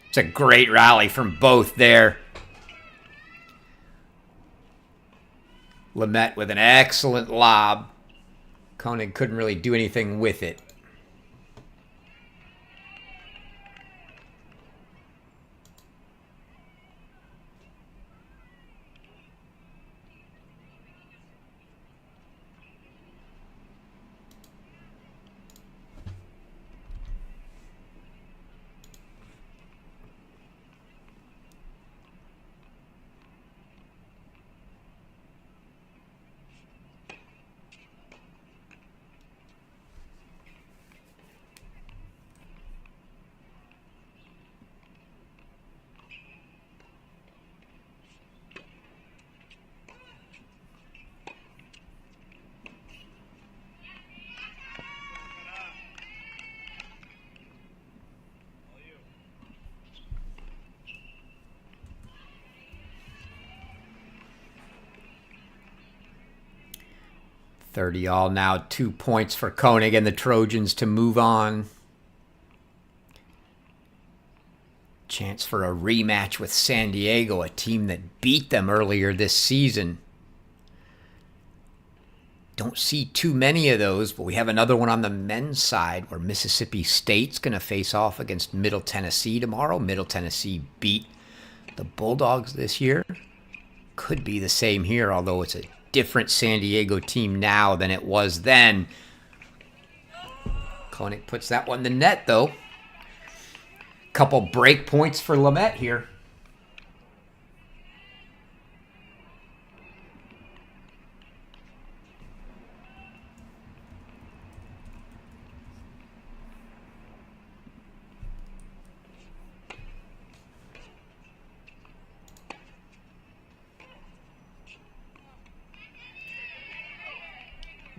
It's a great rally from both there. Lamette with an excellent lob. Koenig couldn't really do anything with it. $30-all now, 2 points for Koenig and the Trojans to move on. Chance for a rematch with San Diego, a team that beat them earlier this season. Don't see too many of those, but we have another one on the men's side where Mississippi State's going to face off against Middle Tennessee tomorrow. Middle Tennessee beat the Bulldogs this year. Could be the same here, although it's a different San Diego team now than it was then. Koenig puts that one in the net, though. Couple break points for Lamette here.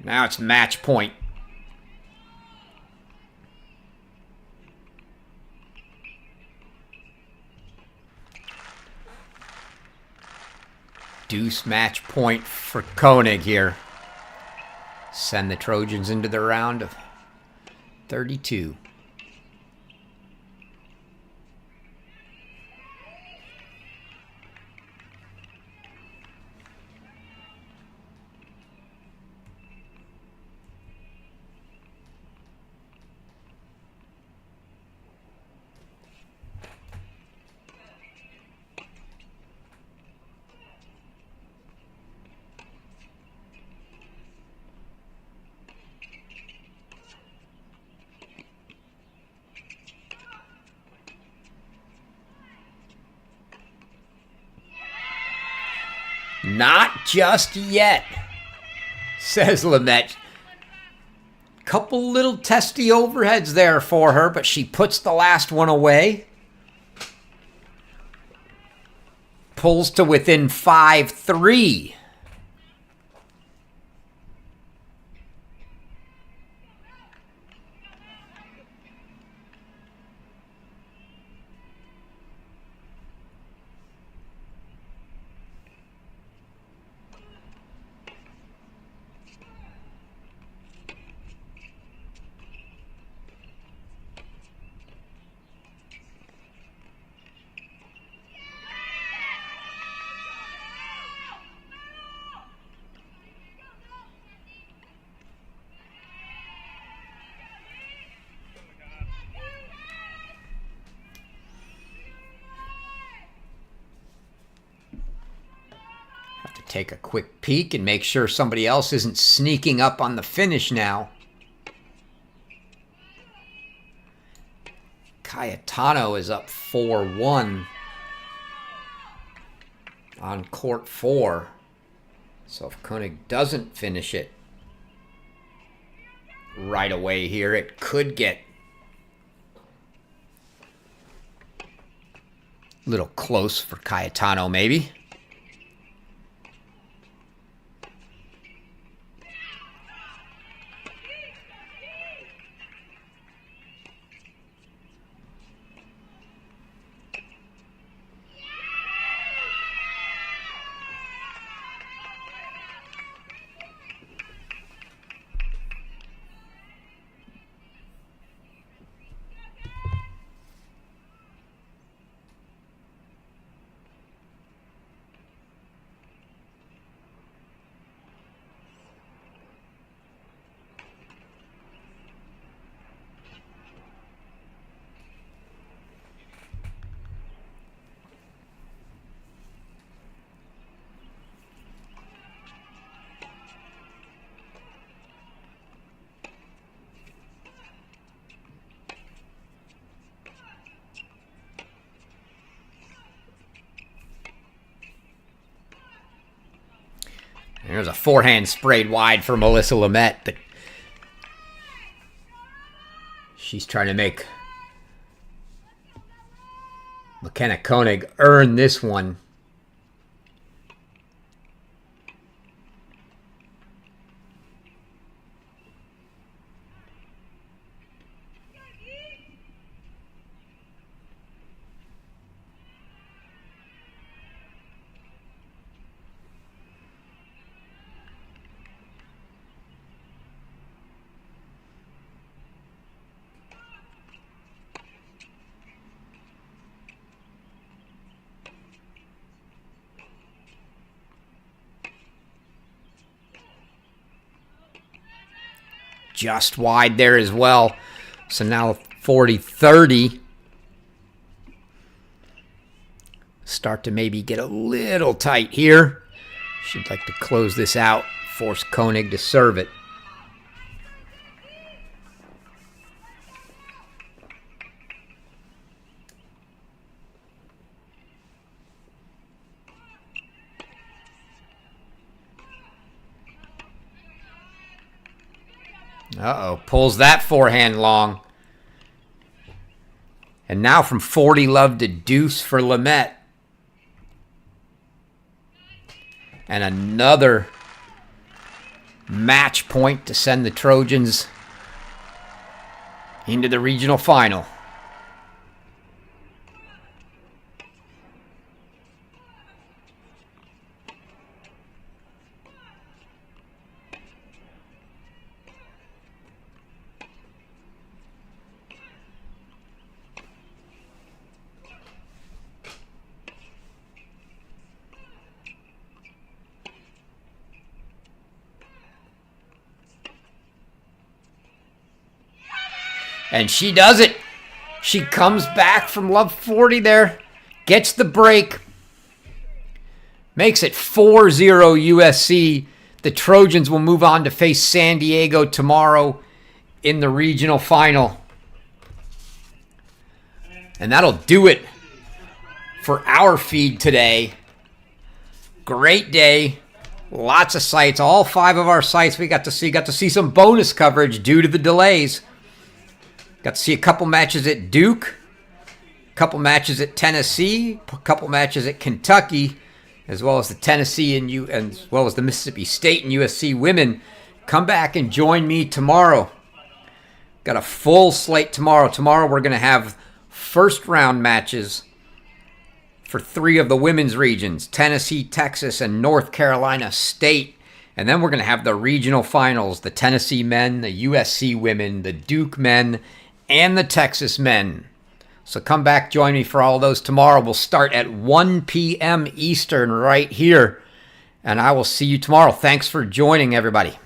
Now it's match point. Deuce match point for Koenig here. Send the Trojans into the round of 32. Not just yet, says Lamette. Couple little testy overheads there for her, but she puts the last one away. Pulls to within 5-3. Take a quick peek and make sure somebody else isn't sneaking up on the finish now. Cayetano is up 4-1 on court 4. So if Koenig doesn't finish it right away here, it could get a little close for Cayetano maybe. There's a forehand sprayed wide for Melissa Lamette, but she's trying to make McKenna Koenig earn this one. Just wide there as well. So now 40-30. Start to maybe get a little tight here. She'd like to close this out, force Koenig to serve it. Uh-oh, pulls that forehand long. And now from 40 love to deuce for Lamette. And another match point to send the Trojans into the regional final. And she does it. She comes back from love 40 there. Gets the break. Makes it 4-0 USC. The Trojans will move on to face San Diego tomorrow in the regional final. And that'll do it for our feed today. Great day. Lots of sites. All 5 of our sites we got to see. Got to see some bonus coverage due to the delays. Got to see a couple matches at Duke, a couple matches at Tennessee, a couple matches at Kentucky, as well as the Tennessee and as well as the Mississippi State and USC women. Come back and join me tomorrow. Got a full slate tomorrow. Tomorrow we're going to have first round matches for 3 of the women's regions, Tennessee, Texas, and North Carolina State. And then we're going to have the regional finals, the Tennessee men, the USC women, the Duke men, and the Texas men. So come back, join me for all of those tomorrow. We'll start at 1 p.m. Eastern right here. And I will see you tomorrow. Thanks for joining, everybody.